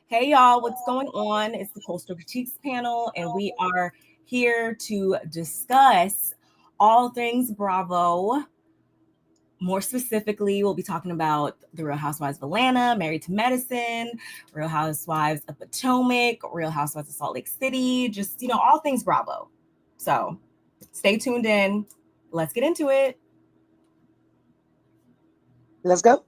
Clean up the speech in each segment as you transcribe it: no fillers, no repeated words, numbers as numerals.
Hey y'all, what's going on? It's the Coastal Critiques panel, and we are here to discuss all things Bravo. More specifically, we'll be talking about the Real Housewives of Atlanta, Married to Medicine, Real Housewives of Potomac, Real Housewives of Salt Lake City, just, all things Bravo. So stay tuned in. Let's get into it. Let's go.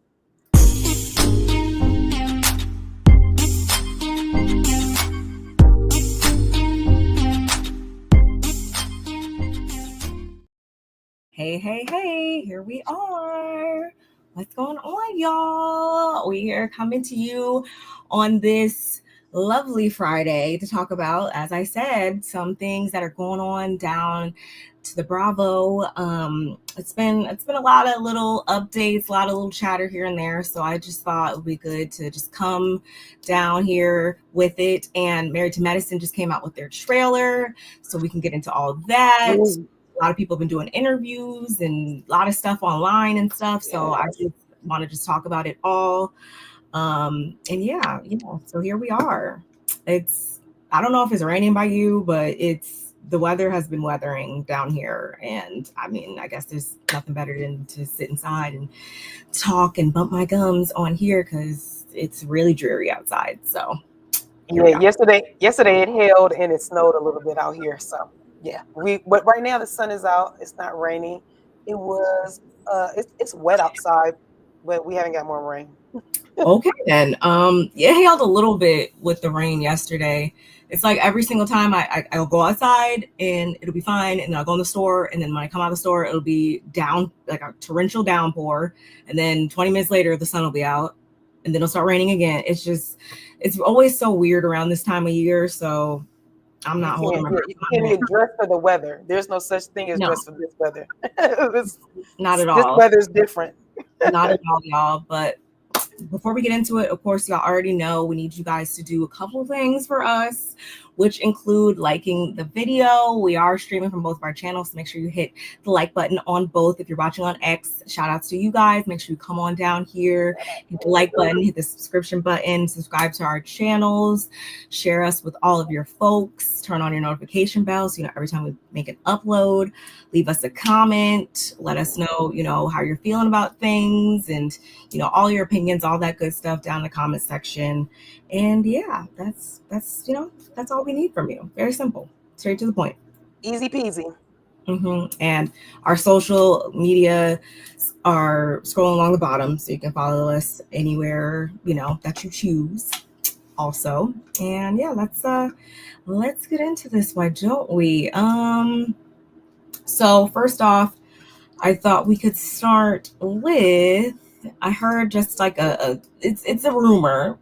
Hey, here we are. What's going on, y'all? We are coming to you on this lovely Friday to talk about, as I said, some things that are going on down to the Bravo. It's been a lot of little updates, a lot of little chatter here and there. So I just thought it would be good to just come down here with it. And Married to Medicine just came out with their trailer, so we can get into all of that. Ooh. A lot of people have been doing interviews and a lot of stuff online and stuff. So I just want to just talk about it all. And yeah, so here we are. I don't know if it's raining by you, but the weather has been weathering down here. And I mean, I guess there's nothing better than to sit inside and talk and bump my gums on here because it's really dreary outside. So yeah, yesterday it hailed and it snowed a little bit out here. So yeah, but right now the sun is out. It's not raining. It was it's wet outside, but we haven't got more rain. Okay, then. It hailed a little bit with the rain yesterday. It's like every single time I'll go outside and it'll be fine, and then I'll go in the store, and then when I come out of the store, it'll be down like a torrential downpour, and then 20 minutes later the sun will be out, and then it'll start raining again. It's always so weird around this time of year, so I'm not holding my breath. You can't even dress for the weather. There's no such thing as dress for this weather. Not at all. This weather's different. Not at all, y'all. But before we get into it, of course, y'all already know we need you guys to do a couple of things for us, which include liking the video. We are streaming from both of our channels, so make sure you hit the like button on both. If you're watching on X, shout outs to you guys. Make sure you come on down here, hit the like button, hit the subscription button, subscribe to our channels, share us with all of your folks, turn on your notification bell so every time we make an upload, leave us a comment, let us know, how you're feeling about things, and all your opinions, all that good stuff down in the comment section. And yeah, that's all we need from you. Very simple, straight to the point, easy peasy. And our social media are scrolling along the bottom, so you can follow us anywhere that you choose also. And yeah, let's get into this, why don't we? So first off, I thought we could start with, I heard just like it's a rumor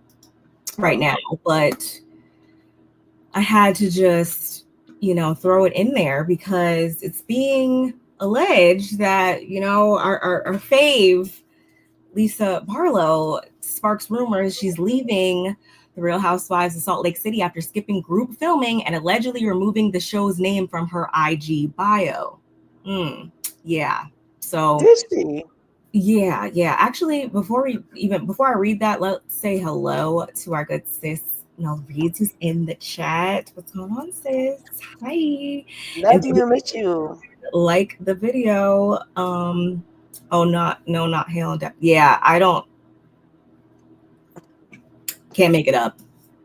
right now, but I had to just, throw it in there because it's being alleged that, our fave, Lisa Barlow, sparks rumors she's leaving the Real Housewives of Salt Lake City after skipping group filming and allegedly removing the show's name from her IG bio. Yeah. So did she? Yeah. Actually, before I read that, let's say hello to our good sis Nell Reeds, who's in the chat. What's going on, sis? Hi. Love you, miss you. Like the video. Not Hail and Death. Yeah, I can't make it up.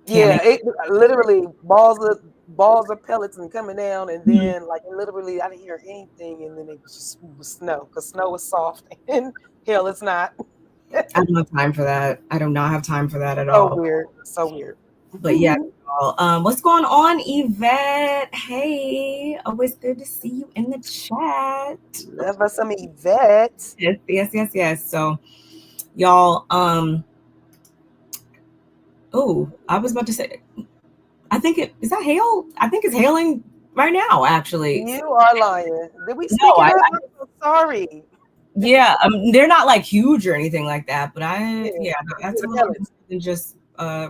It literally balls of pellets and coming down, and then literally I didn't hear anything, and then it just was snow, because snow is soft and hell it's not. I don't have time for that. I do not have time for that at all. So weird. But yeah, what's going on, Yvette? Hey, always good to see you in the chat. Love us some Yvette. Yes. So y'all, I was about to say, I think is that hail? I think it's hailing right now, actually. You are lying. Did we speak it up? I'm so sorry. Yeah, they're not like huge or anything like that, but that's a little bit than just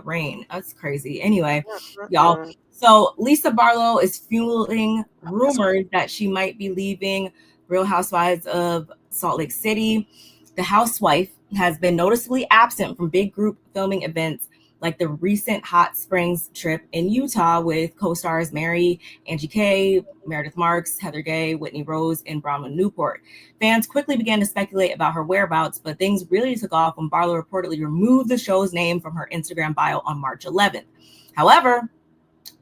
rain. That's crazy. Anyway, y'all, So Lisa Barlow is fueling rumors that she might be leaving Real Housewives of Salt Lake City. The housewife has been noticeably absent from big group filming events like the recent Hot Springs trip in Utah with co-stars Mary, Angie K, Meredith Marks, Heather Gay, Whitney Rose, and Bronwyn Newport. Fans quickly began to speculate about her whereabouts, but things really took off when Barlow reportedly removed the show's name from her Instagram bio on March 11th. However,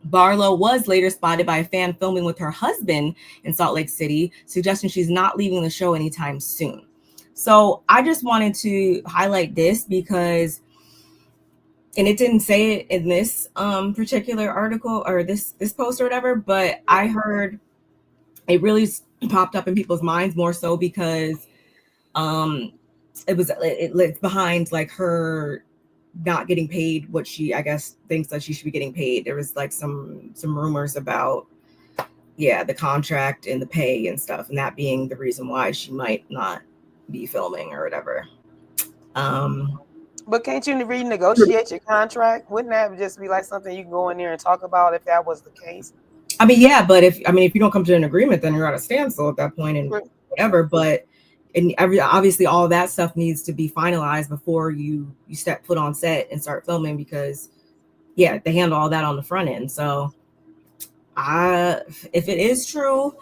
Barlow was later spotted by a fan filming with her husband in Salt Lake City, suggesting she's not leaving the show anytime soon. So I just wanted to highlight this because, and it didn't say it in this particular article or this post or whatever, but I heard it really popped up in people's minds more so because it's behind like her not getting paid what she, I guess, thinks that she should be getting paid. There was like some rumors about, the contract and the pay and stuff, and that being the reason why she might not be filming or whatever. But can't you renegotiate your contract? Wouldn't that just be like something you can go in there and talk about if that was the case? I mean, yeah, but if you don't come to an agreement, then you're at a standstill at that point and whatever. But obviously all of that stuff needs to be finalized before you step foot on set and start filming, because they handle all that on the front end. So if it is true,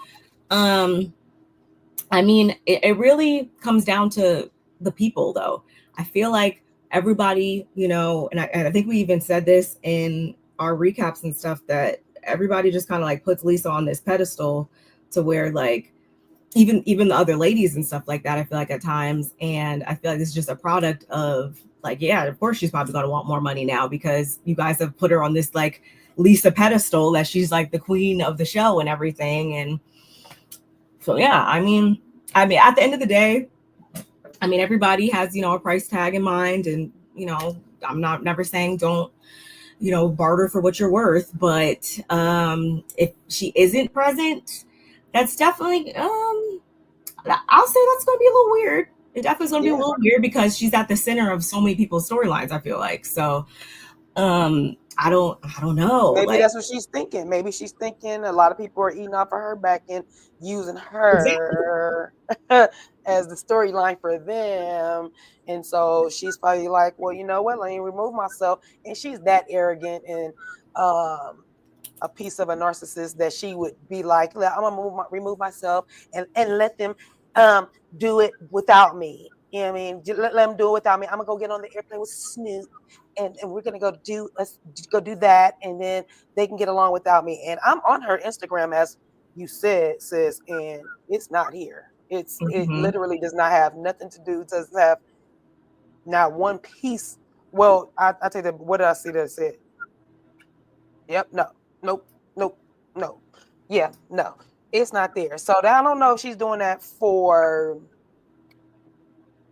I mean, it really comes down to the people though. I feel like everybody, and I think we even said this in our recaps and stuff, that everybody just kind of like puts Lisa on this pedestal to where like even the other ladies and stuff like that, I feel like at times. And I feel like it's just a product of like, of course she's probably going to want more money now because you guys have put her on this like Lisa pedestal that she's like the queen of the show and everything. And so, I mean, at the end of the day, I mean, everybody has, a price tag in mind. And, I'm never saying don't, barter for what you're worth. But if she isn't present, that's definitely, I'll say that's going to be a little weird. It definitely is going to be a little weird because she's at the center of so many people's storylines, I feel like. So, I don't know. Maybe that's what she's thinking. Maybe she's thinking a lot of people are eating off of her back and using her as the storyline for them. And so she's probably like, well, you know what? Let me remove myself. And she's that arrogant and a piece of a narcissist that she would be like, I'm gonna remove myself and let them do it without me. You know what I mean? Let them do it without me. I'm gonna go get on the airplane with Snoop, and we're gonna let's go do that, and then they can get along without me. And I'm on her Instagram, as you said, sis, and it's not here. It literally does not have nothing to do. Does have not one piece. Well, I take that. What did I see that said? Yep. No. Nope. No. Yeah. No. It's not there. So I don't know if she's doing that for.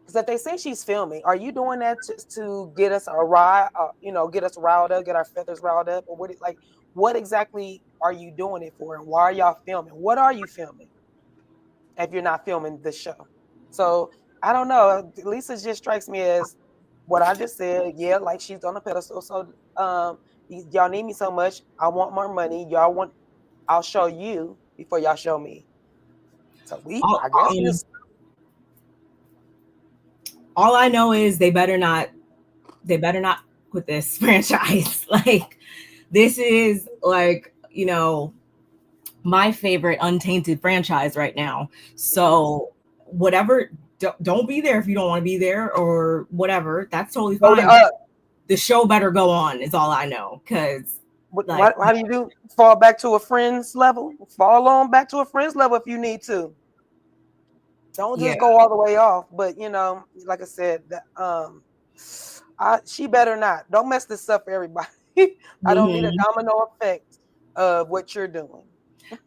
Because if they say she's filming, are you doing that to get us get us riled up, get our feathers riled up, or what exactly are you doing it for, and why are y'all filming? What are you filming if you're not filming the show? So I don't know. Lisa just strikes me as what I just said. Yeah, like she's on a pedestal. So y'all need me so much. I want more money. I'll show you before y'all show me. So I guess. All I know is they better not quit this franchise. Like, this is like, my favorite untainted franchise right now. So whatever, don't be there if you don't want to be there or whatever. That's totally fine. The show better go on is all I know. Because how do you do? Fall back to a friend's level? Fall on back to a friend's level if you need to. Don't just go all the way off. But like I said, she better not. Don't mess this up for everybody. I don't need a domino effect of what you're doing.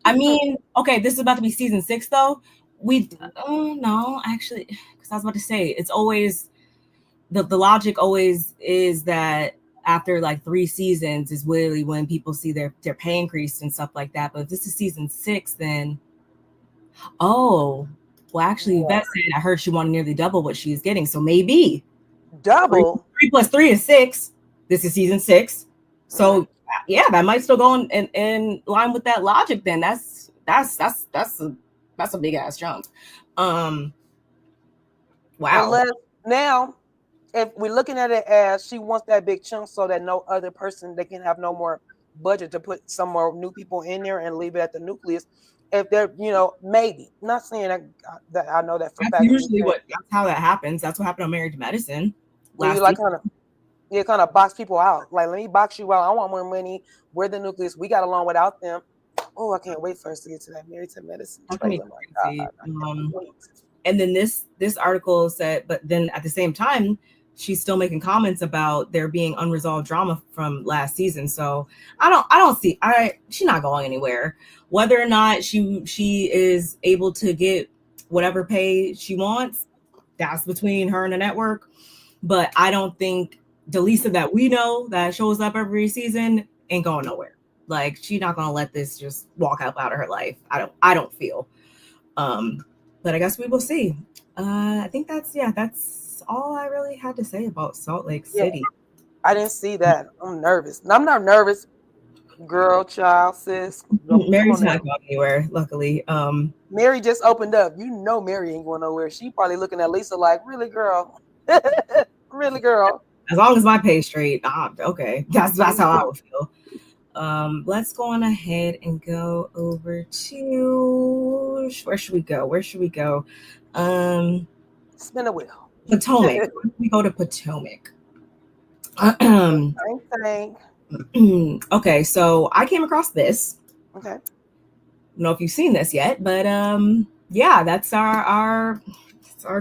I mean, okay, this is about to be season 6 though. No, actually, because I was about to say it's always the logic always is that after like 3 seasons is really when people see their pay increase and stuff like that. But if this is season 6, then well, actually, Yvette said I heard she wanted nearly double what she's getting. So maybe double 3 + 3 is 6. This is season 6. So yeah, that might still go in line with that logic. Then that's a big ass jump. Wow. Unless now, if we're looking at it as she wants that big chunk so that no other person, they can have no more budget to put some more new people in there and leave it at the nucleus. If they're, maybe not saying that I know that for a That's fact. usually that's how that happens. That's what happened on Married to Medicine Where you last like season. kind of box people out. Like, let me box you out. I want more money. We're the nucleus. We got along without them. Oh, I can't wait for us to get to that Married to Medicine That's gonna trailer. be My crazy. God, I can't wait. And then this article said, but then at the same time, she's still making comments about there being unresolved drama from last season. So I don't see she's not going anywhere. Whether or not she is able to get whatever pay she wants, that's between her and the network. But I don't think the Lisa that we know that shows up every season ain't going nowhere. Like, she's not gonna let this just walk out of her life. I don't feel. But I guess we will see. I think that's all I really had to say about Salt Lake City. Yeah, I didn't see that. I'm nervous. I'm not nervous. Girl, child, sis. Mary's not going anywhere, luckily. Mary just opened up. You know Mary ain't going nowhere. She probably looking at Lisa like, really, girl? Really, girl? As long as my pay's straight, okay. That's how I would feel. Let's go on ahead and go over to where should we go? Spin a wheel. Potomac. We go to Potomac. Okay, so I came across this. Okay. I don't know if you've seen this yet, but yeah, that's our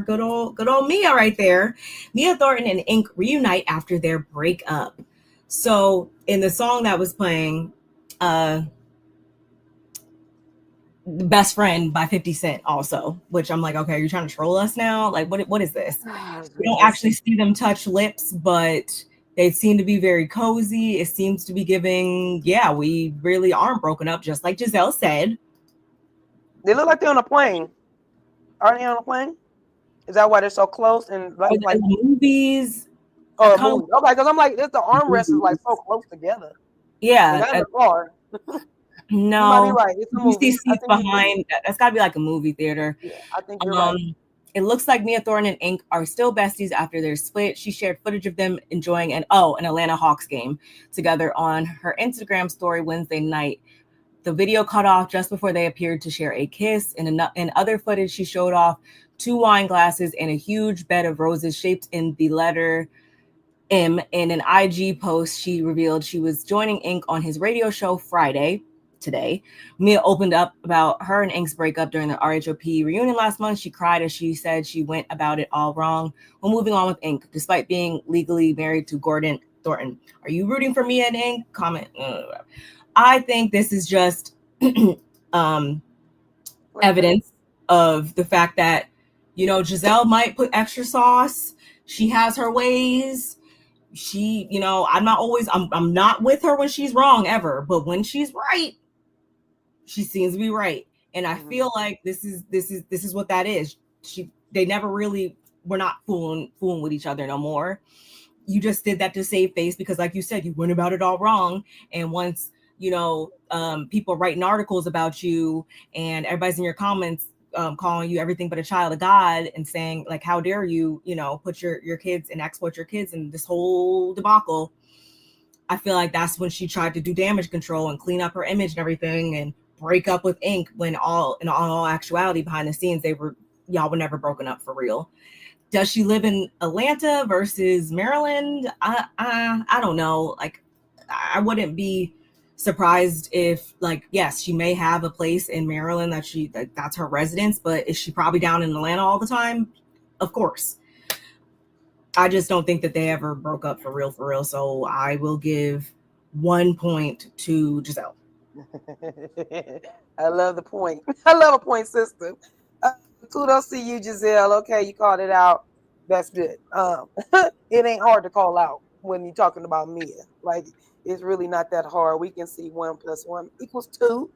good old Mia right there. Mia Thornton and Ink reunite after their breakup. So in the song that was playing, Best Friend by 50 Cent also, which I'm like, okay, are you trying to troll us now? Like, what is this? We don't actually see them touch lips, but they seem to be very cozy. It seems to be giving, yeah, we really aren't broken up, just like Giselle said. They look like they're on a plane. Are they on a plane? Is that why they're so close? And like movies? Oh, movie. Okay, because I'm like, the armrest is like so close together. Yeah. Not in the car. No, you might be right. It's a movie. You see seats behind. That's got to be like a movie theater. Yeah, I think you're right. It looks like Mia Thornton and Ink are still besties after their split. She shared footage of them enjoying an Atlanta Hawks game together on her Instagram story Wednesday night. The video cut off just before they appeared to share a kiss. In other footage, she showed off 2 wine glasses and a huge bed of roses shaped in the letter M. In an IG post, she revealed she was joining Ink on his radio show Friday. Today, Mia opened up about her and Ink's breakup during the RHOP reunion last month. She cried as she said she went about it all wrong when moving on with Ink, despite being legally married to Gordon Thornton. Are you rooting for Mia and Ink? Comment. I think this is just evidence of the fact that, Giselle might put extra sauce. She has her ways. She, I'm not with her when she's wrong ever, but when she's right, she seems to be right. And I feel like this is what that is. They never really were not fooling with each other no more. You just did that to save face because, like you said, you went about it all wrong. And once, people writing articles about you and everybody's in your comments calling you everything but a child of God and saying, like, how dare you, put your kids and exploit your kids in this whole debacle. I feel like that's when she tried to do damage control and clean up her image and everything and break up with Ink when in all actuality behind the scenes y'all were never broken up for real. Does she live in Atlanta versus Maryland? I don't know. Like, I wouldn't be surprised if, like, yes, she may have a place in Maryland that's her residence, but is she probably down in Atlanta all the time? Of course. I just don't think that they ever broke up for real. So I will give 1 point to Giselle. I love the point. I love a point system. Kudos to you, Giselle. Okay, you called it out. That's good. It ain't hard to call out when you're talking about Mia. Like, it's really not that hard. We can see 1 + 1 = 2.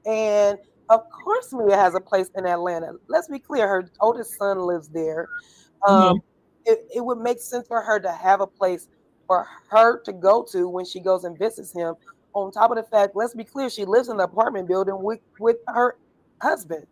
And of course, Mia has a place in Atlanta. Let's be clear. Her oldest son lives there. It would make sense for her to have a place for her to go to when she goes and visits him. on top of the fact, let's be clear, she lives in the apartment building with her husband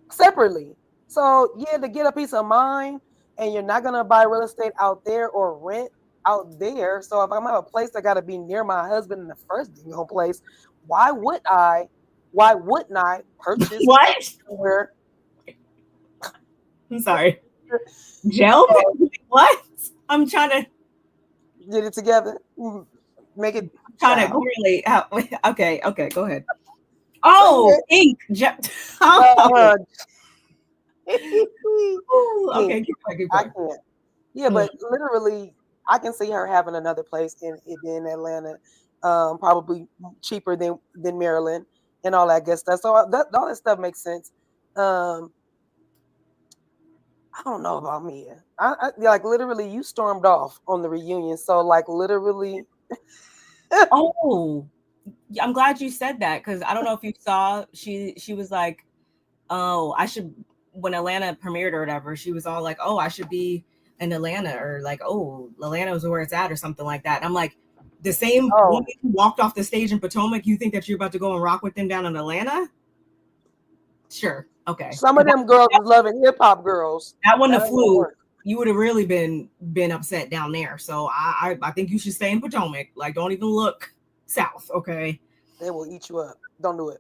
separately. So yeah, to get a peace of mind, and you're not gonna buy real estate out there or rent out there. So if I'm at a place that got to be near my husband in the first place, why would I? Why wouldn't I purchase What? somewhere? I'm sorry. Gel? What? I'm trying to get it together. Make it. Trying to correlate. Okay, go ahead. Oh, ink. Oh. Okay, keep going. I can't. Yeah, but literally, I can see her having another place in Atlanta, probably cheaper than Maryland and all that good stuff. So all that stuff makes sense. I don't know about Mia. I like literally you stormed off on the reunion. So like literally. Oh, I'm glad you said that because I don't know if you saw she was like, oh, I should, when Atlanta premiered or whatever, she was all like, oh, I should be in Atlanta, or like, oh, Atlanta is where it's at, or something like that. And I'm like, the same woman who walked off the stage in Potomac, you think that you're about to go and rock with them down in Atlanta? Sure. Okay. Some of them girls was loving hip hop girls. That wouldn't have flew. You would have really been upset down there. So I think you should stay in Potomac. Like, don't even look south. Okay. They will eat you up. Don't do it.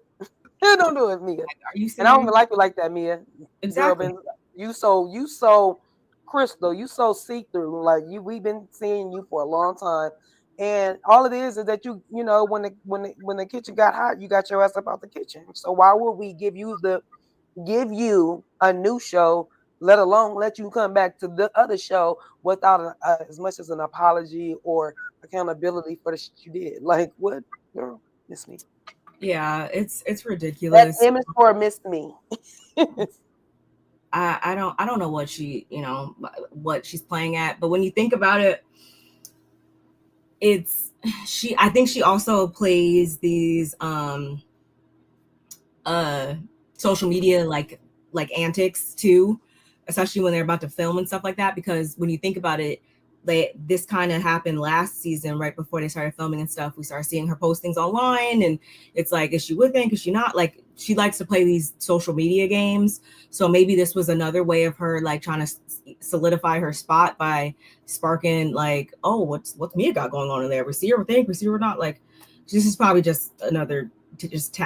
Don't do it, Mia. Are you serious? And I don't even like you like that, Mia. Exactly. Girl, you so crystal. You so see through. Like we've been seeing you for a long time. And all it is that you know when the kitchen got hot, you got your ass up out the kitchen. So why would we give you a new show, let alone let you come back to the other show without as much as an apology or accountability for the shit you did? Like what, girl? Miss me. Yeah, it's ridiculous. That image for Miss Me. I don't know what what she's playing at, but when you think about it, I think she also plays these social media like antics too, especially when they're about to film and stuff like that, because when you think about it, this kind of happened last season right before they started filming and stuff. We started seeing her postings online, and it's like, is she with him? Is she not? Like, she likes to play these social media games, so maybe this was another way of her like trying to solidify her spot by sparking like, oh, what's Mia got going on in there? Receiver or not? Like, this is probably just another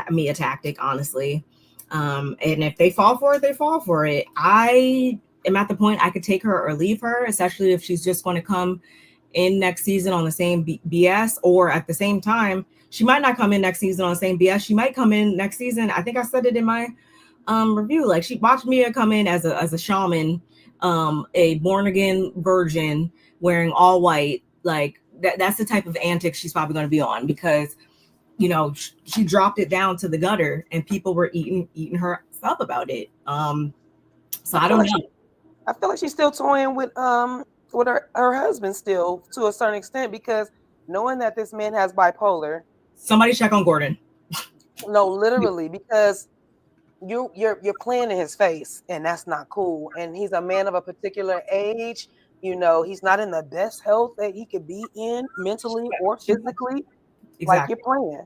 Mia tactic, honestly. And if they fall for it, they fall for it. I am at the point I could take her or leave her, especially if she's just going to come in next season on the same BS, or at the same time, she might not come in next season on the same BS. She might come in next season. I think I said it in my review. Like, she watched Mia come in as a shaman, a born again virgin wearing all white. Like that's the type of antics she's probably going to be on, because she dropped it down to the gutter and people were eating her up about it. So I don't know. I feel like she's still toying with her husband still to a certain extent, because knowing that this man has bipolar. Somebody check on Gordon. No, literally, because you're playing in his face, and that's not cool. And he's a man of a particular age. He's not in the best health that he could be in mentally or physically. Exactly. Like, you're playing,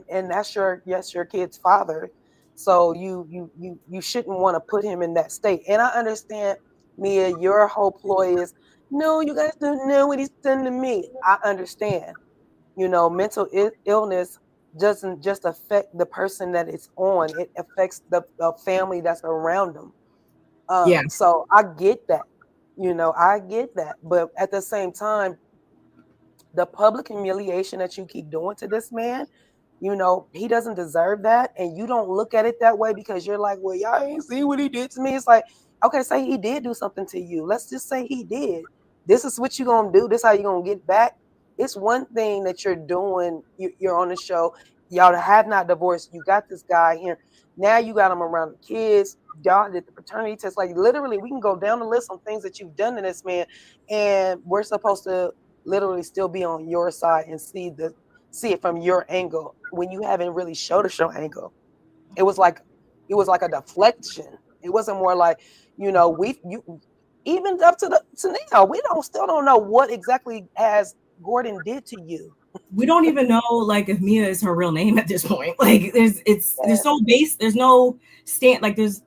and that's your kid's father. So you shouldn't want to put him in that state. And I understand, Mia, your whole ploy is, no, you guys don't know what he's done to me. I understand. Mental illness doesn't just affect the person that it's on. It affects the family that's around them. Yeah. So I get that. I get that. But at the same time, the public humiliation that you keep doing to this man, he doesn't deserve that. And you don't look at it that way because you're like, well, y'all ain't see what he did to me. It's like, okay, say he did do something to you. Let's just say he did. This is what you're going to do. This is how you're going to get back. It's one thing that you're doing. You're on the show. Y'all have not divorced. You got this guy here. Now you got him around the kids. Y'all did the paternity test. Like, literally, we can go down the list on things that you've done to this man. And we're supposed to literally still be on your side and see it from your angle when you haven't really showed us your angle. It was like a deflection. It wasn't more like, even up to now, we still don't know what exactly has Gordon did to you. we don't even know like if Mia is her real name at this point. Like there's no base, there's no stand, like there's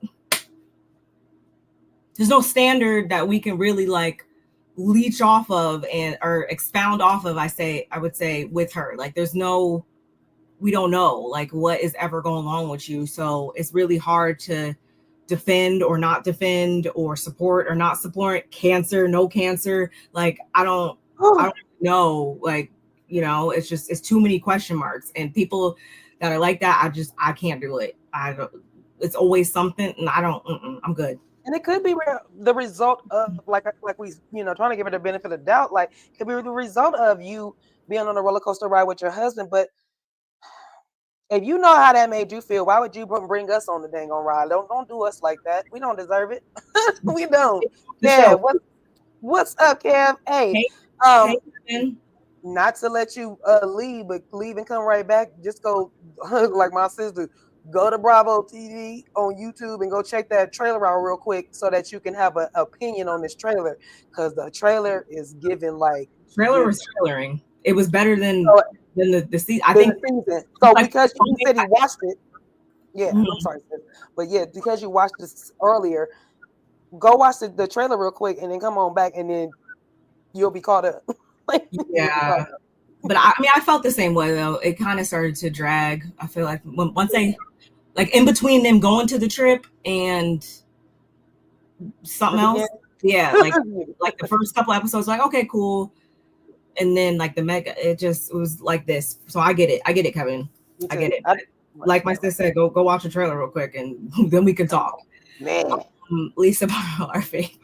no standard that we can really like leech off of and or expound off of. I would say with her, like there's no, we don't know like what is ever going on with you. So it's really hard to defend or not defend or support or not support cancer, no cancer. Like I don't know. Like, you know, it's just, it's too many question marks, and people that are like that, I can't do it. I don't, it's always something, and I don't, I'm good. And it could be the result of like we, you know, trying to give it the benefit of doubt. Like it could be the result of you being on a roller coaster ride with your husband. But if you know how that made you feel, why would you bring us on the dang on ride? Don't do us like that. We don't deserve it. We don't. Yeah. What's up, Kev? Hey, not to let you leave, but leave and come right back. Just go like my sister. Go to Bravo TV on YouTube and go check that trailer out real quick so that you can have an opinion on this trailer, because the trailer is giving like trailer was trailering. It was better than the season. I think the season. So like, because you said you watched it, yeah, I'm sorry, but yeah, because you watched this earlier, go watch the trailer real quick and then come on back and then you'll be caught up. Yeah. But I mean, I felt the same way though. It kind of started to drag. I feel like once they, like in between them going to the trip and something else, yeah, like the first couple episodes, like okay, cool, and then like the mega, it was like this. So I get it, Kevin. I get it. Like my sister said, go watch the trailer real quick, and then we can talk. Man, Lisa our fake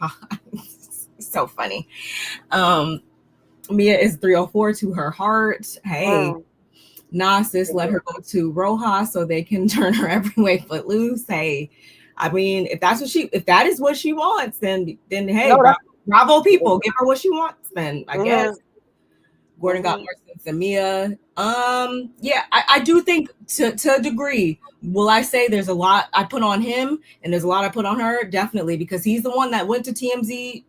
so funny. Mia is 304 to her heart. Hey, nah, sis, let her go to Rojas so they can turn her every way footloose. Hey, I mean, if that is what she wants, then hey, bravo people, give her what she wants. Then I guess Gordon got more sense than Mia. Yeah, I do think to a degree. Will I say there's a lot I put on him and there's a lot I put on her? Definitely, because he's the one that went to TMZ.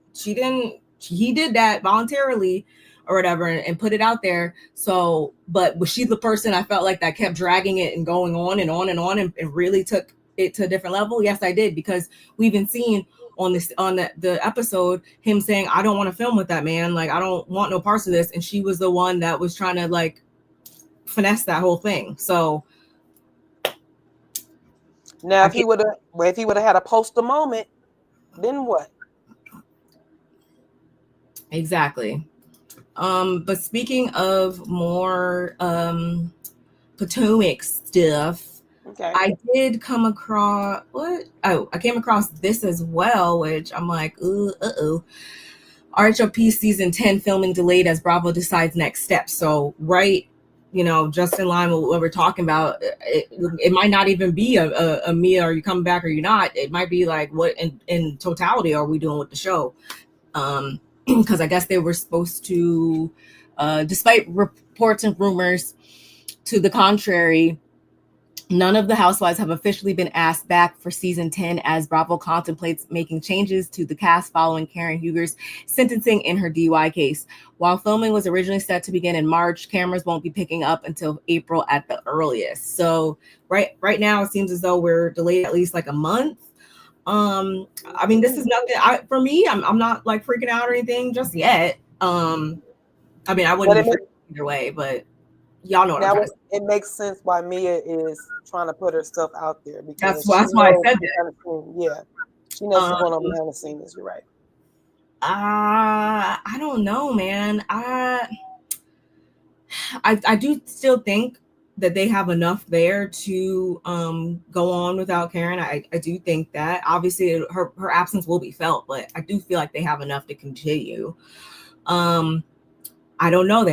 He did that voluntarily or whatever and put it out there. So, but was she the person I felt like that kept dragging it and going on and on and on and really took it to a different level? Yes, I did, because we've been seeing on the episode him saying, I don't want to film with that man, like I don't want no parts of this, and she was the one that was trying to like finesse that whole thing. So now if he would have had a poster moment, then what? Exactly. But speaking of more Potomac stuff, I did come across I came across this as well, which I'm like, RHOP season 10 filming delayed as Bravo decides next steps. So you know, just in line with what we're talking about, it might not even be a Mia, are you coming back or you're not? It might be like, what in totality are we doing with the show? Because I guess they were supposed to, despite reports and rumors to the contrary, none of the housewives have officially been asked back for season 10 as Bravo contemplates making changes to the cast following Karen Huger's sentencing in her DUI case. While filming was originally set to begin in March, cameras won't be picking up until April at the earliest. So right now it seems as though we're delayed at least like a month. I mean, this is nothing for me. I'm not like freaking out or anything just yet. I mean, I wouldn't be freaking either way, but y'all know what I'm trying to say. It makes sense why Mia is trying to put herself out there, because that's why I said that. Yeah, she knows what's going on behind the scenes. You're right. I don't know, man. I do still think that they have enough there to go on without Karen. I do think that obviously her absence will be felt, but I do feel like they have enough to continue. I don't know.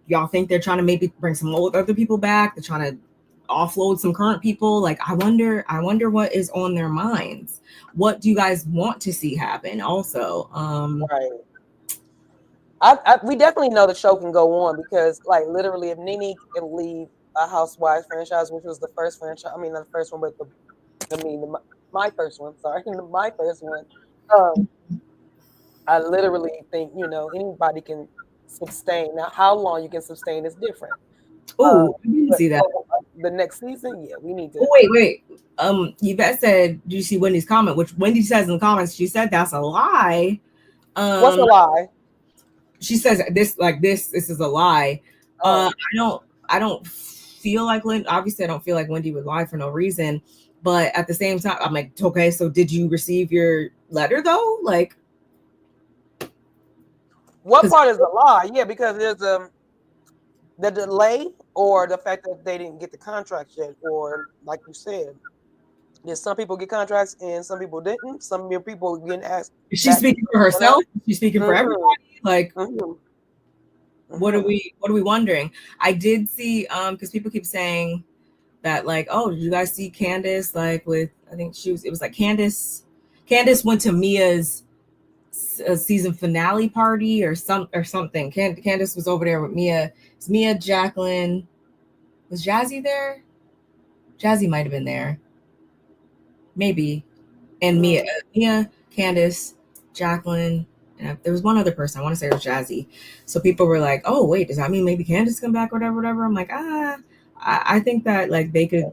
Y'all think they're trying to maybe bring some other people back? They're trying to offload some current people. Like, I wonder what is on their minds. What do you guys want to see happen? Also, right. We definitely know the show can go on, because like literally if NeNe can leave a Housewives franchise, which was the first franchise, I mean not the first one, but my first one, sorry, my first one. I literally think, you know, anybody can sustain. Now, how long you can sustain is different. Oh, I didn't But see that. the next season, yeah, we need to. Oh, wait. Yvette said, "Did you see Wendy's comment?" Which Wendy says in the comments, she said that's a lie. What's a lie? She says this is a lie. Oh. I don't feel like obviously I don't feel like Wendy would lie for no reason, but at the same time I'm like, okay, so did you receive your letter though? Like, what part is a lie? Yeah, because there's the delay or the fact that they didn't get the contract yet, or like you said, did some people get contracts and some people didn't? Some people getting asked. Is she speaking for herself? She's speaking for everybody. Like, what are we wondering? I did see because people keep saying that, like, oh, did you guys see Candace? Like, with I think it was like Candace went to Mia's season finale party or something. Candace was over there with Mia. It's Mia, Jacqueline. Was Jazzy there? Jazzy might have been there. Maybe. And Mia, Candace, Jacqueline, and there was one other person. I want to say it was Jazzy. So people were like, oh, wait, does that mean maybe Candace come back or whatever? I'm like, I think that like they could,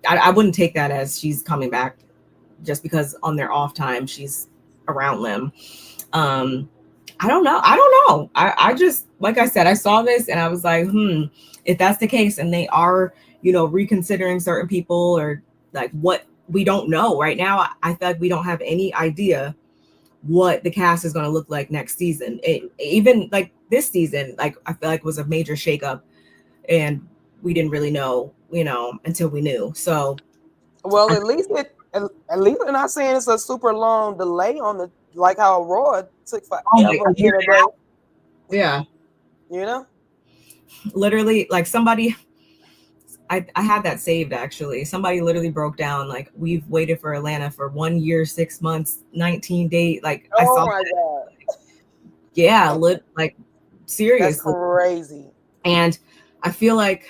I wouldn't take that as she's coming back just because on their off time she's around them. I don't know. I just, like I said, I saw this and I was like, if that's the case and they are, reconsidering certain people or like what we don't know right now, I feel like we don't have any idea what the cast is going to look like next season. Even like this season, like I feel like was a major shakeup and we didn't really know, until we knew. So, well, at least we're not saying it's a super long delay on the, like how Raw took forever. Yeah. Literally, like somebody, I had that saved actually. Somebody literally broke down like we've waited for Atlanta for 1 year, 6 months, 19 days. Like I saw my God. Yeah, like seriously. That's crazy. And I feel like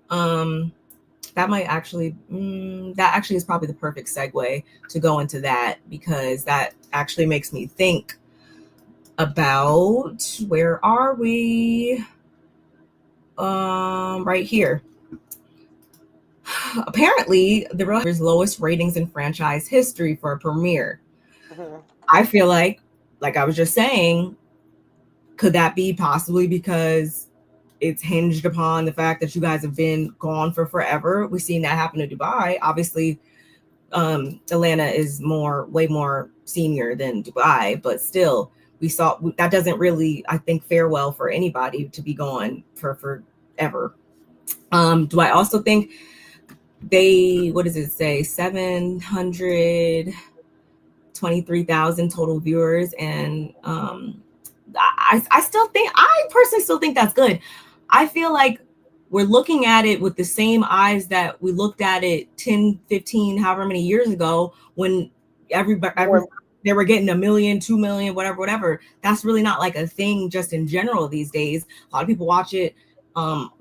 that might actually is probably the perfect segue to go into that, because that actually makes me think about where are we? Right here. Apparently, The Real Housewives lowest ratings in franchise history for a premiere. I feel like I was just saying, could that be possibly because it's hinged upon the fact that you guys have been gone for forever? We've seen that happen to Dubai. Obviously, Atlanta is way more senior than Dubai, but still, we saw that doesn't really, I think, fare well for anybody to be gone for forever. Do I also think what does it say? 723,000 total viewers. And I personally still think that's good. I feel like we're looking at it with the same eyes that we looked at it 10, 15, however many years ago, when everybody they were getting 1 million, 2 million, whatever. That's really not like a thing just in general these days. A lot of people watch it on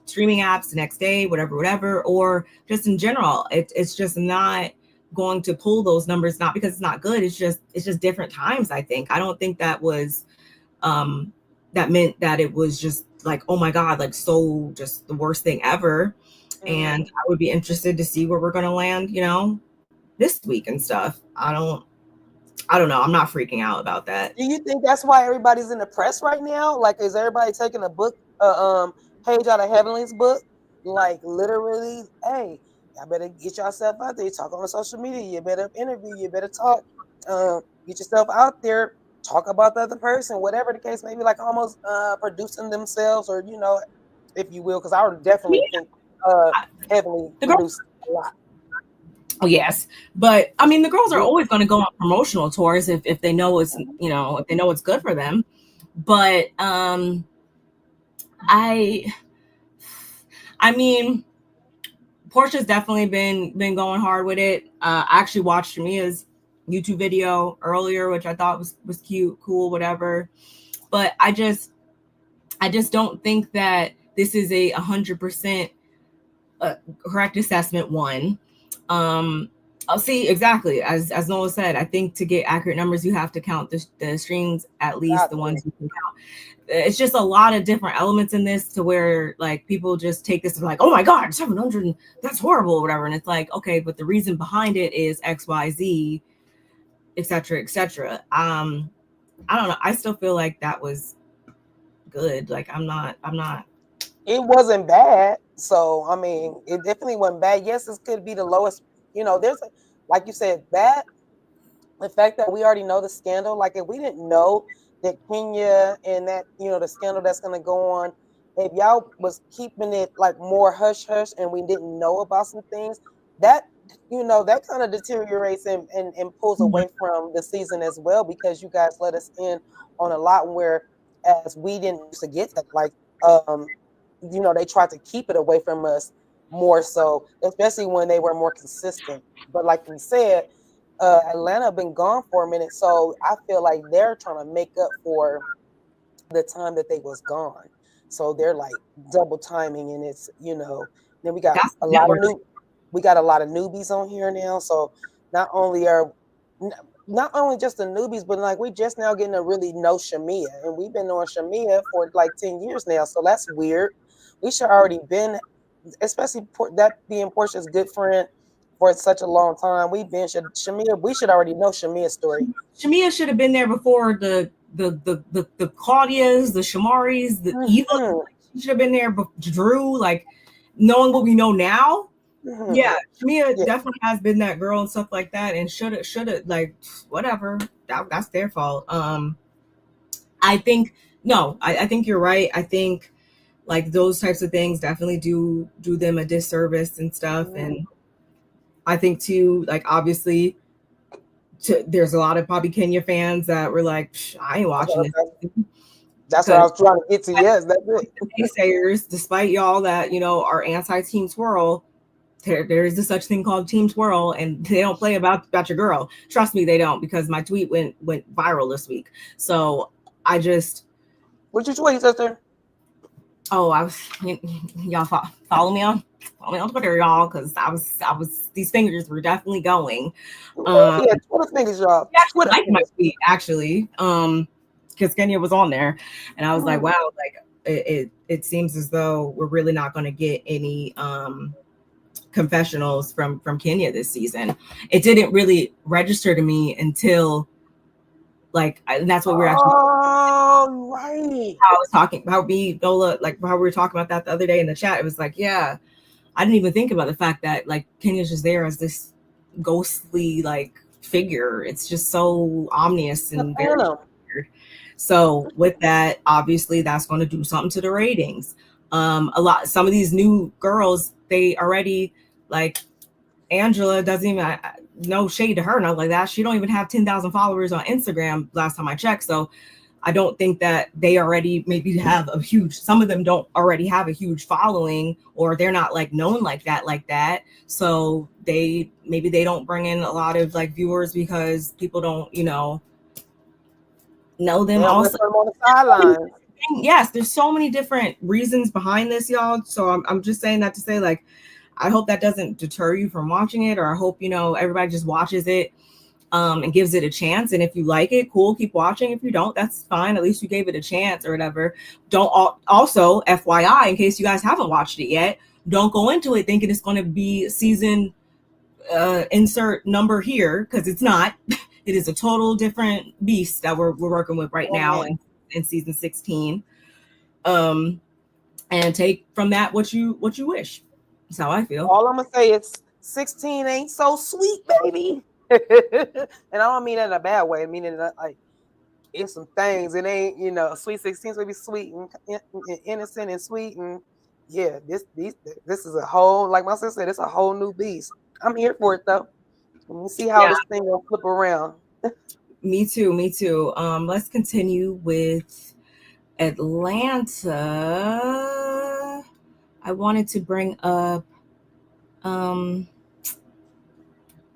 streaming apps the next day, whatever, or just in general. It's just not going to pull those numbers, not because it's not good. It's just different times. I think. I don't think that was that meant that it was just like, oh my God, like so just the worst thing ever. And I would be interested to see where we're going to land, this week and stuff. I don't know. I'm not freaking out about that. Do you think that's why everybody's in the press right now? Like, is everybody taking a book, page out of Heavenly's book? Like, literally, hey, y'all better get yourself out there. Talk on social media. You better interview. You better talk. Get yourself out there. Talk about the other person, whatever the case may be. Like, almost producing themselves, or if you will, because I would definitely think Heavenly produced a lot. Oh yes, but I mean the girls are always going to go on promotional tours if they know it's if they know it's good for them. But I mean, Portia's definitely been going hard with it. I actually watched Mia's YouTube video earlier, which I thought was cute, cool, whatever. But I just don't think that this is a 100% correct assessment. One, I'll see exactly as Noah said. I think to get accurate numbers, you have to count the streams, at least the ones you can count. It's just a lot of different elements in this to where like people just take this and like, oh my god, 700, that's horrible, or whatever. And it's like, okay, but the reason behind it is XYZ, etc., etc. I don't know. I still feel like that was good. Like I'm not. It wasn't bad. So I mean, it definitely wasn't bad. Yes, this could be the lowest. You know, there's like you said, that the fact that we already know the scandal. Like if we didn't know that Kenya and that, you know, the scandal that's going to go on, if y'all was keeping it like more hush hush and we didn't know about some things, that, you know, that kind of deteriorates and pulls away from the season as well, because you guys let us in on a lot where as we didn't used to get that, like you know, they tried to keep it away from us more so, especially when they were more consistent. But like we said, Atlanta been gone for a minute, so I feel like they're trying to make up for the time that they was gone. So they're like double timing, and it's, you know, then we got a lot of newbies on here now. So not only just the newbies, but like we just now getting to really know Shamea, and we've been knowing Shamea for like 10 years now. So that's weird. We should already been, especially that being Portia's good friend for such a long time. We should already know Shamea's story. Shamea should have been there before the Claudias, the Shamaris, the Eva. She should have been there. Drew, like knowing what we know now. Yeah, Shamea definitely has been that girl and stuff like that, and should have like whatever. That's their fault. I think you're right. I think like those types of things definitely do them a disservice and stuff. And I think too, like obviously, there's a lot of Bobby Kenya fans that were like, I ain't watching this. That's what I was trying to get to. Yes, that's it. Naysayers, despite y'all that, you know, are anti-Team Swirl, there is a such thing called Team Swirl, and they don't play about your girl. Trust me, they don't, because my tweet went viral this week. So I just. What'd you tweet, sister? Oh, y'all follow me on Twitter, y'all, because I was these fingers were definitely going. Yeah, Twitter fingers, y'all. I liked my tweet actually, because Kenya was on there, and I was like, wow, like it seems as though we're really not going to get any confessionals from Kenya this season. It didn't really register to me until. Like, and that's what we're actually. Oh, right. How I was talking about Nola, like how we were talking about that the other day in the chat. It was like, yeah, I didn't even think about the fact that like Kenya's just there as this ghostly like figure. It's just so ominous and very weird. So with that, obviously that's going to do something to the ratings. Some of these new girls, they already like Angela doesn't even. No shade to her, not like that. She don't even have 10,000 followers on Instagram last time I checked. So I don't think that they already maybe have a huge, some of them don't already have a huge following, or they're not like known like that. So maybe they don't bring in a lot of like viewers because people don't, you know them. Also on the sidelines. Yes, there's so many different reasons behind this, y'all. So I'm just saying that to say, like, I hope that doesn't deter you from watching it, or I hope, you know, everybody just watches it and gives it a chance. And if you like it, cool, keep watching. If you don't, that's fine. At least you gave it a chance or whatever. Don't also, FYI, in case you guys haven't watched it yet, don't go into it thinking it's going to be season insert number here, because it's not. It is a total different beast that we're working with right now in season 16. And take from that what you wish. That's how I feel. All I'm gonna say is 16 ain't so sweet, baby. And I don't mean that in a bad way. I mean it like it's some things. It ain't, you know, sweet 16 will be sweet and innocent and sweet. And yeah, this is a whole, like my sister said, it's a whole new beast. I'm here for it though. We'll see how this thing will flip around. Me too. Let's continue with Atlanta. I wanted to bring up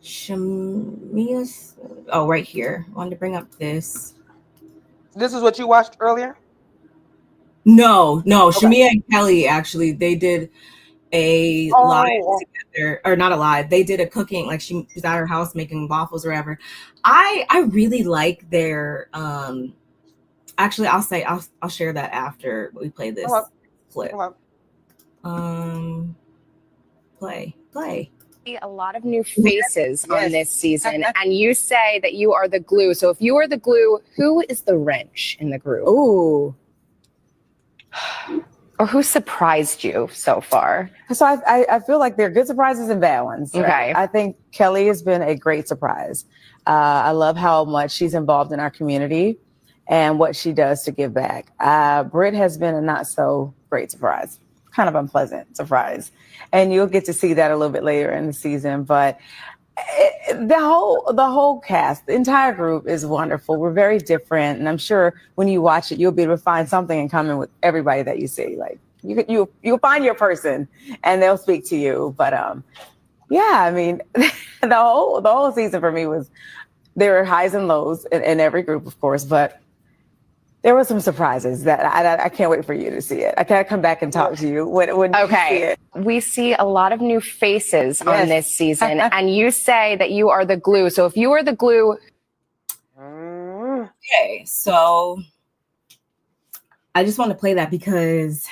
Shamea's. Oh, right here. I wanted to bring up this. This is what you watched earlier? No. Okay. Shamea and Kelly, actually, they did a live Oh, together, or not a live. They did a cooking, like she was at her house making waffles or whatever. I really like their actually I'll share that after we play okay, this clip. okay. Play. A lot of new faces on Yes. this season, and you say that you are the glue. So if you are the glue, who is the wrench in the group? Ooh. Or who surprised you so far? So I feel like there are good surprises and bad ones. Okay. I think Kelly has been a great surprise. I love how much she's involved in our community and what she does to give back. Britt has been a not so great surprise, kind of unpleasant surprise. And you'll get to see that a little bit later in the season. But the whole cast, the entire group is wonderful. We're very different, and I'm sure when you watch it, you'll be able to find something in common with everybody that you see. Like you'll find your person, and they'll speak to you. But yeah, I mean, the whole season for me was, there were highs and lows in every group, of course, but there were some surprises that I can't wait for you to see it. I can't come back and talk to you when you see it. We see a lot of new faces on this season, and you say that you are the glue. So if you are the glue. Okay, so I just want to play that because,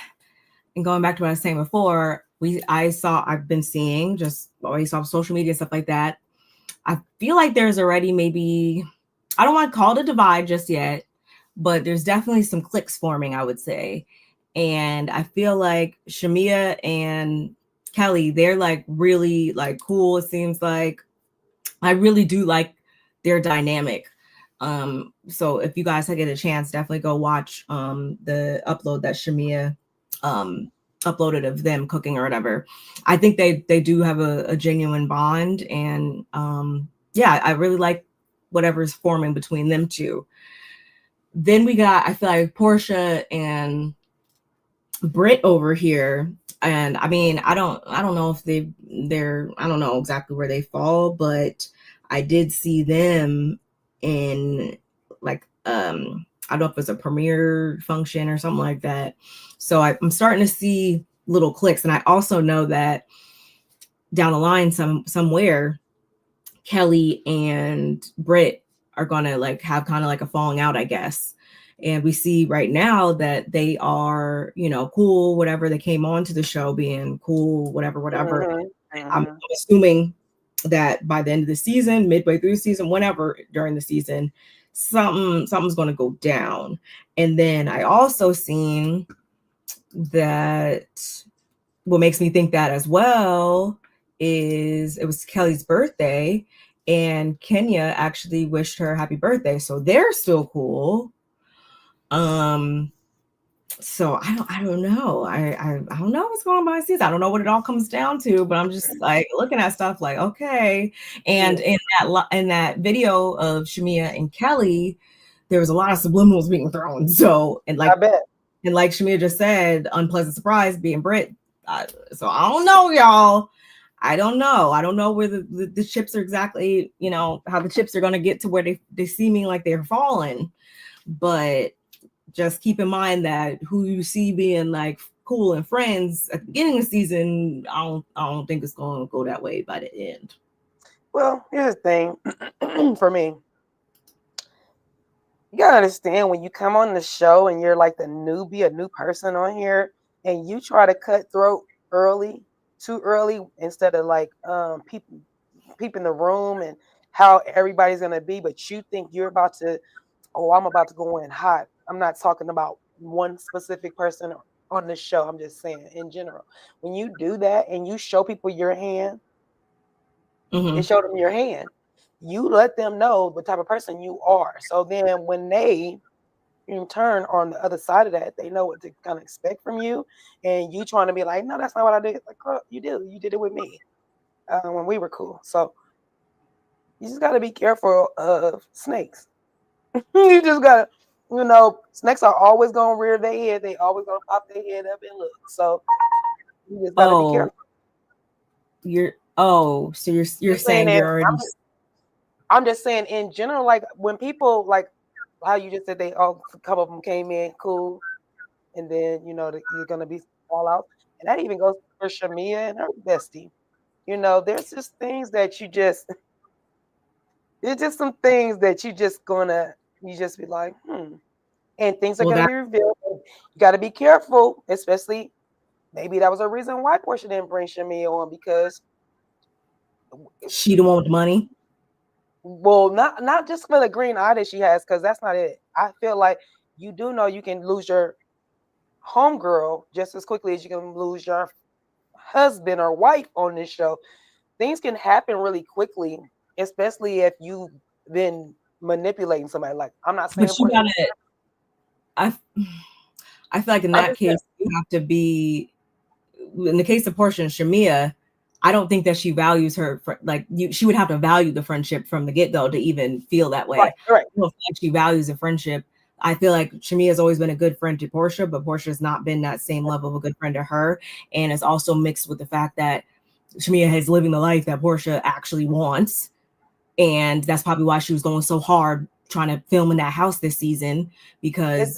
and going back to what I was saying before, I've been seeing just always off social media, stuff like that. I feel like there's already maybe, I don't want to call it a divide just yet, but there's definitely some cliques forming, I would say. And I feel like Shamea and Kelly, they're like really like cool. It seems like I really do like their dynamic. So if you guys get a chance, definitely go watch the upload that Shamea uploaded of them cooking or whatever. I think they do have a genuine bond, and yeah, I really like whatever's forming between them two. Then we got, I feel like, Portia and Britt over here. And I mean, I don't know if I don't know exactly where they fall, but I did see them in like, I don't know if it's a premiere function or something like that. So I'm starting to see little clicks. And I also know that down the line, somewhere, Kelly and Britt are gonna like have kind of like a falling out, I guess. And we see right now that they are, cool, whatever. They came on to the show being cool, whatever. I'm assuming that by the end of the season, midway through the season, whenever during the season, something's going to go down. And then I also seen that what makes me think that as well is it was Kelly's birthday, and Kenya actually wished her happy birthday. So they're still cool. So I don't know. I don't know what's going on behind the scenes. I don't know what it all comes down to, but I'm just like looking at stuff like, okay. And in that video of Shamea and Kelly, there was a lot of subliminals being thrown. So, and like Shamea just said, unpleasant surprise being Brit. So I don't know, y'all. I don't know where the chips are exactly, how the chips are going to get to where they seeming like they're falling. But just keep in mind that who you see being like cool and friends at the beginning of the season, I don't think it's going to go that way by the end. Well, here's the thing for me. You gotta understand, when you come on the show and you're like the newbie, a new person on here, and you try to cut throat too early, instead of like peeping the room and how everybody's gonna be, but you think you're about to, I'm about to go in hot. I'm not talking about one specific person on the show. I'm just saying in general. When you do that and you show people your hand, you show them your hand, you let them know what type of person you are. So then when they in turn on the other side of that, they know what to kind of expect from you. And you trying to be like, no, that's not what I did. Like, girl, you did it with me when we were cool. So you just got to be careful of snakes. You just got to, snakes are always going to rear their head. They always going to pop their head up and look. So you just got to be careful. So you're saying you're already. I'm just saying in general, like when people, like how you just said, a couple of them came in cool, and then you're gonna be fallout, and that even goes for Shamia and her bestie. You know, there's just things that there's just some things that you just be like, and things are Well, gonna be revealed. You got to be careful, especially maybe that was a reason why Portia didn't bring Shamia on, because she the one with the money. Well, not just for the green eye that she has, because that's not it. I feel like you do know you can lose your homegirl just as quickly as you can lose your husband or wife on this show. Things can happen really quickly, especially if you've been manipulating somebody. Like, I'm not saying, But she got it. I feel like in that case, you have to be, in the case of Portia and Shamia, I don't think that she values her, she would have to value the friendship from the get-go to even feel that way. Right. I don't feel like she values a friendship. I feel like Shamia has always been a good friend to Portia, but Portia has not been that same level of a good friend to her. And it's also mixed with the fact that Shamia is living the life that Portia actually wants. And that's probably why she was going so hard trying to film in that house this season, because,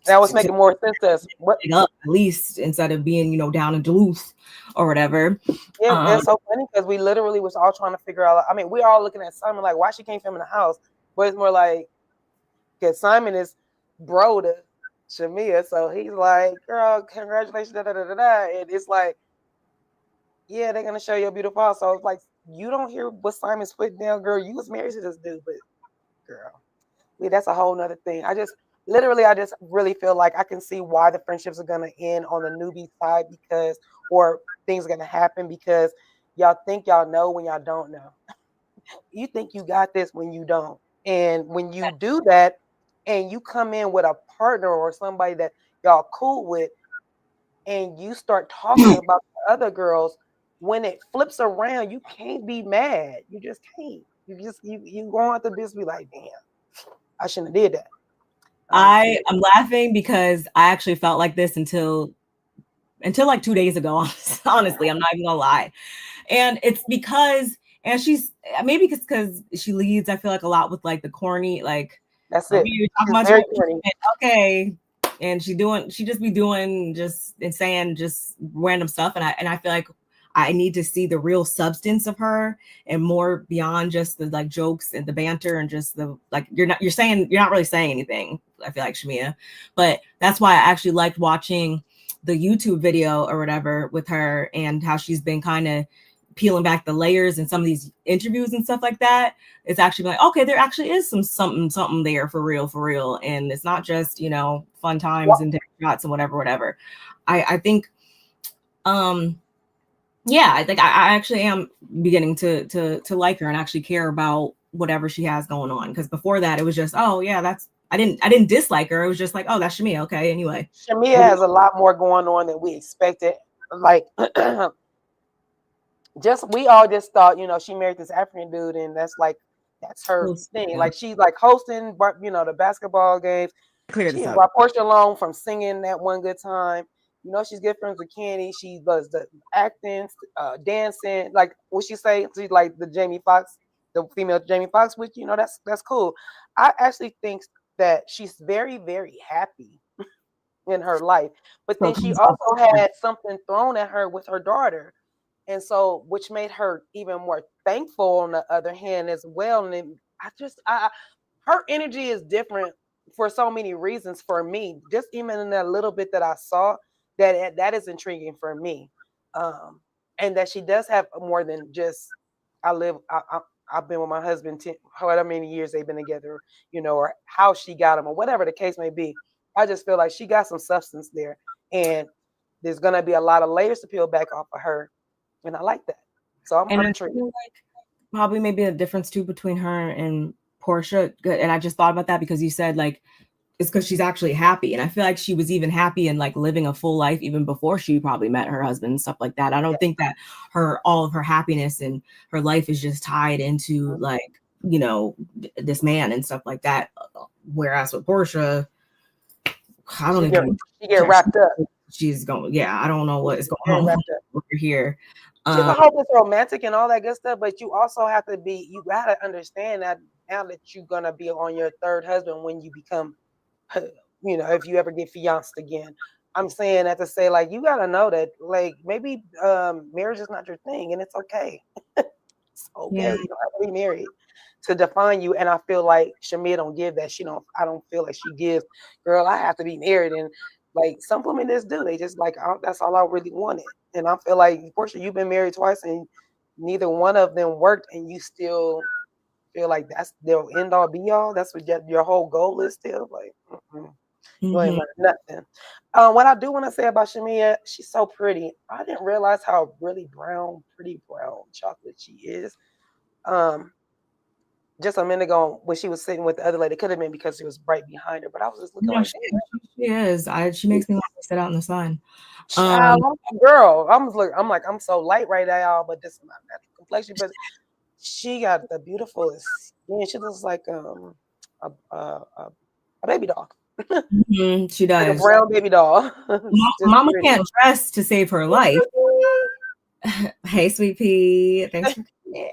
that was making more sense to us. At least instead of being, down in Duluth or whatever. Yeah, it's so funny because we literally was all trying to figure out. I mean, we're all looking at Simon like, why she can't film in the house? But it's more like, because Simon is bro to Shamia, so he's like, girl, congratulations, da da da da da. And it's like, yeah, they're gonna show you a beautiful house. So it's like, you don't hear what Simon's putting down, girl. You was married to this dude, but girl, that's a whole nother thing. I just really feel like I can see why the friendships are gonna end on the newbie side, or things are gonna happen because y'all think y'all know when y'all don't know. You think you got this when you don't. And when you do that and you come in with a partner or somebody that y'all cool with, and you start talking about the other girls, when it flips around, you can't be mad. You just can't. You going to just be like, damn, I shouldn't have did that. I'm laughing because I actually felt like this until like 2 days ago. Honestly, I'm not even gonna lie. And it's because, and she's maybe because she leads, I feel like, a lot with like the corny, like, that's it. Very corny. Okay. And she just be doing just and saying just random stuff. And I feel like I need to see the real substance of her and more beyond just the like jokes and the banter and just the like, you're not really saying anything. I feel like, Shamia, but that's why I actually liked watching the YouTube video or whatever with her and how she's been kind of peeling back the layers in some of these interviews and stuff like that. It's actually like, okay, there actually is something there for real. And it's not just, fun times and shots and whatever. I think, I think I actually am beginning to like her and actually care about whatever she has going on. Because before that, it was just, oh yeah, I didn't dislike her. It was just like, oh, that's Shamia. Okay, anyway. Shamia has a lot more going on than we expected. Like, we all just thought, she married this African dude, and that's her thing. Yeah. Like, she's like hosting, the basketball games. She brought Portia along from singing that one good time. She's good friends with Kenny. She does the acting, dancing. Like, what she say? She's like the Jamie Foxx, the female Jamie Foxx, which, that's cool. I actually think that she's very, very happy in her life. But then she also had something thrown at her with her daughter. And so, which made her even more thankful on the other hand as well. And then her energy is different for so many reasons for me. Just even in that little bit that I saw, that is intriguing for me. And that she does have more than just, I've been with my husband however many years they've been together, or how she got him or whatever the case may be. I just feel like she got some substance there, and there's going to be a lot of layers to peel back off of her. And I like that. So I'm intrigued. Like probably maybe a difference too between her and Portia. And I just thought about that because you said like, it's because she's actually happy. And I feel like she was even happy and like living a full life even before she probably met her husband and stuff like that. I don't think that all of her happiness and her life is just tied into like, this man and stuff like that. Whereas with Portia, I don't even. She get wrapped up. She's going, I don't know what is going on over here. I hope it's romantic and all that good stuff, but you also have to you gotta understand that now that you're gonna be on your third husband when you become, if you ever get fianced again, I'm saying that to say, like, you gotta know that, like, maybe marriage is not your thing, and it's okay. It's okay. Yeah. You don't have to be married to define you. And I feel like Shamia don't give that. I don't feel like she gives, girl, I have to be married. And like some women just do. They just like, that's all I really wanted. And I feel like, Portia, you've been married twice and neither one of them worked, and you still feel like that's their end all be all. That's what your whole goal is still. Like, you ain't learned nothing. What I do want to say about Shamia, she's so pretty. I didn't realize how really pretty brown chocolate she is. Just a minute ago when she was sitting with the other lady, it could have been because she was right behind her, but I was just looking like, she is. She makes me want to sit out in the sun. Girl, I'm like, I'm so light right now, but this is not that complexion. But she got the beautiful skin. She looks like a baby doll. She does. Like a brown baby doll. Mama can't dress to save her life. Hey, sweet pea. Thanks for coming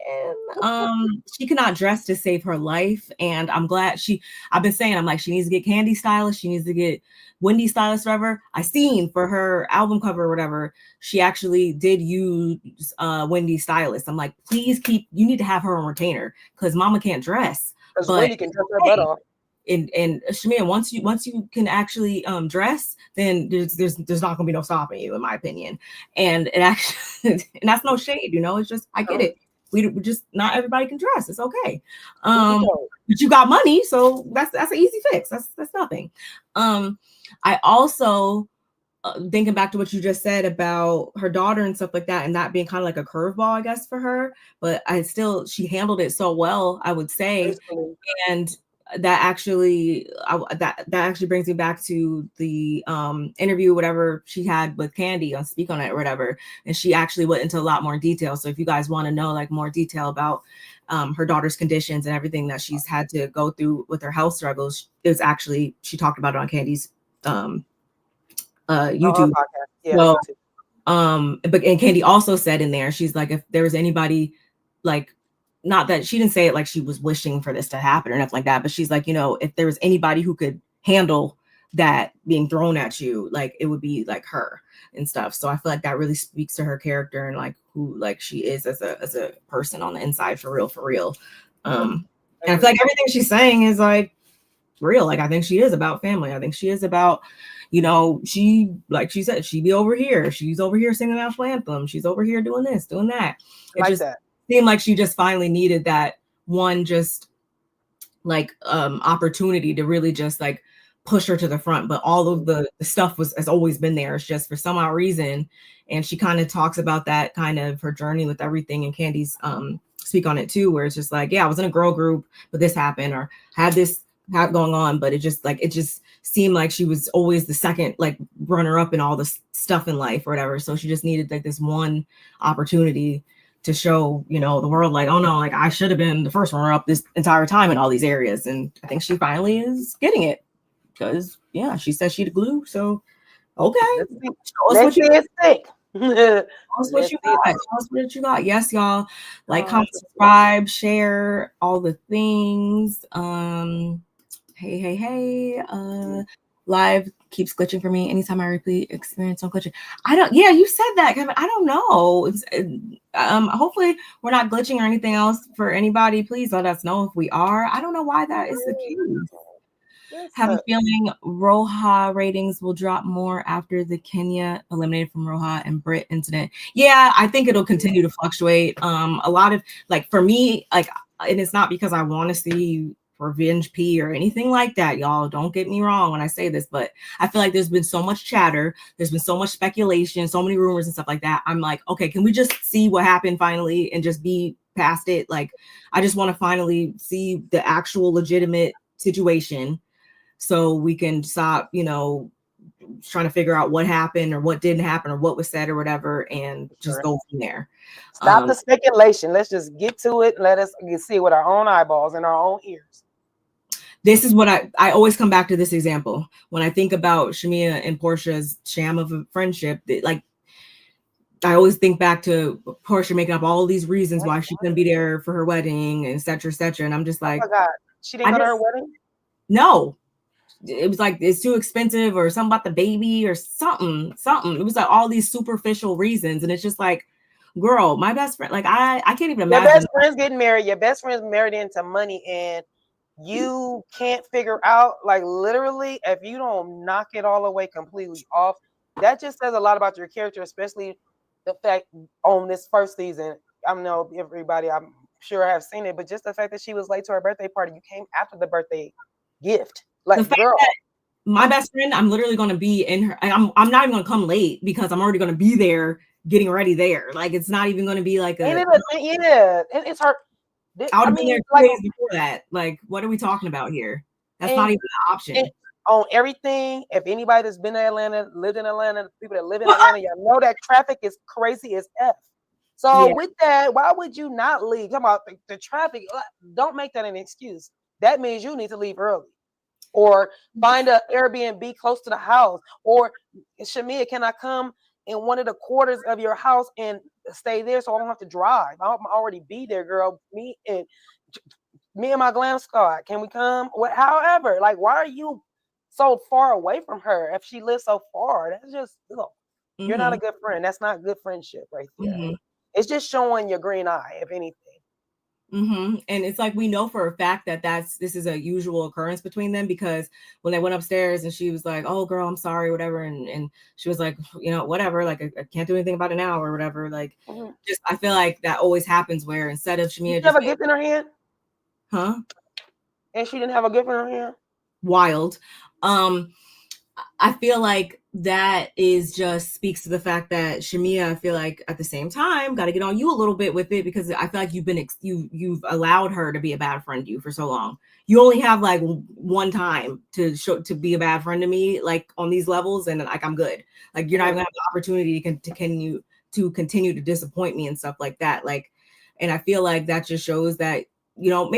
in. She cannot dress to save her life. And I'm glad I've been saying, I'm like, she needs to get Candy stylist. She needs to get Wendy stylist, whatever. I seen for her album cover or whatever, she actually did use Wendy stylist. I'm like, please you need to have her on retainer because Mama can't dress. Because Wendy can dress her butt off. And Shamia, once you can actually dress, then there's not gonna be no stopping you, in my opinion. And it actually, and that's no shade, it's just I get it. We just not everybody can dress. It's okay. But you got money, so that's an easy fix. That's nothing. I also thinking back to what you just said about her daughter and stuff like that, and that being kind of like a curveball, I guess, for her. But she handled it so well, I would say, and that actually brings me back to the interview, whatever she had with Candy on Speak on It or whatever, and she actually went into a lot more detail. So if you guys want to know like more detail about her daughter's conditions and everything that she's had to go through with her health struggles, she talked about it on Candy's YouTube. Yeah. So, but Candy also said in there, she's like, if there was anybody like, not that she didn't say it like she was wishing for this to happen or nothing like that, but she's like, if there was anybody who could handle that being thrown at you, like it would be like her and stuff. So I feel like that really speaks to her character and like who like she is as a person on the inside, for real. And I feel like everything she's saying is like real. Like I think she is about family. I think she is about, she, like she said, she be over here. She's over here singing the national anthem. She's over here doing this, doing that. It seemed like she just finally needed that one just like opportunity to really just like push her to the front. But all of the stuff has always been there. It's just for some odd reason. And she kind of talks about that kind of her journey with everything, and Candy's Speak on It too, where it's just like, yeah, I was in a girl group, but this happened, or had this going on, but it just seemed like she was always the second like runner up in all this stuff in life or whatever. So she just needed like this one opportunity to show, the world like, oh no, like I should have been the first runner up this entire time in all these areas. And I think she finally is getting it because she said she'd glue. So okay. Show us what you got. Yes, y'all. Like, comment, subscribe, share, all the things. Hey. Live keeps glitching for me anytime I repeat experience on glitching. You said that, Kevin. I don't know. Hopefully we're not glitching or anything else for anybody. Please let us know if we are. I don't know why that is the case. Have a feeling Roja ratings will drop more after the Kenya eliminated from Roja and Brit incident. Yeah, I think it'll continue to fluctuate. A lot of like for me, like, and it's not because I want to see Revenge P or anything like that, y'all. Don't get me wrong when I say this, but I feel like there's been so much chatter, there's been so much speculation, so many rumors and stuff like that. I'm like, okay, can we just see what happened finally and just be past it? Like, I just want to finally see the actual legitimate situation so we can stop, trying to figure out what happened or what didn't happen or what was said or whatever, and just go from there. Stop the speculation. Let's just get to it. Let us see it with our own eyeballs and our own ears. This is what I always come back to this example when I think about Shamia and Portia's sham of a friendship. Like, I always think back to Portia making up all these reasons why she couldn't be there for her wedding, and et cetera, et cetera. And I'm just like, oh my God, she didn't go to her wedding? No, it was like it's too expensive or something about the baby or something. It was like all these superficial reasons, and it's just like, girl, my best friend, like I can't even imagine. Your best friend's getting married. Your best friend's married into money, and you can't figure out, like, literally, if you don't knock it all the way completely off, that just says a lot about your character, especially the fact on this first season. I know everybody, I'm sure have seen it, but just the fact that she was late to her birthday party, you came after the birthday gift. Like, the fact girl, that my best friend, I'm literally going to be in her. I'm not even going to come late because I'm already going to be there, getting ready there. Like it's not even going to be like yeah, it's her. I would have been there 2 days before that. Like, what are we talking about here? That's not even an option. On everything, if anybody that's been in Atlanta, lived in Atlanta, people that live in Atlanta, y'all know that traffic is crazy as F. So with that, why would you not leave? Talking about the traffic, don't make that an excuse. That means you need to leave early. Or find an Airbnb close to the house. Or, Shamia, can I come in one of the quarters of your house and stay there so I don't have to drive? I'm already be there, girl. Me and my glam squad, can we come? However, like, why are you so far away from her if she lives so far? That's just, you're not a good friend. That's not good friendship right there. It's just showing your green eye, if anything. And it's like, we know for a fact that this is a usual occurrence between them, because when they went upstairs and she was like, oh girl, I'm sorry, whatever, and she was like, whatever, like I can't do anything about it now or whatever, like just I feel like that always happens, where instead of Shamia have a gift in her hand, and she didn't have a gift in her hand. Wild. I feel like that is just speaks to the fact that Shamia, I feel like at the same time, got to get on you a little bit with it, because I feel like you've allowed her to be a bad friend to you for so long. You only have like one time to be a bad friend to me, like on these levels, and like I'm good. Like you're not even gonna have the opportunity to continue to disappoint me and stuff like that. Like, and I feel like that just shows that, I don't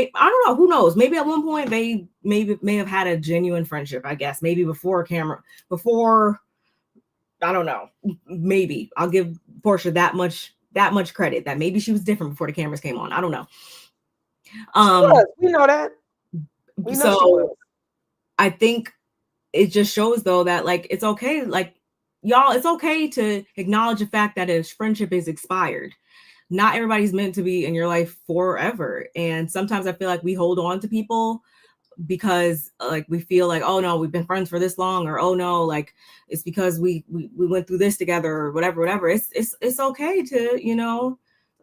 know, who knows? Maybe at one point they may have had a genuine friendship, I guess. Maybe before, I don't know. Maybe I'll give Portia that much credit, that maybe she was different before the cameras came on. I don't know. We know that. We know she was. I think it just shows though that like it's okay, like y'all, it's okay to acknowledge the fact that a friendship is expired. Not everybody's meant to be in your life forever. And sometimes I feel like we hold on to people because like we feel like, oh no, we've been friends for this long, or oh no, like it's because we went through this together, or whatever. It's okay to,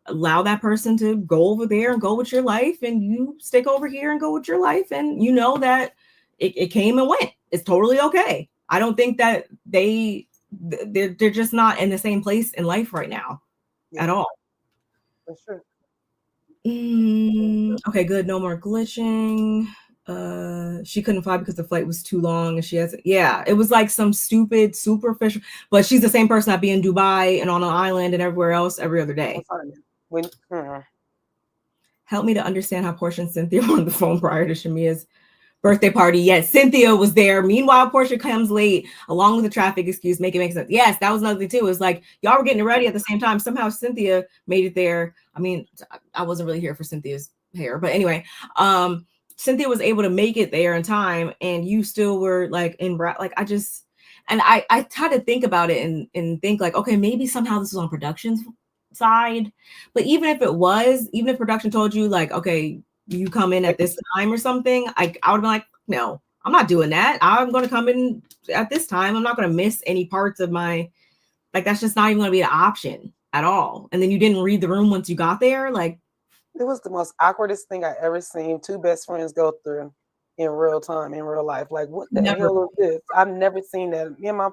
allow that person to go over there and go with your life, and you stick over here and go with your life, and you know that it came and went. It's totally okay. I don't think that they're just not in the same place in life right now at all. That's true. Okay, good. No more glitching. She couldn't fly because the flight was too long, and it was like some stupid superficial, but she's the same person that be in Dubai and on an island and everywhere else every other day. Help me to understand how Portia and Cynthia were on the phone prior to Shamia's birthday party. Yes, Cynthia was there. Meanwhile, Portia comes late along with the traffic excuse. Make it make sense. Yes, that was another thing too. It's like y'all were getting ready at the same time. Somehow Cynthia made it there. I mean, I wasn't really here for Cynthia's hair, but anyway, Cynthia was able to make it there in time, and you still were like I try to think about it and think like, okay, maybe somehow this was on production's side, but even if production told you like, okay, you come in at this time or something, I would have been like, no, I'm not doing that. I'm going to come in at this time. I'm not going to miss any parts of my, like, that's just not even going to be an option at all. And then you didn't read the room once you got there. Like, it was the most awkwardest thing I ever seen two best friends go through in real time, in real life. Like, what the hell is this? I've never seen that. Me and my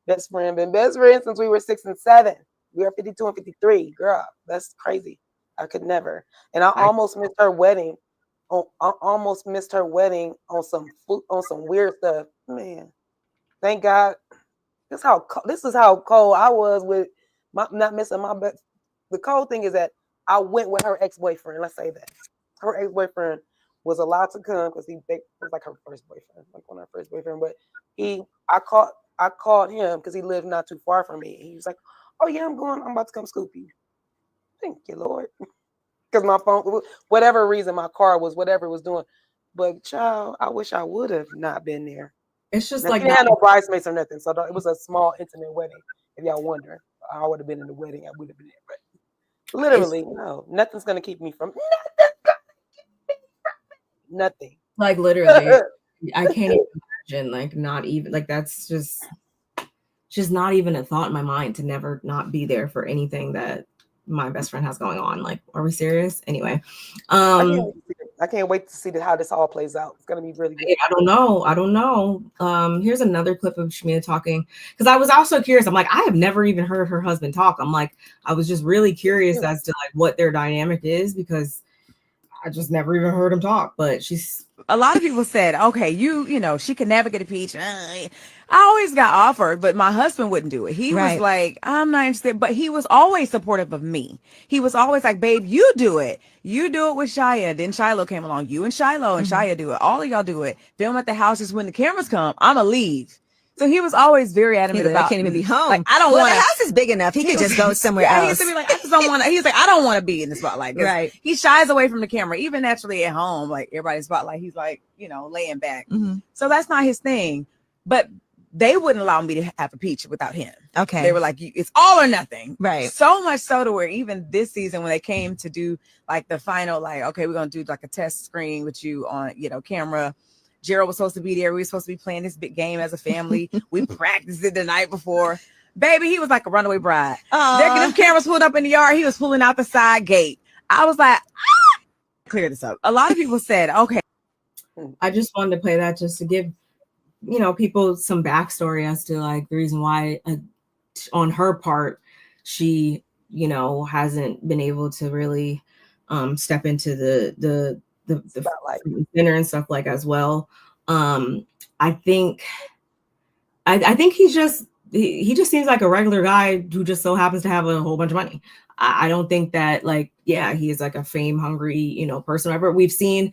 best friend been best friends since we were 6 and 7. We are 52 and 53. Girl, that's crazy. I could never. And I almost missed her wedding. I almost missed her wedding on some weird stuff. Man, thank God. This is how cold I was with not missing my best. The cold thing is that I went with her ex-boyfriend. Let's say that her ex-boyfriend was allowed to come because he was like her first boyfriend, like one of her first boyfriend. But I called him because he lived not too far from me. He was like, "Oh yeah, I'm about to come scoop you." Thank you, Lord. Because my phone, whatever reason, my car was whatever it was doing. But child, I wish I would have not been there. It's just Now, like she didn't have no bridesmaids or nothing, so it was a small, intimate wedding. If y'all wondering, I would have been in the wedding. I would have been there, but literally, no, nothing's gonna keep me from nothing. like literally, I can't even imagine. Like not even like that's just not even a thought in my mind to never not be there for anything that my best friend has going on. Like, are we serious? Anyway, I can't wait to see how this all plays out. It's gonna be really good. I don't know. Here's another clip of Shamea talking, because I was also curious. I'm like, I have never even heard her husband talk. I'm like, I was just really curious as to like what their dynamic is, because I just never even heard him talk. But she's a lot of people said, okay, you know, she can never get a peach. I always got offered, but my husband wouldn't do it. He was like, I'm not interested, but he was always supportive of me. He was always like, babe, you do it. You do it with Shia. Then Shiloh came along. You and Shiloh and Shia do it. All of y'all do it. Film at the houses when the cameras come. I'ma leave. So he was always very adamant about. I can't even be home. Like, I don't want. The house is big enough. He could just go somewhere else. He used to be like, I just don't want to. He's like, I don't want to be in the spotlight. Right. He shies away from the camera, even naturally at home. Like everybody's spotlight, he's like, you know, laying back. Mm-hmm. So that's not his thing. But they wouldn't allow me to have a peach without him. Okay. They were like, it's all or nothing. Right. So much so to where even this season, when they came to do like the final, like, okay, we're gonna do like a test screen with you on, you know, camera. Gerald was supposed to be there. We were supposed to be playing this big game as a family. We practiced it the night before. Baby, he was like a runaway bride. Them cameras pulled up in the yard. He was pulling out the side gate. I was like, clear this up. A lot of people said, okay. I just wanted to play that just to give, you know, people some backstory as to like the reason why on her part, she, you know, hasn't been able to really step into the dinner and stuff like as well. I think he just seems like a regular guy who just so happens to have a whole bunch of money. I don't think that like, yeah, he is like a fame hungry, you know, person. Whatever we've seen,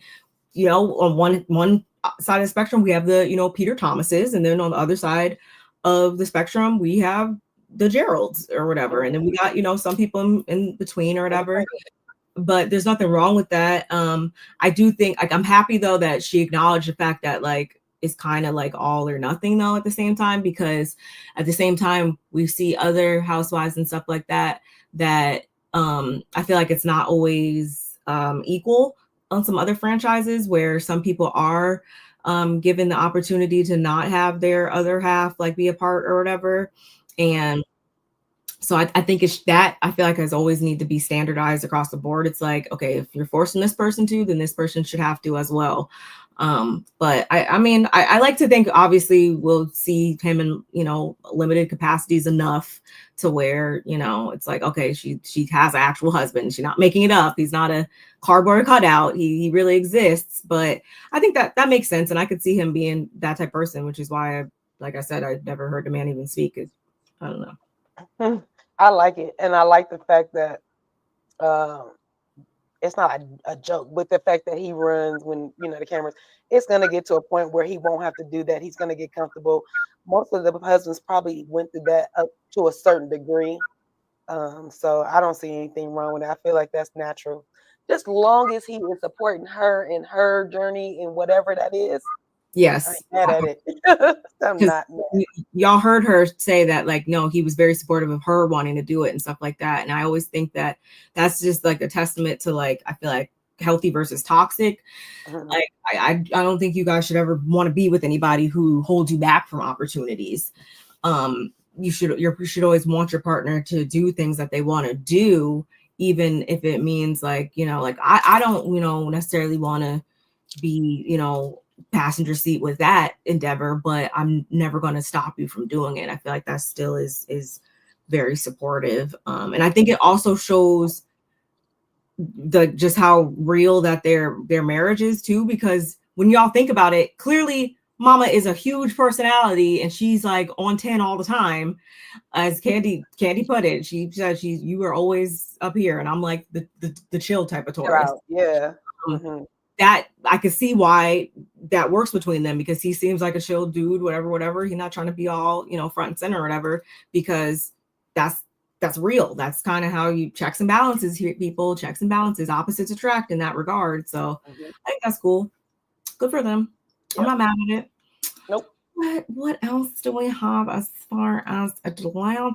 you know, on one side of the spectrum, we have the, you know, Peter Thomases, and then on the other side of the spectrum, we have the Geralds or whatever. And then we got, you know, some people in between or whatever. But there's nothing wrong with that. I do think like I'm happy though that she acknowledged the fact that like it's kind of like all or nothing though at the same time, because at the same time we see other housewives and stuff like that I feel like it's not always equal on some other franchises where some people are given the opportunity to not have their other half like be a part or whatever. And so I think it's that I feel like has always need to be standardized across the board. It's like, okay, if you're forcing this person to, then this person should have to as well. But I mean, I like to think obviously we'll see him in, you know, limited capacities enough to where, you know, it's like, okay, she has an actual husband. She's not making it up. He's not a cardboard cutout. He really exists. But I think that makes sense. And I could see him being that type of person, which is why, like I said, I've never heard the man even speak. I don't know. I like it. And I like the fact that it's not a joke, but the fact that he runs when, you know, the cameras, it's going to get to a point where he won't have to do that. He's going to get comfortable. Most of the husbands probably went through that up to a certain degree. So I don't see anything wrong with it. I feel like that's natural. Just long as he is supporting her in her journey and whatever that is. Yes. I'm mad at it. I'm not mad. Y'all heard her say that, like, no, he was very supportive of her wanting to do it and stuff like that. And I always think that that's just like a testament to, like, I feel like healthy versus toxic. Mm-hmm. Like, I don't think you guys should ever want to be with anybody who holds you back from opportunities. You should always want your partner to do things that they want to do, even if it means like, you know, like I don't, you know, necessarily want to be, you know, passenger seat with that endeavor, but I'm never going to stop you from doing it. I feel like that still is very supportive. And I think it also shows just how real that their marriage is too, because when y'all think about it, clearly Mama is a huge personality and she's like on 10 all the time. As Candy put it, she said you were always up here, and I'm like the chill type of Taurus. Yeah. Mm-hmm. That I could see why that works between them, because he seems like a chill dude, whatever. He's not trying to be all, you know, front and center or whatever, because that's real. That's kind of how you checks and balances here, people. Checks and balances, opposites attract in that regard. So I think that's cool. Good for them. I'm not mad at it. Nope. What else do we have as far as Atlanta?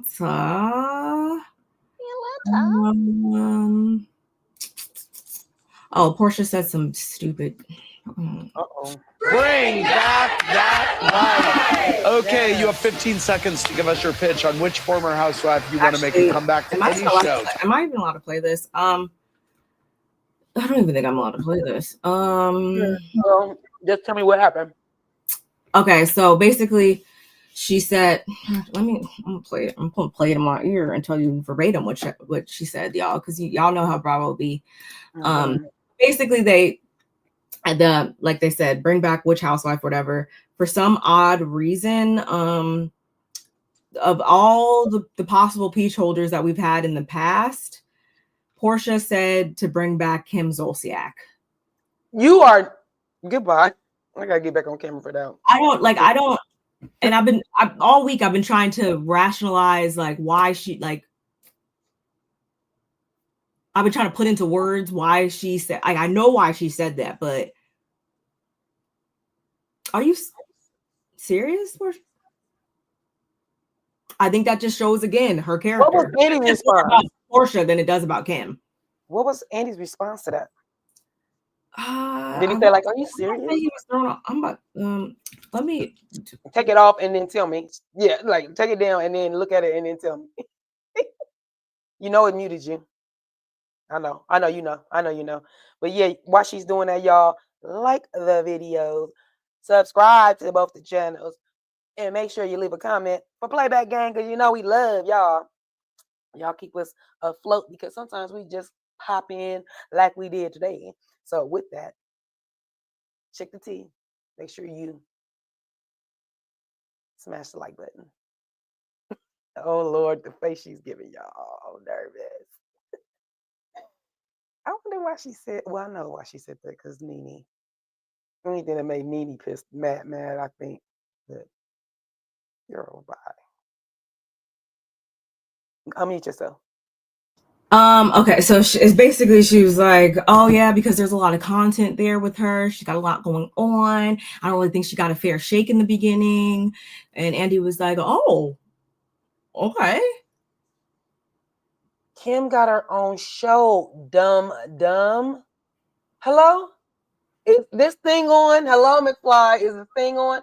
Oh, Portia said some stupid. Uh-oh. Bring back that light. Okay, you have 15 seconds to give us your pitch on which former housewife you want to make a comeback to any show. Am I even allowed to play this? I don't even think I'm allowed to play this. Just tell me what happened. Okay, so basically, she said, I'm gonna play it. I'm gonna play it in my ear and tell you verbatim what she said, y'all, because y'all know how Bravo be. Basically, like they said, bring back which housewife, whatever. For some odd reason, of all the possible peach holders that we've had in the past, Portia said to bring back Kim Zolciak. You are goodbye. I gotta get back on camera for that. And all week I've been trying to rationalize like why she I've been trying to put into words why she said. I know why she said that, but are you serious? I think that just shows again her character. What was Andy's response about Portia than it does about Kim? What was Andy's response to that? Did he say like, "Are you serious?" He was thrown. I'm about. Let me take it off and then tell me. Yeah, like take it down and then look at it and then tell me. You know it muted you. I know you know. But yeah, while she's doing that, y'all, like the video, subscribe to both the channels, and make sure you leave a comment for Playback Gang, because you know we love y'all. Y'all keep us afloat because sometimes we just pop in like we did today. So with that, check the tea. Make sure you smash the like button. Oh Lord, the face she's giving y'all. Nervous. I wonder why she said. Well, I know why she said that, because Nene. The only thing that made Nene pissed, mad. I think that you're bye. Unmute yourself. Okay, so she was like, oh yeah, because there's a lot of content there with her. She's got a lot going on. I don't really think she got a fair shake in the beginning. And Andy was like, oh, okay. Kim got her own show, dumb. Hello? Is this thing on? Hello, McFly. Is the thing on?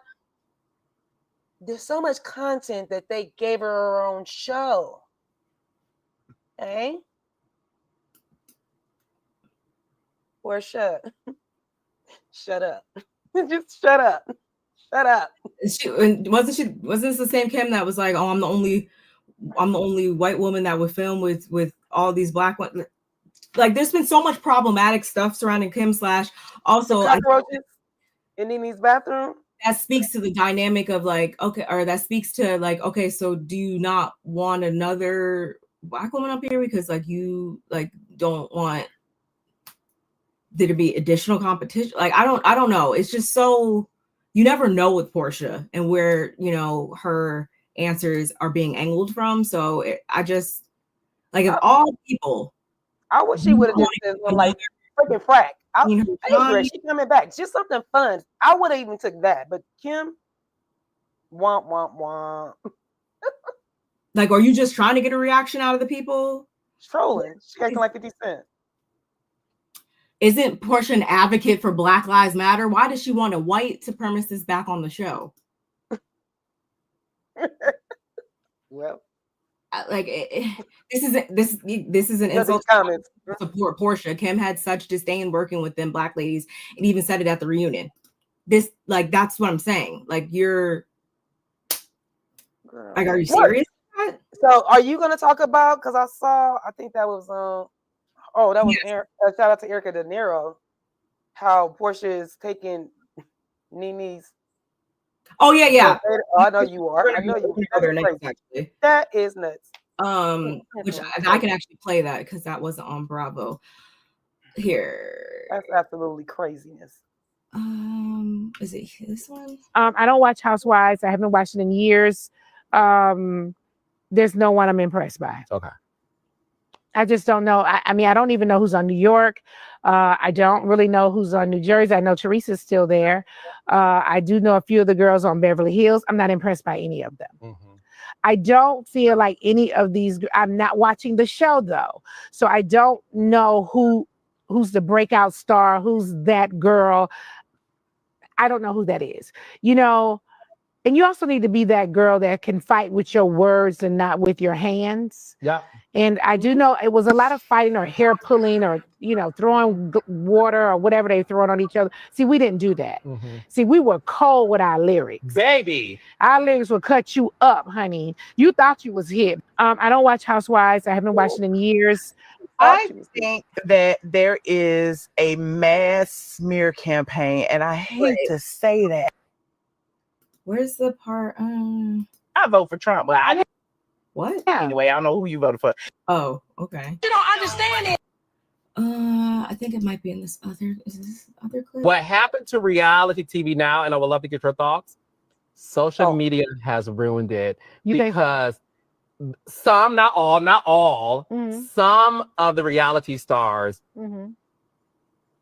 There's so much content that they gave her own show. Hey? Or shut up. Just shut up. Shut up. Wasn't this the same Kim that was like, oh, I'm the only white woman that would film with all these black women? Like, there's been so much problematic stuff surrounding Kim / also cockroaches in Nene's bathroom. That speaks to the dynamic of like, okay, or that speaks to like, okay, so do you not want another black woman up here because like you like don't want there to be additional competition? Like, I don't know. It's just so, you never know with Portia and where, you know, her answers are being angled from. So I just like, of all people, I wish she would have just said like freaking frack. I agree. She coming back. Just something fun. I would have even took that. But Kim, womp. Like, are you just trying to get a reaction out of the people? Trolling. She acting like 50 Cent. Isn't Portia an advocate for Black Lives Matter? Why does she want a white supremacist back on the show? Well, like this is an insult to support Portia. Kim had such disdain working with them black ladies, and even said it at the reunion. This, like, that's what I'm saying. Like, you're like, are you serious? So, are you gonna talk about? Because I think that was that was yes. Shout out to Erica De Niro. How Portia is taking Nene's. Oh yeah. Oh, I know you are. I know you are. That is nuts. Which I can actually play that because that wasn't on Bravo. Here. That's absolutely craziness. Is it this one? I don't watch Housewives. I haven't watched it in years. There's no one I'm impressed by. Okay. I just don't know. I mean, I don't even know who's on New York. I don't really know who's on New Jersey. I know Teresa's still there. I do know a few of the girls on Beverly Hills. I'm not impressed by any of them. Mm-hmm. I don't feel like any of these. I'm not watching the show though, so I don't know who's the breakout star, who's that girl. I don't know who that is. You know, and you also need to be that girl that can fight with your words and not with your hands. Yeah. And I do know it was a lot of fighting or hair pulling or, you know, throwing water or whatever they throwing on each other. See, we didn't do that. Mm-hmm. See, we were cold with our lyrics. Baby. Our lyrics would cut you up, honey. You thought you was hip. I don't watch Housewives. I haven't watched it in years. I think that there is a mass smear campaign, and I hate to say that. Where's the part? I vote for Trump, but I What? anyway, I don't know who you voted for. Oh, okay. You don't understand it. I think it might be in this other. Is this other clip? What happened to reality TV now, and I would love to get your thoughts. Social media has ruined it because some, not all, some of the reality stars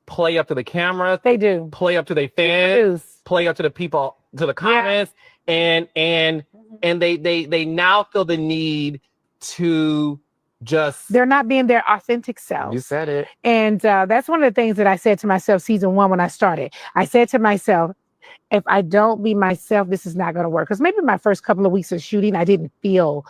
play up to the camera. They do. Play up to their fans. Play up to the people, to the comments, and they now feel the need to just. They're not being their authentic self. You said it. And that's one of the things that I said to myself season 1 when I started. I said to myself, if I don't be myself, this is not going to work. Because maybe my first couple of weeks of shooting, I didn't feel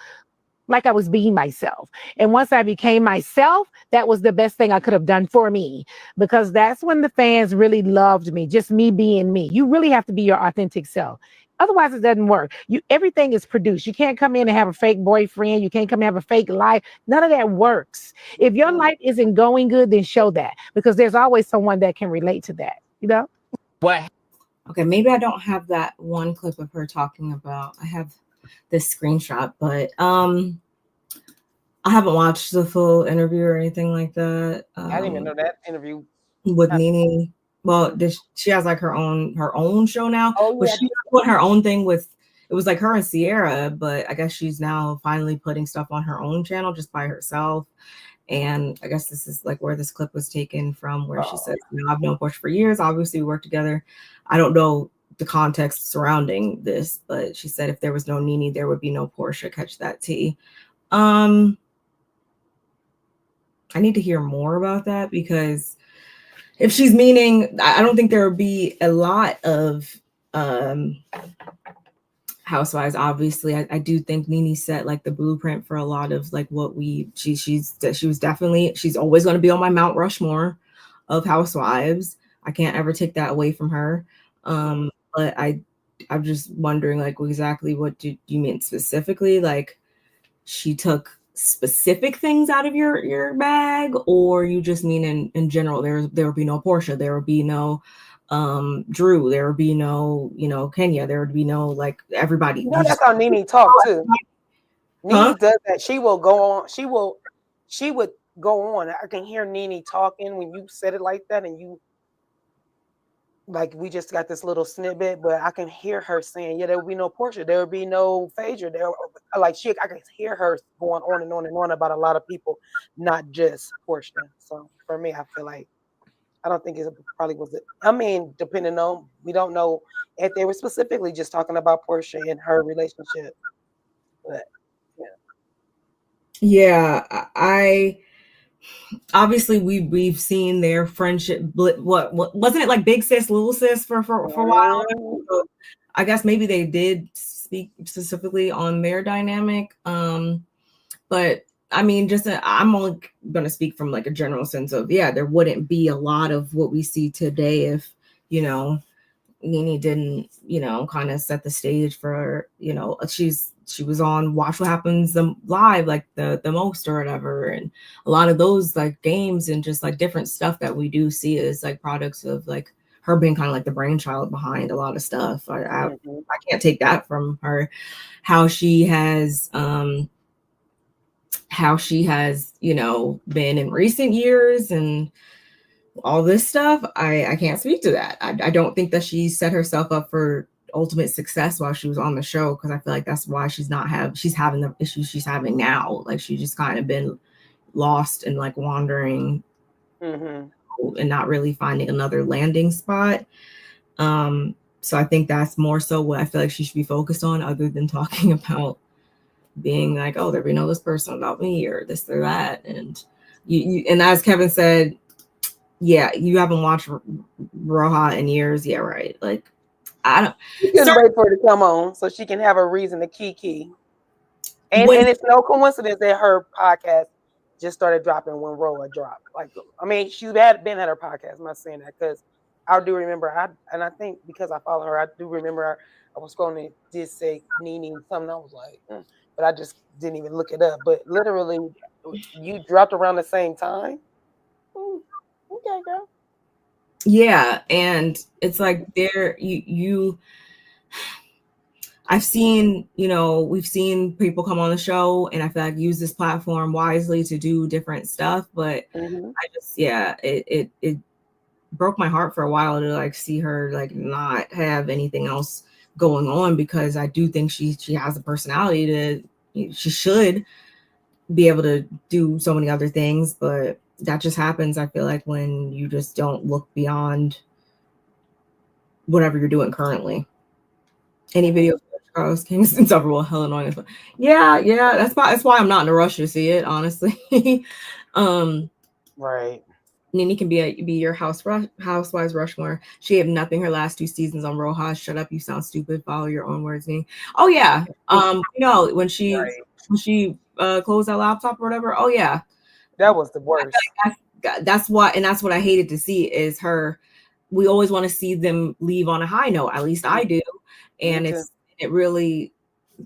like I was being myself. And once I became myself, that was the best thing I could have done for me, because that's when the fans really loved me, just me being me. You really have to be your authentic self. Otherwise, it doesn't work. Everything is produced. You can't come in and have a fake boyfriend. You can't come and have a fake life. None of that works. If your life isn't going good, then show that, because there's always someone that can relate to that, you know? What? Okay, maybe I don't have that one clip of her talking about. I have this screenshot, but I haven't watched the full interview or anything like that. I didn't even know that interview with Nene. Well, she has like her own show now. Oh, but yeah. she put her own thing with. It was like her and Sierra, but I guess she's now finally putting stuff on her own channel just by herself. And I guess this is like where this clip was taken from, where she says, you know, I've known Porsha for years. Obviously, we work together. I don't know the context surrounding this, but she said if there was no Nene, there would be no Porsha. Catch that tea. I need to hear more about that, because if she's meaning, I don't think there would be a lot of Housewives. Obviously, I do think Nene set like the blueprint for a lot of like what she's always going to be on my Mount Rushmore of Housewives. I can't ever take that away from her. But I'm just wondering like exactly what do you mean specifically? Like she took specific things out of your bag, or you just mean in general there would be no Porsha, there would be no Drew, there would be no, you know, Kenya, there would be no like everybody. You know, that's how Nene talk too. Nene does that. She will go on. She would go on. I can hear Nene talking when you said it like that, and you like we just got this little snippet, but I can hear her saying, "Yeah, there will be no Porsha, there will be no Phaedra." There, like I can hear her going on and on and on about a lot of people, not just Porsha. So for me, I feel like I don't think it probably was it. I mean, depending on, we don't know if they were specifically just talking about Porsha and her relationship. But yeah, I obviously we've seen their friendship. What wasn't it like big sis, little sis for a while? So I guess maybe they did speak specifically on their dynamic. But I mean, I'm only going to speak from like a general sense of, yeah, there wouldn't be a lot of what we see today if, you know, Nene didn't, you know, kind of set the stage for, you know, she was on Watch What Happens Live, like the most or whatever. And a lot of those like games and just like different stuff that we do see is like products of like her being kind of like the brainchild behind a lot of stuff. I can't take that from her. How she has, you know, been in recent years and all this stuff. I can't speak to that. I don't think that she set herself up for ultimate success while she was on the show, because I feel like that's why she's having the issues she's having now. Like she just kind of been lost and like wandering and not really finding another landing spot. So I think that's more so what I feel like she should be focused on, other than talking about being like, oh, there be no this person about me or this or that. And you and as Kevin said, yeah, you haven't watched Roja in years. Yeah, right. Like, I don't. You can wait for her to come on so she can have a reason to kiki. And it's no coincidence that her podcast just started dropping when Roja dropped. Like, I mean, she had been at her podcast. I'm not saying that because I do remember. I think because I follow her, I do remember. I was scrolling and did say Nene something. I was like, but I just didn't even look it up. But literally, you dropped around the same time. Okay, girl. Yeah, and it's like I've seen, we've seen people come on the show and I feel like use this platform wisely to do different stuff, but I just, it broke my heart for a while to like see her like not have anything else going on, because I do think she has a personality she should be able to do so many other things, but that just happens, I feel like, when you just don't look beyond whatever you're doing currently. Any video of Carlos King's insufferable, hell annoying. Yeah, that's why I'm not in a rush to see it, honestly. Right. Nene can be your Housewives Rushmore. She had nothing her last 2 seasons on Rojas. Shut up, you sound stupid. Follow your own words, Nene. Oh yeah. When she closed that laptop or whatever. Oh yeah. That was the worst. That's what I hated to see is her. We always want to see them leave on a high note. At least I do. And it really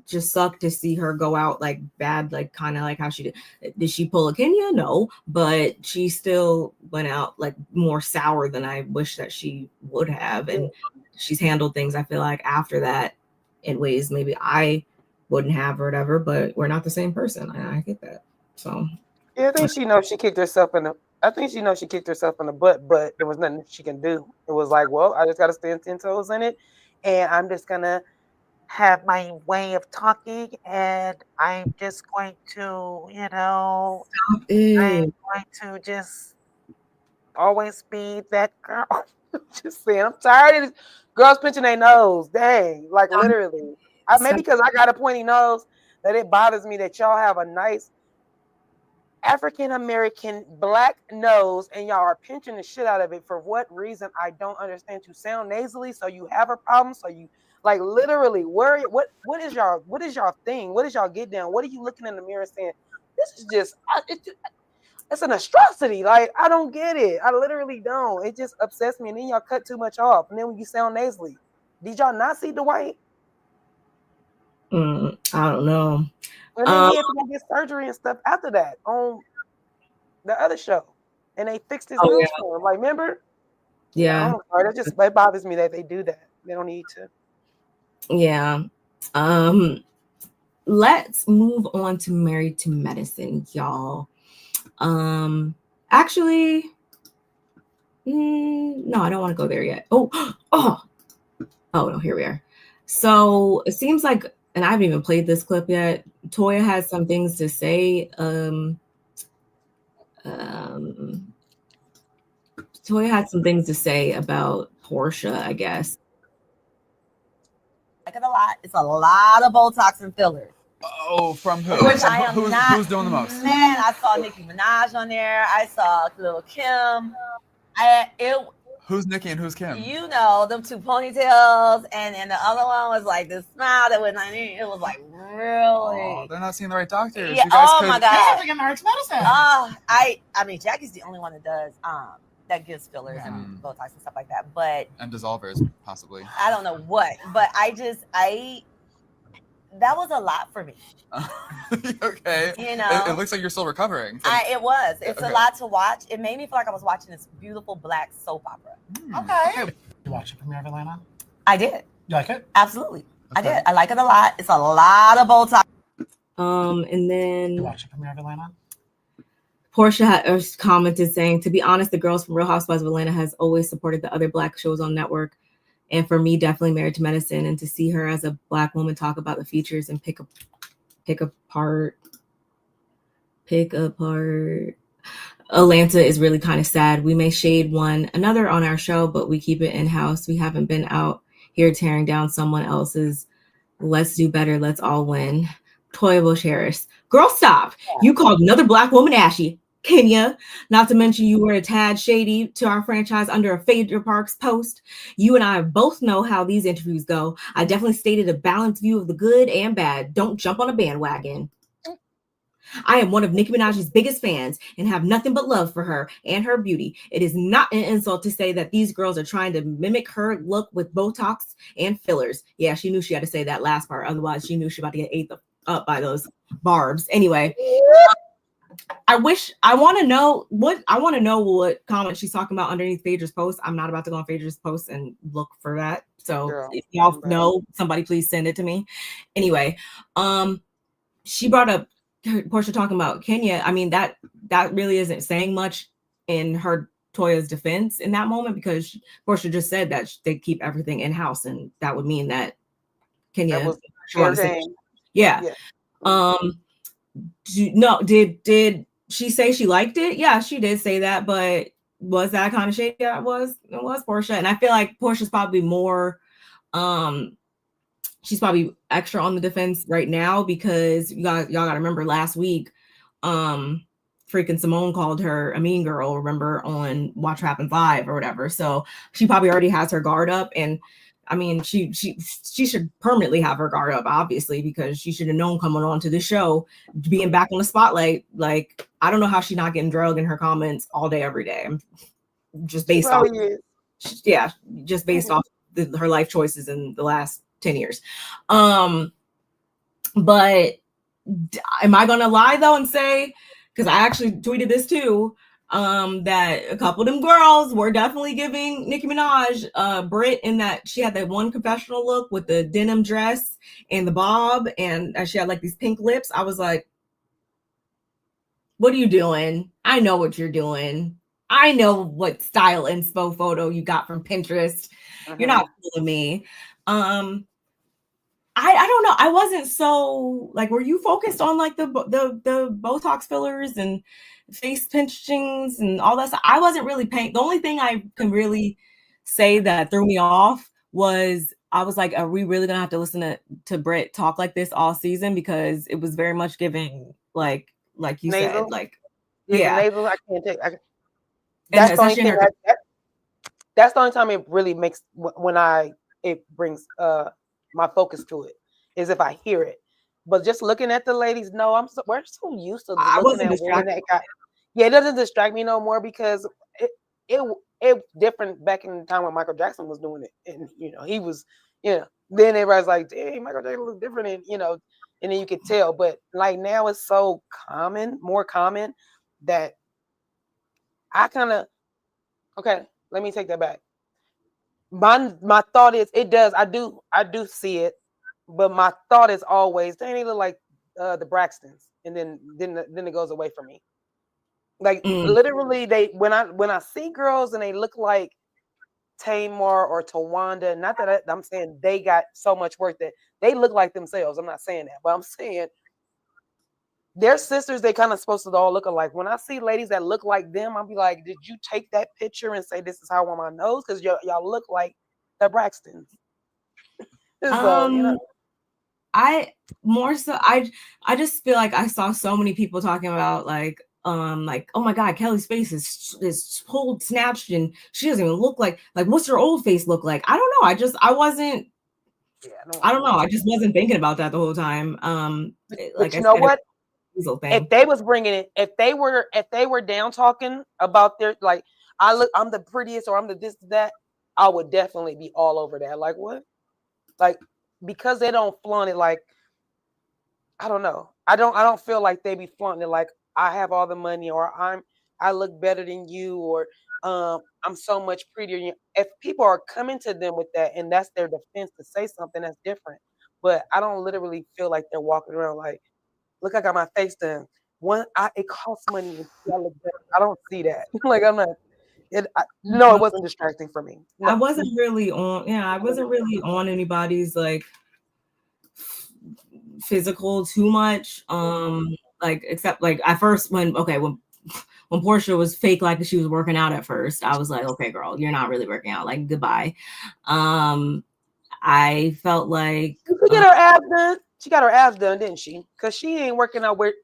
just sucked to see her go out like bad, like kind of like how she did. Did she pull a Kenya? No, but she still went out like more sour than I wish that she would have. And she's handled things, I feel like, after that in ways maybe I wouldn't have or whatever, but we're not the same person. I get that. So yeah, I think she knows she kicked herself in the butt, but there was nothing she can do. It was like, well, I just got to stand 10 toes in it, and I'm just gonna have my way of talking, and I'm just going to, I'm going to just always be that girl. Just saying, I'm tired of these girls pinching their nose. Dang, like literally. Maybe because I got a pointy nose that it bothers me that y'all have a nice African-American black nose and y'all are pinching the shit out of it for what reason I don't understand. To sound nasally, so you have a problem, so you like literally what is y'all thing? What is y'all get down? What are you looking in the mirror saying? This is just it's an atrocity. Like, I don't get it. I literally don't. It just upsets me. And then y'all cut too much off. And then when you sound nasally, did y'all not see Dwight? I don't know. And then he had to go get surgery and stuff after that on the other show, and they fixed his nose for him. Like, remember? Yeah. I'm sorry. It bothers me that they do that. They don't need to. Yeah. Let's move on to Married to Medicine, y'all. Actually, no, I don't want to go there yet. Oh no, here we are. So it seems like, and I haven't even played this clip yet, Toya has some things to say. Toya had some things to say about Portia, I guess. Like it a lot. It's a lot of Botox and fillers. Oh, from who? Which I am who's doing the most? Man, I saw Nicki Minaj on there. I saw Lil' Kim. Who's Nicki and who's Kim? You know, them 2 ponytails, and the other one was like this smile that was, it was like really. Oh, they're not seeing the right doctors. Yeah. You guys my God. They're Married to Medicine. I mean, Jackie's the only one that does that gives fillers and Botox and stuff like that, but and dissolvers possibly. I don't know what, but that was a lot for me. Okay. It looks like you're still recovering. It was. It's a lot to watch. It made me feel like I was watching this beautiful black soap opera. Okay. You watch the premiere of Atlanta? I did. You like it? Absolutely. Okay. I did. I like it a lot. It's a lot of Botox. And then you watch the premiere of Atlanta? Portia had commented saying, to be honest, the girls from Real Housewives of Atlanta has always supported the other black shows on network. And for me, definitely Married to Medicine, and to see her as a black woman talk about the features and pick apart pick apart. Atlanta is really kind of sad. We may shade one another on our show, but we keep it in-house. We haven't been out here tearing down someone else's. Let's do better. Let's all win. Toya Bush Harris. Girl, stop. You called another Black woman ashy. Kenya, not to mention you were a tad shady to our franchise under a Phaedra Parks post. You and I both know how these interviews go. I definitely stated a balanced view of the good and bad. Don't jump on a bandwagon. I am one of Nicki Minaj's biggest fans and have nothing but love for her and her beauty. It is not an insult to say that these girls are trying to mimic her look with Botox and fillers. Yeah, she knew she had to say that last part. Otherwise, she knew she was about to get ate up by those barbs. Anyway, I want to know what comment she's talking about underneath Phaedra's post. I'm not about to go on Phaedra's post and look for that. So if y'all know, somebody please send it to me. Anyway, she brought up Portia talking about Kenya. I mean, that really isn't saying much in her Toya's defense in that moment, because Portia just said that they keep everything in house, and that would mean that Kenya. That was yeah. Did she say she liked it? Yeah, she did say that, but was that kind of shady? Yeah, it was Portia, and I feel like Portia's probably more. She's probably extra on the defense right now because y'all gotta remember last week, freaking Simone called her a mean girl, remember, on Watch What Happens Live or whatever. So she probably already has her guard up, and I mean, she should permanently have her guard up, obviously, because she should have known coming on to the show, being back on the spotlight. Like, I don't know how she's not getting drugged in her comments all day, every day. Just based off, just based off her life choices in the last 10 years. But am I gonna lie though and say, because I actually tweeted this too, that a couple of them girls were definitely giving Nicki Minaj Brit, in that she had that one confessional look with the denim dress and the bob, and she had like these pink lips. I was like, what are you doing? I know what you're doing. I know what style inspo photo you got from Pinterest. You're not fooling me. I don't know. I wasn't so like, were you focused on like the Botox fillers and face pinchings and all that stuff? I wasn't really paying. The only thing I can really say that threw me off was, I was like, are we really gonna have to listen to Brit talk like this all season? Because it was very much giving like you nasal? Said, like nasal. I can't take. That's the only thing. That's the only time it really makes when it brings my focus to it, is if I hear it. But just looking at the ladies, no, we're so used to looking at women that got. Yeah, it doesn't distract me no more, because it different back in the time when Michael Jackson was doing it, and he was, then everybody's like, dang, Michael Jackson looks different, and and then you could tell. But like now it's so more common that I kind of, okay, let me take that back. My thought is, it does. I do see it, but my thought is always, they look like the Braxtons, and then it goes away from me. Like literally, when I see girls and they look like Tamar or Tawanda, not that I'm saying they got so much work that they look like themselves. I'm not saying that, but I'm saying their sisters, they kind of supposed to all look alike. When I see ladies that look like them, I'll be like, did you take that picture and say, this is how I want my nose? Because y'all look like the Braxtons. So, I just feel like I saw so many people talking about like, oh my God, Kelly's face is pulled, snatched, and she doesn't even look like what's her old face look like? I don't know. I don't know. I just wasn't thinking about that the whole time. But you know what? If they was bringing it, if they were down talking about their, like, I'm the prettiest, or I'm the this, that, I would definitely be all over that. Like, what? Like, because they don't flaunt it, like, I don't know. I don't feel like they be flaunting it like, I have all the money, or I look better than you, or I'm so much prettier than you. If people are coming to them with that, and that's their defense to say something, that's different. But I don't literally feel like they're walking around like, look, I got my face done. It costs money. I look better. I don't see that. Like, I'm not. It wasn't distracting for me. No. I wasn't really on anybody's like physical too much. like except like at first when Portia was fake like she was working out at first, I was like, okay, girl, you're not really working out. Like goodbye. I felt like she get her abs done. She got her abs done, didn't she? Because she ain't working out with.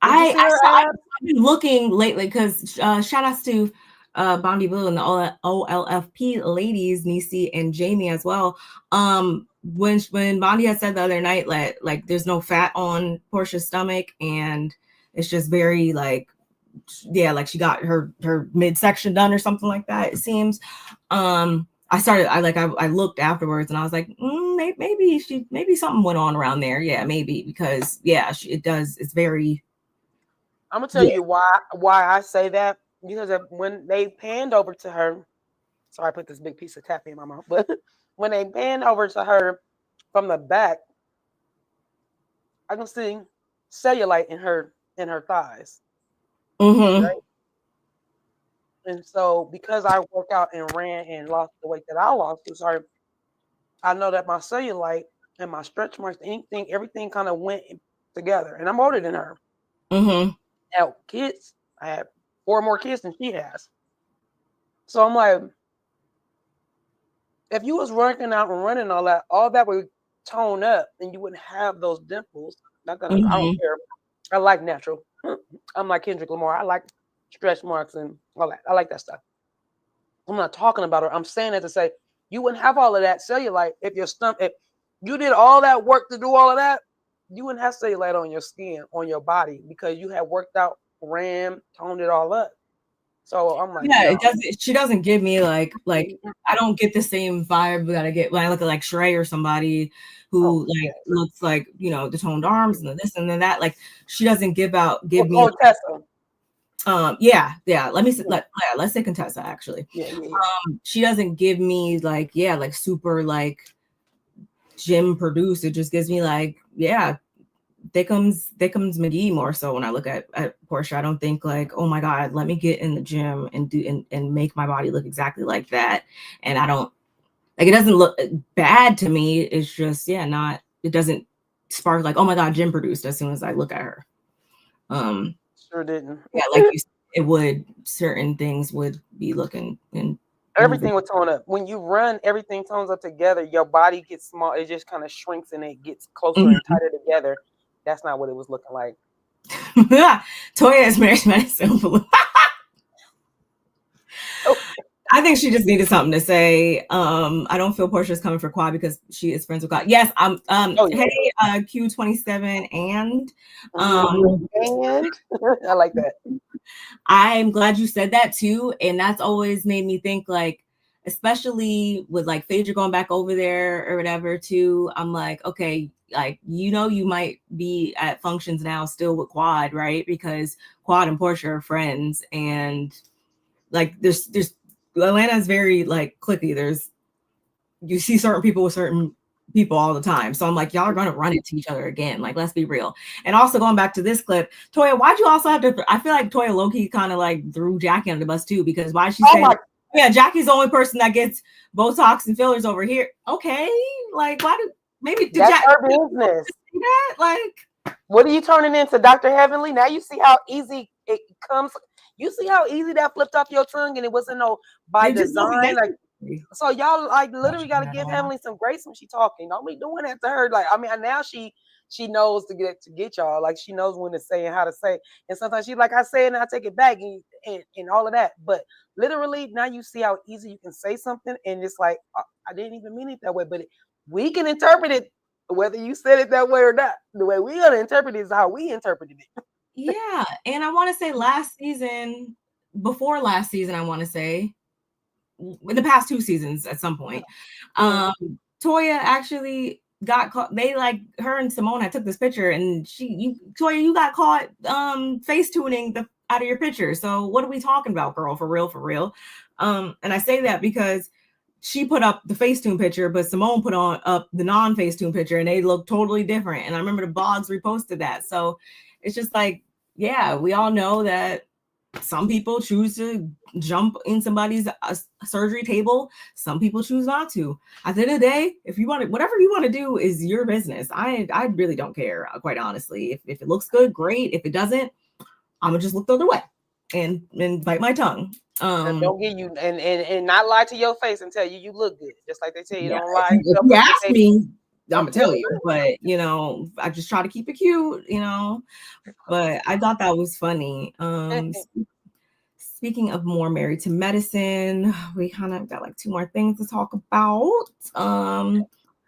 I've been looking lately because shout outs to Bondi Blue and the OLFP ladies, Niecy and Jamie as well. When Bondi had said the other night like there's no fat on Portia's stomach and it's just very like like she got her midsection done or something like that, it seems. I looked afterwards and I was like, maybe something went on around there. Yeah, maybe because it's very. I'm gonna tell you why I say that, because when they panned over to her, sorry I put this big piece of taffy in my mouth, but when they panned over to her from the back, I can see cellulite in her thighs. Mm-hmm. Right? And so because I worked out and ran and lost the weight that I lost, I know that my cellulite and my stretch marks, everything kind of went together. And I'm older than her. Mm-hmm. Now, kids, I have 4 more kids than she has. So I'm like, if you was working out and running all that would tone up and you wouldn't have those dimples. I don't care. I like natural. I'm like Kendrick Lamar. I like stretch marks and all that. I like that stuff. I'm not talking about her. I'm saying it to say you wouldn't have all of that cellulite if you did all that work to do all of that. You wouldn't have cellulite on your skin, on your body, because you have worked out, ran, toned it all up. So I'm like, it doesn't. She doesn't give me like I don't get the same vibe that I get when I look at like Sheree or somebody who looks like the toned arms and the this and then that. Like she doesn't give me. Tessa. Let's say Contessa actually. Yeah. She doesn't give me like super like gym produced. It just gives me like Thickums McGee more so when I look at Portia. I don't think like, oh my God, let me get in the gym and do and make my body look exactly like that. And I don't like, it doesn't look bad to me. It's just it doesn't spark like, oh my God, gym produced as soon as I look at her. Sure didn't. Yeah, like you said, it would, certain things would be looking and everything would tone up. When you run, everything tones up together. Your body gets small. It just kind of shrinks and it gets closer and tighter together. That's not what it was looking like. Toya is married to Madison Blue. I think she just needed something to say. I don't feel Portia's coming for Quad because she is friends with Quad. Yes, I'm. Hey, Q27 and I like that. I'm glad you said that too, and that's always made me think like, especially with like Phaedra going back over there or whatever too. I'm like, okay, like you might be at functions now still with Quad, right? Because Quad and Portia are friends, and like there's Atlanta's very like cliquey. You see certain people with certain people all the time. So I'm like, y'all are going to run into each other again. Like, let's be real. And also going back to this clip, Toya, why'd you also have to, I feel like Toya low-key kind of like threw Jackie under the bus too, because why she say, Jackie's the only person that gets Botox and fillers over here. Okay. Like, that's her business. That? Like, what are you turning into, Dr. Heavenly? Now you see how easy it comes. You see how easy that flipped off your tongue and it wasn't by design. Like, so y'all like literally got to give Heavenly some grace when she talking. Don't be doing that to her. Like, I mean, now she knows to get y'all. Like, she knows when to say and how to say. And sometimes she's like, I say it and I take it back and all of that. But literally now you see how easy you can say something and it's like, I didn't even mean it that way. But we can interpret it whether you said it that way or not. The way we're gonna interpret it is how we interpreted it. Yeah, and I want to say before last season, I want to say in the past 2 seasons at some point, Toya actually got caught. They like her and Simone took this picture, and Toya, you got caught face tuning out of your picture. So what are we talking about, girl? For real. And I say that because she put up the Facetune picture, but Simone put up the non-Facetune picture, and they look totally different. And I remember the blogs reposted that. So it's just like, yeah, we all know that Some people choose to jump in somebody's surgery table. Some people choose not to. At the end of the day, if you want to, whatever you want to do is your business. I really don't care, quite honestly. If it looks good, great. If it doesn't, I'm gonna just look the other way and bite my tongue. And don't get you and not lie to your face and tell you look good. Just like they tell you, don't lie. If you ask me, I'm gonna tell you, but I just try to keep it cute, but I thought that was funny. Speaking of more Married to Medicine, we kind of got like 2 more things to talk about.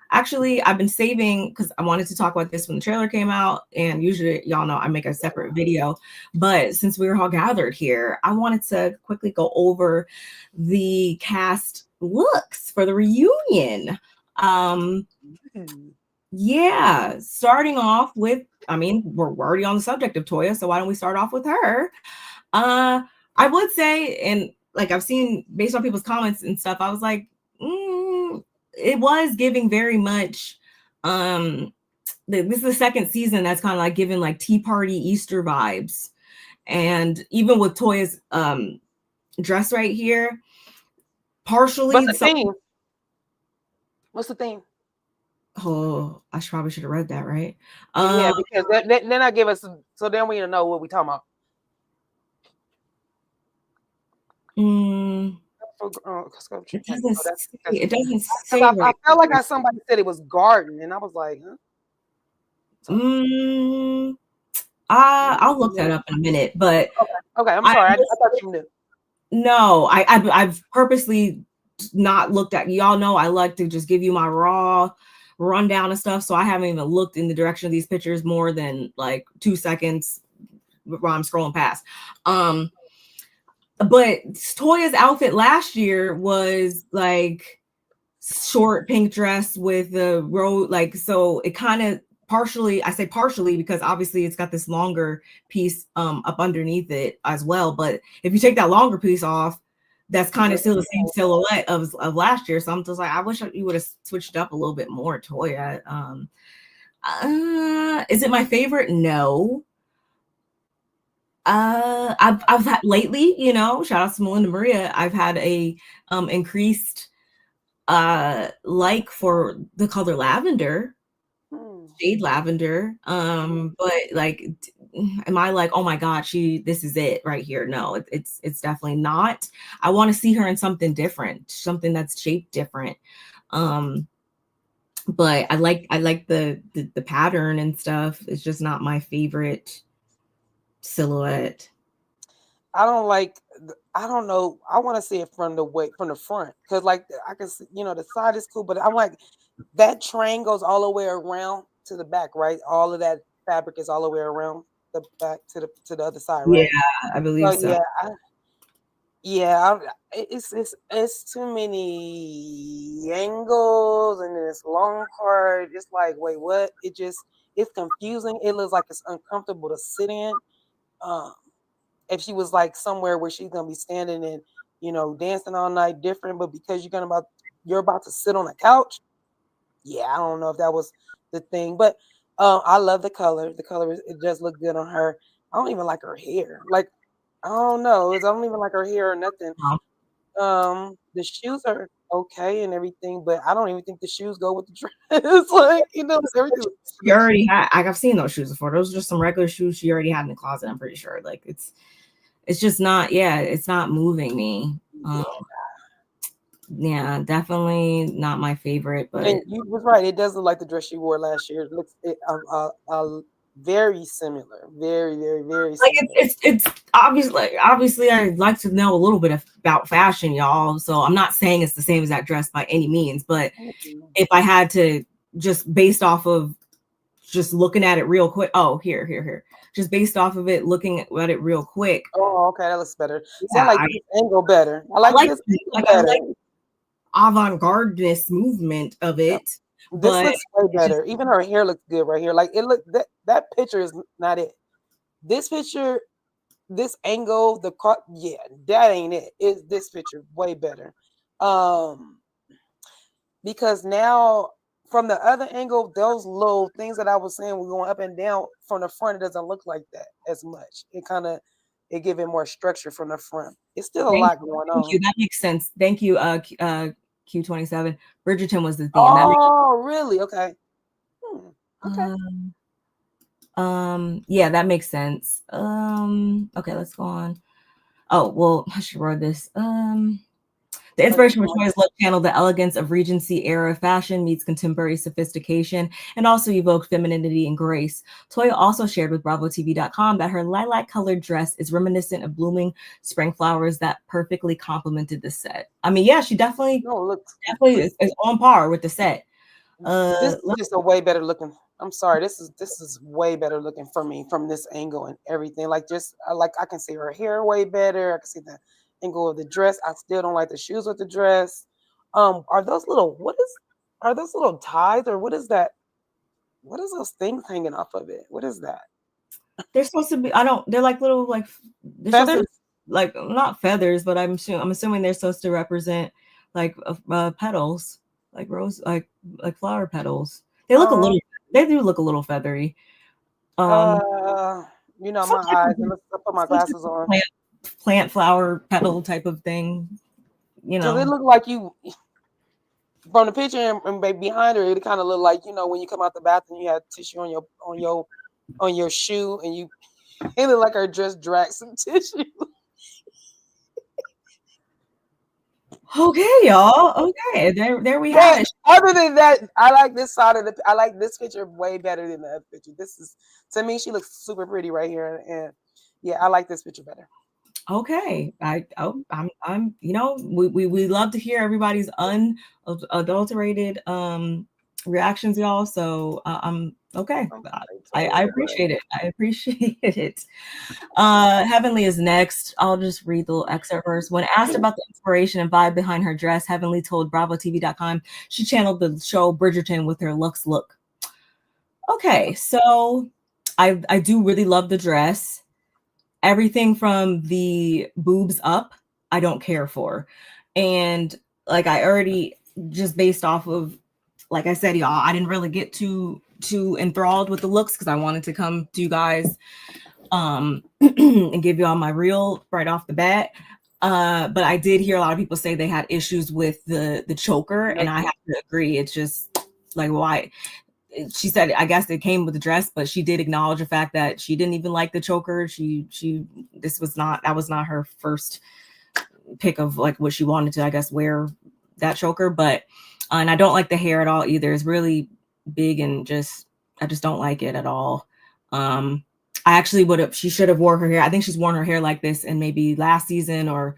Actually, I've been saving because I wanted to talk about this when the trailer came out, and usually y'all know I make a separate video, but since we were all gathered here, I wanted to quickly go over the cast looks for the reunion. Yeah, starting off with, we're already on the subject of Toya, so why don't we start off with her? I would say, and like I've seen based on people's comments and stuff, I was like, it was giving very much. This is the second season that's kind of like giving like Tea Party Easter vibes, and even with Toya's dress right here, partially. What's the theme? What's the theme? Oh, I probably should have read that, right? Yeah, because then I give us, so then we know what we're talking about. It doesn't say. I felt like somebody said it was garden, and I was like, huh? I'll look that up in a minute, but okay. I'm sorry. I thought you knew. No, I've purposely not looked at. Y'all know I like to just give you my raw rundown of stuff, so I haven't even looked in the direction of these pictures more than like 2 seconds while I'm scrolling past. But Toya's outfit last year was like short pink dress with the road, like, so it kind of partially, I say partially because obviously it's got this longer piece up underneath it as well. But if you take that longer piece off, that's kind of still the same silhouette of last year. So I'm just like, I wish you would have switched up a little bit more, Toya. Is it my favorite? No. I've had lately, shout out to Melinda Maria, I've had a increased like for the color lavender, shade lavender. But like, am I like, oh my God, this is it right here? No, it's definitely not. I want to see her in something different, something that's shaped different. But I like the pattern and stuff. It's just not my favorite silhouette. I don't know. I want to see it from the front, because like I can see, the side is cool, but I'm like, that train goes all the way around to the back, right? All of that fabric is all the way around the back to the other side, right? Yeah, I believe so. It's too many angles, and then this long part. It's like, wait, what? It's confusing. It looks like it's uncomfortable to sit in. If she was like somewhere where she's gonna be standing and dancing all night, different, but because you're about to sit on a couch, I don't know if that was the thing. But I love the color. The color it does look good on her. I don't even like her hair. Like, I don't know. I don't even like her hair or nothing. The shoes are okay and everything, but I don't even think the shoes go with the dress. Like, everything. You already had. I've seen those shoes before. Those are just some regular shoes she already had in the closet. I'm pretty sure. Like, it's just not. Yeah, it's not moving me. Yeah, definitely not my favorite. But and you was right. It does look like the dress she wore last year. It looks very similar. Very, very, very similar. Like it's obviously I'd like to know a little bit about fashion, y'all. So I'm not saying it's the same as that dress by any means, but if I had to just based off of just looking at it real quick. Oh, here. Just based off of it, looking at it real quick. Oh, okay, that looks better. Yeah, I like this angle better. I like this better. I like avant-garde-ness movement of it. This looks way better. Even her hair looks good right here. Like, it look that picture is not it. This picture, this angle, that ain't it. Is this picture way better? Because now from the other angle, those little things that I was saying were going up and down from the front. It doesn't look like that as much. It kind of it give it more structure from the front. It's still a lot going on. Thank you. That makes sense. Thank you, Q27. Bridgerton was the theme. Oh, really? Okay. Okay. Yeah, that makes sense. Okay, let's go on. Oh, well, I should write this. The inspiration for Toya's look channeled the elegance of Regency era fashion meets contemporary sophistication and also evoked femininity and grace. Toya also shared with BravoTV.com that her lilac-colored dress is reminiscent of blooming spring flowers that perfectly complemented the set. I mean, yeah, she definitely is on par with the set. This is just a way better looking. I'm sorry, this is way better looking for me from this angle and everything. Like I can see her hair way better. I can see the angle of the dress. I still don't like the shoes with the dress. Are those little ties or what is that? What is those things hanging off of it? What is that? They're supposed to be. They're like little feathers. Like not feathers, but I'm assuming they're supposed to represent like petals, like rose, like flower petals. They look They do look a little feathery. My eyes. Let's put my glasses on. Plant flower petal type of thing. Does it look like you from the picture and behind her? It kind of look like when you come out the bathroom, you have tissue on your shoe, and it look like her dress dragged some tissue. Okay, y'all. Okay, there we have it. Other than that, I like this side of I like this picture way better than the other picture. This is, to me, she looks super pretty right here, and yeah, I like this picture better. Okay, I'm we love to hear everybody's unadulterated reactions, y'all. So I'm okay. I appreciate it. I appreciate it. Heavenly is next. I'll just read the little excerpt first. When asked about the inspiration and vibe behind her dress, Heavenly told BravoTV.com she channeled the show Bridgerton with her Lux look. Okay, so I do really love the dress. Everything from the boobs up, I don't care for. And like I already, just based off of, like I said, y'all, I didn't really get too enthralled with the looks because I wanted to come to you guys and give y'all my reel right off the bat. But I did hear a lot of people say they had issues with the choker, and I have to agree. It's just like, why? She said, I guess it came with the dress, but she did acknowledge the fact that she didn't even like the choker. That was not her first pick of like what she wanted to, I guess, wear that choker. But and I don't like the hair at all either. It's really big and I just don't like it at all. I actually she should have wore her hair. I think she's worn her hair like this in maybe last season or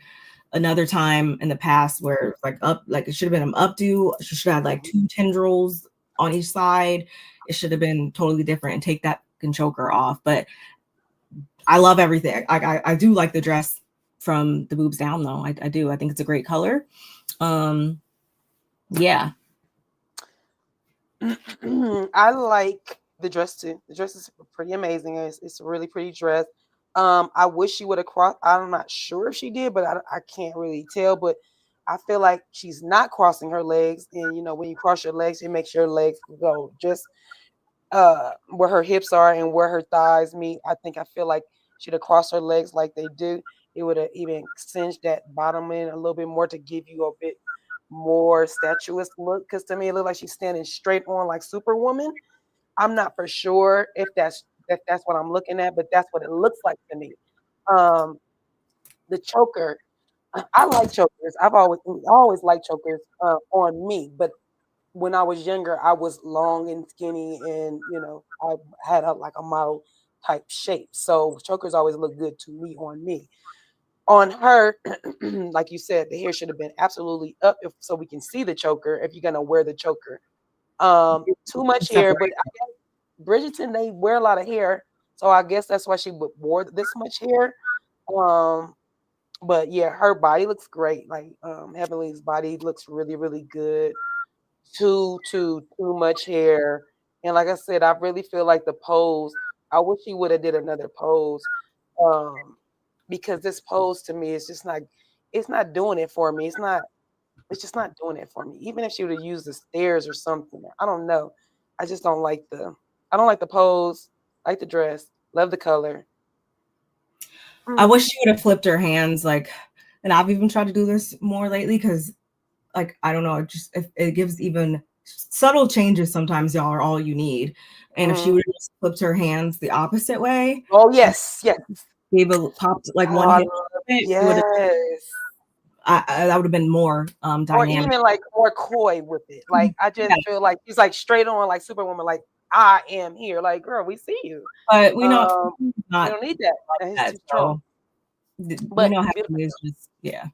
another time in the past where it should have been an updo. She should have had like 2 tendrils on each side. It should have been totally different and take that choker off. But I love everything. I do like the dress from the boobs down though. I do. I think it's a great color. Yeah. I like the dress too. The dress is pretty amazing. It's a really pretty dress. I wish she would have crossed. I'm not sure if she did, but I can't really tell. But I feel like she's not crossing her legs. And, when you cross your legs, it makes your legs go just where her hips are and where her thighs meet. I feel like she'd have crossed her legs like they do. It would have even cinched that bottom in a little bit more to give you a bit more statuesque look. Because to me, it looked like she's standing straight on like Superwoman. I'm not for sure if that's what I'm looking at, but that's what it looks like to me. The choker. I like chokers. I've always liked chokers on me. But when I was younger, I was long and skinny, and I had a model type shape. So chokers always look good to me on me. On her, like you said, the hair should have been absolutely up so we can see the choker if you're gonna wear the choker. Too much hair, but I guess Bridgerton, they wear a lot of hair, so I guess that's why she wore this much hair. But yeah, her body looks great. Like Heavenly's body looks really, really good. Too much hair. And like I said, I really feel like the pose, I wish she would have did another pose. Because this pose to me is just not, it's not doing it for me. It's just not doing it for me. Even if she would have used the stairs or something. I don't know. I just don't like the pose. I like the dress. Love the color. I wish she would have flipped her hands, like, and I've even tried to do this more lately because, like, I don't know, it gives even subtle changes sometimes, y'all, are all you need. And if she would have just flipped her hands the opposite way, oh yes, gave a popped like one hit, yes, that would have been more or dynamic. even like more coy with it. Like I just feel like she's like straight on, like Superwoman, like I am here. Like, girl, we see you. But we know we don't need that. Like That's that, true. But you know how it is just yeah,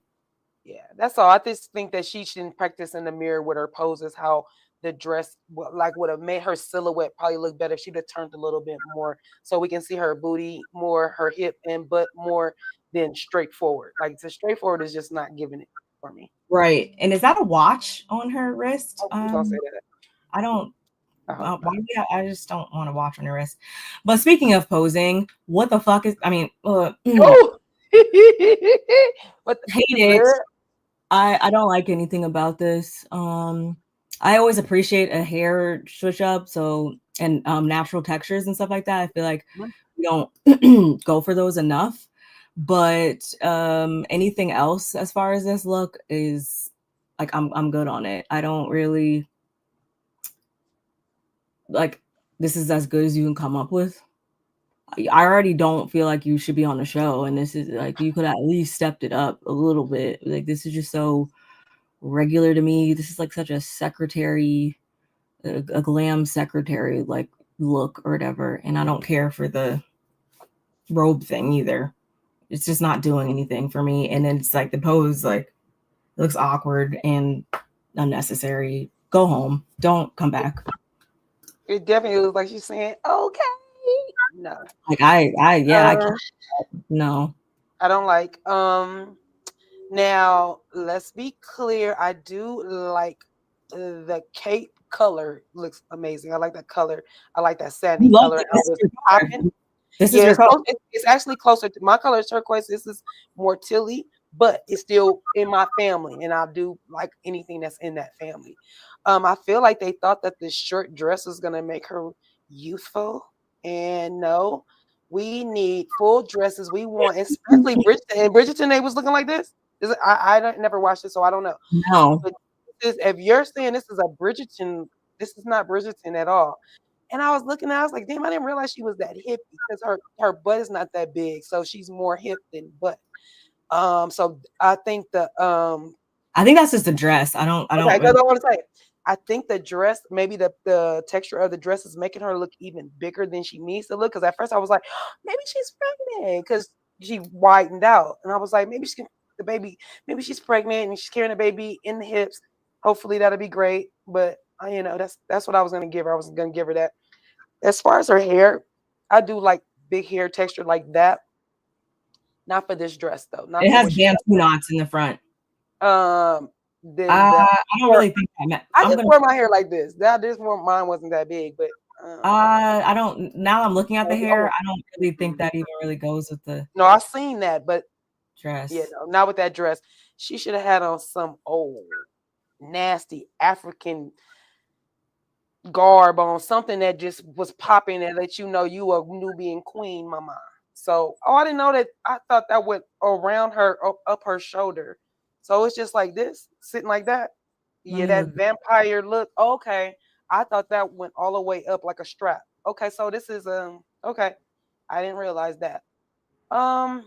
that's all. I just think that she shouldn't practice in the mirror with her poses, how the dress would have made her silhouette probably look better if she'd have turned a little bit more so we can see her booty more, her hip and butt more than straightforward. Like the straightforward is just not giving it for me. Right. And is that a watch on her wrist? Don't say that. I don't. I just don't want to watch on her wrist. But speaking of posing, what the fuck is? I mean, hate it. I don't like anything about this. I always appreciate a hair switch up, and natural textures and stuff like that. I feel like we don't go for those enough. But anything else as far as this look is like I'm good on it. I don't really like this is as good as you can come up with. I already don't feel like you should be on the show, and this is like you could at least stepped it up a little bit. Like this is just so regular to me. This is like such a secretary, a glam secretary like look or whatever, and I don't care for the robe thing either. It's just not doing anything for me. And then it's like the pose like it looks awkward and unnecessary. Go home. Don't come back. It definitely looks like she's saying, okay. No. Like I no. I don't like. Now let's be clear. I do like the cape color. Looks amazing. I like that color. I like that sandy color. This is your color. It's actually closer to my color is turquoise. This is more tilly, but it's still in my family, and I do like anything that's in that family. I feel like they thought that this short dress was gonna make her youthful, and no, we need full dresses. We want, especially Bridgerton. And Bridgerton, they was looking like this. I never watched it, so I don't know. No, but if you're saying this is a Bridgerton, this is not Bridgerton at all. And I was looking, I was like, damn, I didn't realize she was that hip because her butt is not that big, so she's more hip than butt. So I think I think that's just the dress. I don't want to say it. I think the dress, maybe the texture of the dress is making her look even bigger than she needs to look. Because at first I was like, maybe she's pregnant because she widened out, and I was like, maybe she's pregnant and she's carrying a baby in the hips. Hopefully that'll be great. But that's what I was gonna give her. I was gonna give her that. As far as her hair, I do like big hair texture like that. Not for this dress though. It has bamboo knots in the front. I don't really think that. I just wear my hair like this. Mine wasn't that big, but I don't. Now I'm looking at the hair. I don't really think that even really goes with the. No, I've seen that, but dress. Yeah, no, not with that dress. She should have had on some old nasty African garb on, something that just was popping and let you know you a Nubian queen, mama. So, I didn't know that. I thought that went around her, up her shoulder. So it's just like this, sitting like that. Yeah, that vampire look. Okay, I thought that went all the way up like a strap. Okay, so this is okay. I didn't realize that. No,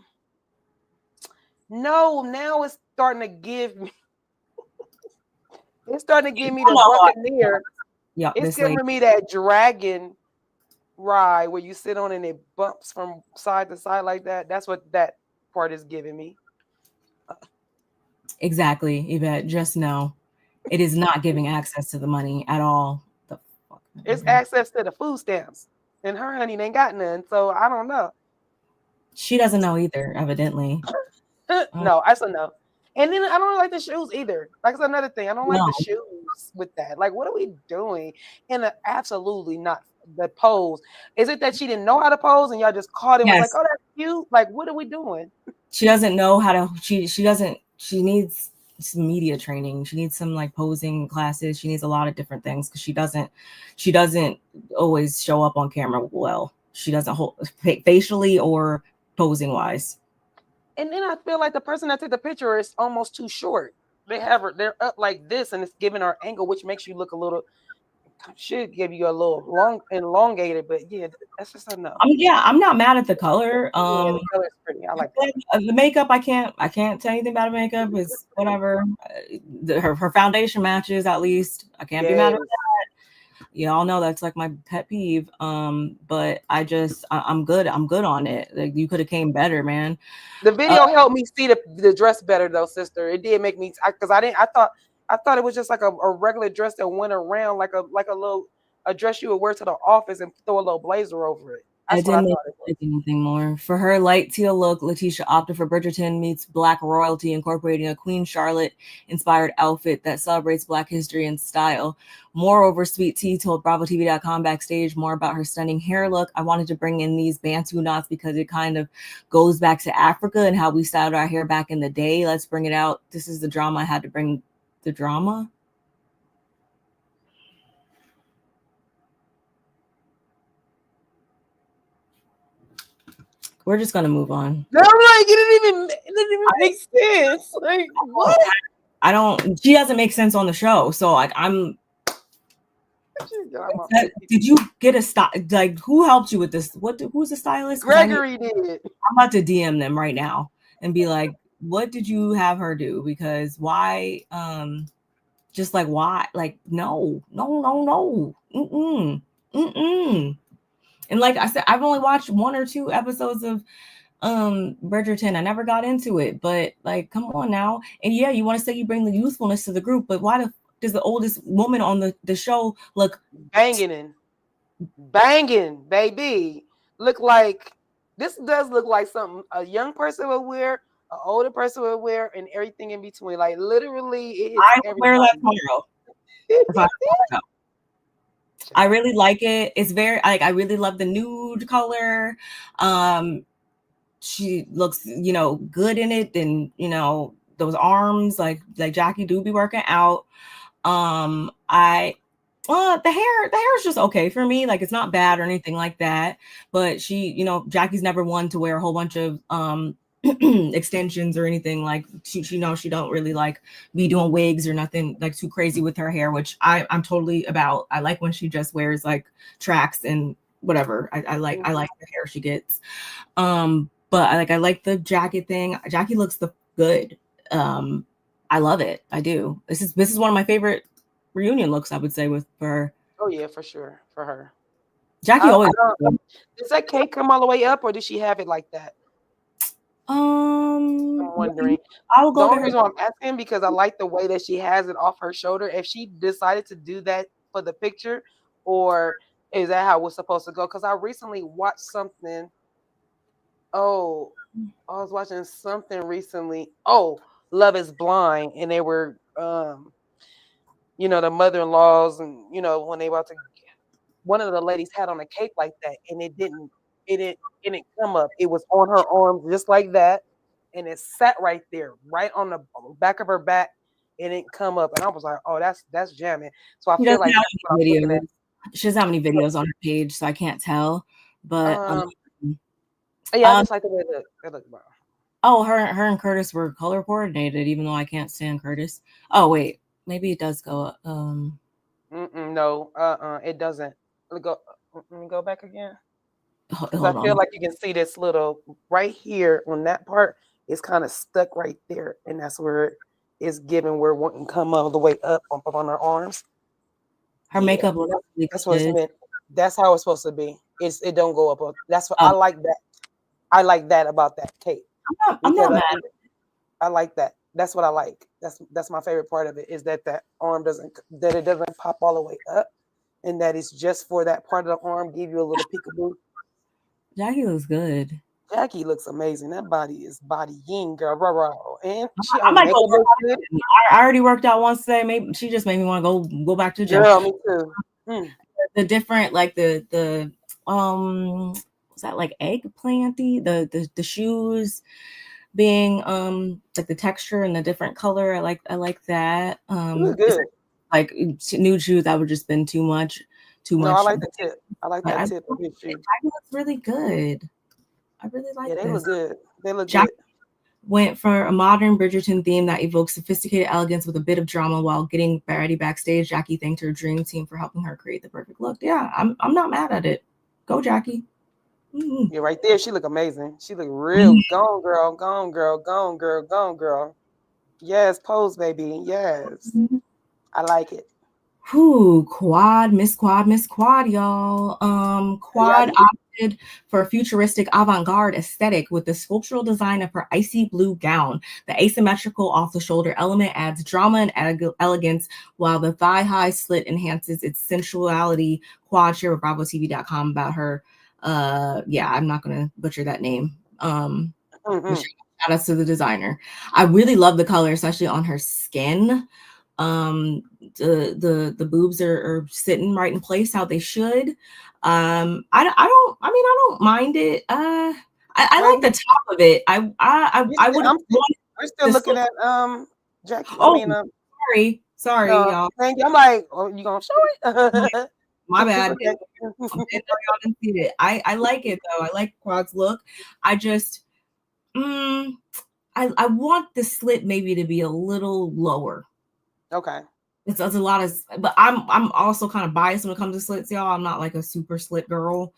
now it's starting to give me. It's starting to give me the Buccaneer. Yeah, it's giving me that dragon ride where you sit on and it bumps from side to side like that. That's what that part is giving me. Exactly, Yvette. Just know it is not giving access to the money at all. The fuck? It's access to the food stamps, and her honey ain't got none. So I don't know. She doesn't know either, evidently. No, that's a no. And then I don't like the shoes either. Like, it's another thing. I don't like the shoes with that. Like, what are we doing? And absolutely not the pose. Is it that she didn't know how to pose and y'all just caught it? Yes. Like, oh, that's cute. Like, what are we doing? She doesn't know how to. She needs some media training. She needs some like posing classes. She needs a lot of different things because she doesn't always show up on camera well. She doesn't hold facially or posing wise. And then I feel like the person that took the picture is almost too short. They're up like this, and it's giving her angle, which makes you look a little. Should give you a little elongated, but yeah, that's just a no. I'm not mad at the color. The color's pretty. I like that. The makeup. I can't say anything about her makeup. It's whatever. Her foundation matches at least. I can't be mad at that. Y'all know that's like my pet peeve. But I'm good. I'm good on it. Like, you could have came better, man. The video helped me see the dress better though, sister. It did make me, because I thought it was just like a regular dress that went around like a dress you would wear to the office and throw a little blazer over it. That's what I thought it was. Anything more. For her light teal look, Letitia opted for Bridgerton meets Black royalty, incorporating a Queen Charlotte inspired outfit that celebrates Black history and style. Moreover, Sweet Tea told BravoTV.com backstage more about her stunning hair look. I wanted to bring in these Bantu knots because it kind of goes back to Africa and how we styled our hair back in the day. Let's bring it out. This is the drama. I had to bring the drama. We're just gonna move on. No, like it didn't even make sense. Like what? I don't. She doesn't make sense on the show. So like did you get a style? Like, who helped you with this? Who's the stylist? Gregory did. I'm about to DM them right now and be like, what did you have her do? Because why? Just like why? Like no. And like I said, I've only watched 1 or 2 episodes of Bridgerton. I never got into it, but like, come on now. And yeah, you want to say you bring the youthfulness to the group, but why does the oldest woman on the show look banging, baby? Look like this does look like something a young person would wear, an older person would wear, and everything in between. Like literally, I would wear that tomorrow. I really like it. It's very like, I really love the nude color. She looks, good in it. And those arms, like Jackie do be working out. The hair is just okay for me. Like, it's not bad or anything like that. But she, Jackie's never one to wear a whole bunch of extensions or anything. Like she knows she don't really like be doing wigs or nothing like too crazy with her hair, which I'm totally about. I like when she just wears like tracks and whatever. I like the hair she gets. But I like the jacket thing. Jackie looks good. I love it. I do. This is one of my favorite reunion looks, I would say, with her. Oh yeah, for sure, for her. Jackie always. Does that cake come all the way up, or does she have it like that? I'm wondering. I will go. The only reason I'm asking because I like the way that she has it off her shoulder. If she decided to do that for the picture, or is that how it was supposed to go? Because I recently watched something. Oh, I was watching something recently. Oh, Love Is Blind, and they were, the mother-in-laws, and when they were about to, one of the ladies had on a cake like that, and it didn't come up. It was on her arms just like that, and it sat right there, right on the back of her back. It didn't come up, and I was like, "Oh, that's jamming." So I feel like that's what I'm looking at. She doesn't have any videos on her page, so I can't tell. But yeah, I just like the way they look. Oh, her and Curtis were color coordinated, even though I can't stand Curtis. Oh wait, maybe it does go. No, it doesn't. Let me go back again. Hold I feel like you can see this little right here on that part is kind of stuck right there, and that's where it's given where one can come all the way up on her arms. Her makeup, that's what it's meant. That's how it's supposed to be. It don't go up. That's what I like that. I like that about that cake. I'm not mad. I like that. That's what I like. That's my favorite part of it is that arm doesn't pop all the way up, and that it's just for that part of the arm give you a little peekaboo. Jackie looks good. Jackie looks amazing. That body is bodying, girl. And I might go work out. I already worked out once today. Maybe she just made me want to go back to the gym. Girl, me too. The different, like the was that like eggplanty? The shoes being like the texture and the different color. I like that. Good. Like nude shoes, that would just been too much. No, I like the tip. I like that tip of his shoe. Jackie looks really good. I really like. Yeah, they look good. They look good. went for a modern Bridgerton theme that evokes sophisticated elegance with a bit of drama while getting ready backstage. Jackie thanked her dream team for helping her create the perfect look. Yeah, I'm not mad at it. Go, Jackie. Mm-hmm. Yeah, right there. She look amazing. She look real. Gone, girl. Gone, girl. Gone, girl. Gone, girl. Yes, pose, baby. Yes. I like it. Whew, Miss Quad, y'all. Quad opted for a futuristic avant-garde aesthetic with the sculptural design of her icy blue gown. The asymmetrical off-the-shoulder element adds drama and elegance, while the thigh-high slit enhances its sensuality. Quad shared with BravoTV.com about her. Yeah, I'm not gonna butcher that name. Shout outs to the designer. I really love the color, especially on her skin. The boobs are sitting right in place how they should. I don't mind it. I like the top of it. I would. We're still looking at Jackie. Sorry, y'all. Thank you. I'm like, oh, you gonna show it? My bad. Y'all didn't see it. I like it though. I like Quad's look. I just I want the slit maybe to be a little lower. Okay. It's a lot of, but I'm also kind of biased when it comes to slits, y'all. I'm not like a super slit girl.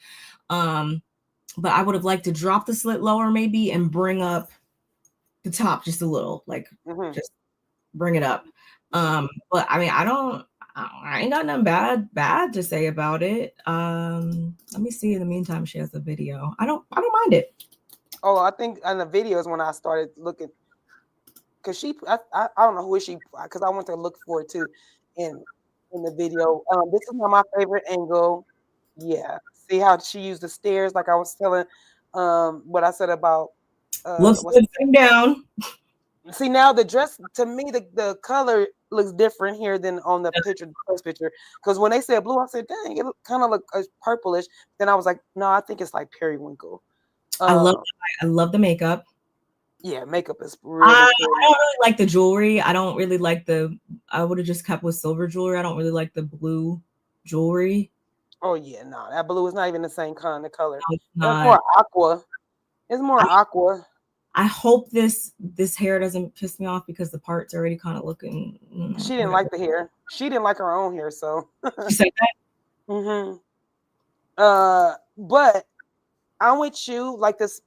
But I would have liked to drop the slit lower maybe and bring up the top just a little, like just bring it up. But I mean, I ain't got nothing bad to say about it. Let me see. In the meantime, she has a video. I don't mind it. Oh, I think on the videos when I started looking, because I don't know who is she, because I went to look for it too in the video. This is not my favorite angle. Yeah, see how she used the stairs, like I was telling what I said about looks good sitting down. See, now the dress, to me, the color looks different here than on the picture, the first picture. Because when they said blue, I said, dang, it kind of look purplish. Then I was like, no, I think it's like periwinkle. I love the makeup. Yeah, makeup is really I don't really like the jewelry. I don't really like I would have just kept with silver jewelry. I don't really like the blue jewelry. Oh yeah, no, that blue is not even the same kind of color. No, it's more aqua. It's more aqua. I hope this hair doesn't piss me off because the part's already kind of looking. She didn't like the hair. She didn't like her own hair, so. She said that. But I'm with you, like this,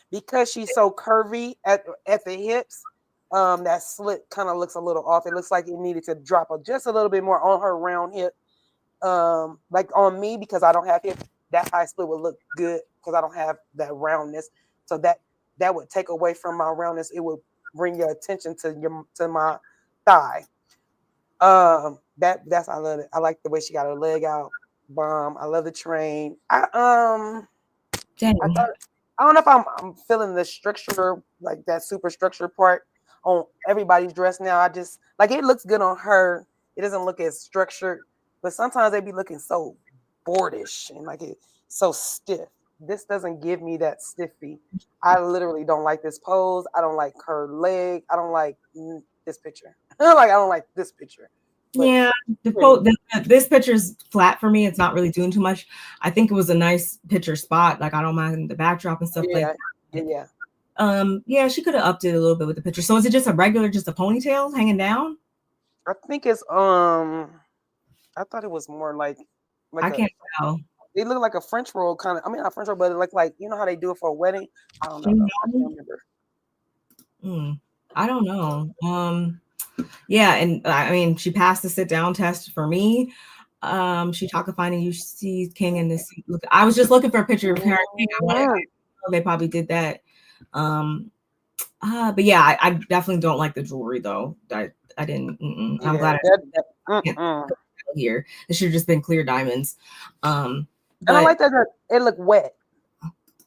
because she's so curvy at the hips. That slit kind of looks a little off. It looks like it needed to drop just a little bit more on her round hip. Like on me, because I don't have hip, that high split would look good because I don't have that roundness. So that would take away from my roundness. It would bring your attention to my thigh. That's I love it. I like the way she got her leg out. Bomb. I love the train. I don't know if I'm feeling the structure, like that super structure part on everybody's dress now. I just like it looks good on her. It doesn't look as structured, but sometimes they be looking so boardish and like it's so stiff. This doesn't give me that stiffy. I literally don't like this pose. I don't like her leg. I don't like this picture. I don't like this picture. But yeah, this picture's flat for me. It's not really doing too much. I think it was a nice picture spot. Like I don't mind the backdrop and stuff like that. Yeah, she could have upped it a little bit with the picture. So is it just a ponytail hanging down? I think it's I thought it was more like I can't tell. It looked like a French roll kind of. I mean, not French roll, but it looked like, you know how they do it for a wedding. I don't know. I can't remember. I don't know. Yeah, and I mean, she passed the sit down test for me. She talked of finding UC King in this. Look, I was just looking for a picture of her. They probably did that. But yeah, I definitely don't like the jewelry though. I didn't. I'm glad here. It should have just been clear diamonds. And I like that it looked wet.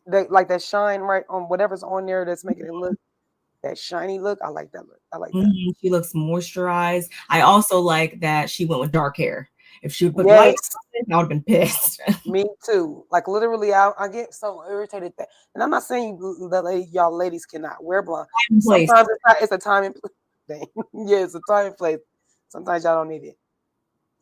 Like that shine right on whatever's on there that's making it look that shiny look. I like that look. I like that. She looks moisturized. I also like that she went with dark hair. If she would put light on, I would have been pissed. Me too. Like literally, I get so irritated that, and I'm not saying that y'all ladies cannot wear blonde. Sometimes it's a time and place thing. Yeah, it's a time and place. Sometimes y'all don't need it.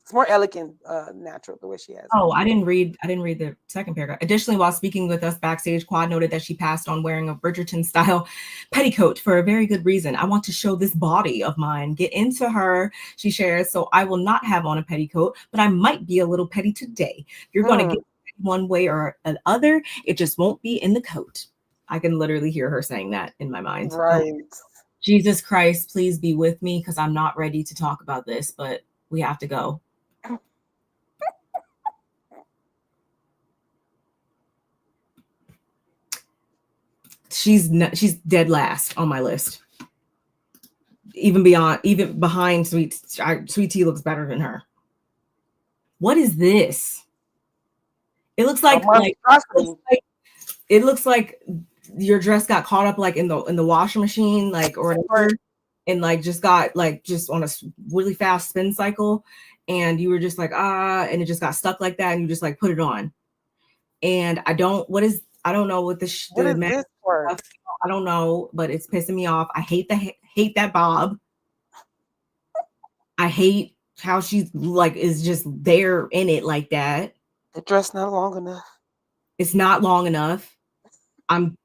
It's more elegant, natural the way she has. Oh, I didn't read the second paragraph. Additionally, while speaking with us backstage, Quad noted that she passed on wearing a Bridgerton style petticoat for a very good reason. I want to show this body of mine. Get into her, she shares. So I will not have on a petticoat, but I might be a little petty today. You're going to get one way or another. It just won't be in the coat. I can literally hear her saying that in my mind. Right. Jesus Christ, please be with me because I'm not ready to talk about this, but we have to go. She's dead last on my list. Even behind Sweet Tea looks better than her. What is this? It looks like it looks like your dress got caught up like in the washing machine, like or whatever, and like just got like just on a really fast spin cycle, and you were just like and it just got stuck like that, and you just like put it on. And I don't know what this for. I don't know, but it's pissing me off. I hate that bob. I hate how she's like is just there in it like that. The dress not long enough. It's not long enough. I'm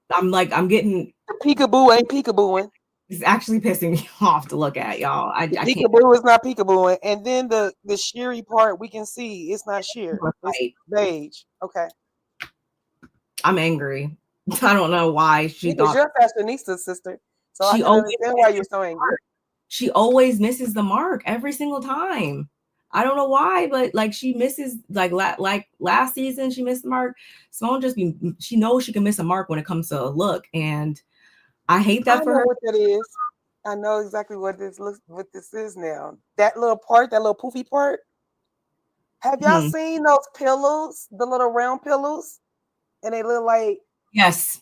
getting the peekaboo ain't peekabooing. It's actually pissing me off to look at, y'all. I peekaboo is not peekabooing, and then the sheery part we can see it's not sheer. It's beige. Okay. I'm angry. I don't know why she thought you're fashionista, sister. So I don't understand why you're so angry. She always misses the mark every single time. I don't know why, but like she misses like last season she missed the mark. Simone she knows she can miss a mark when it comes to a look, and I hate that for her. What that is. I know exactly what this is now. That little part, that little poofy part. Have y'all seen those pillows, the little round pillows? And they look like yes.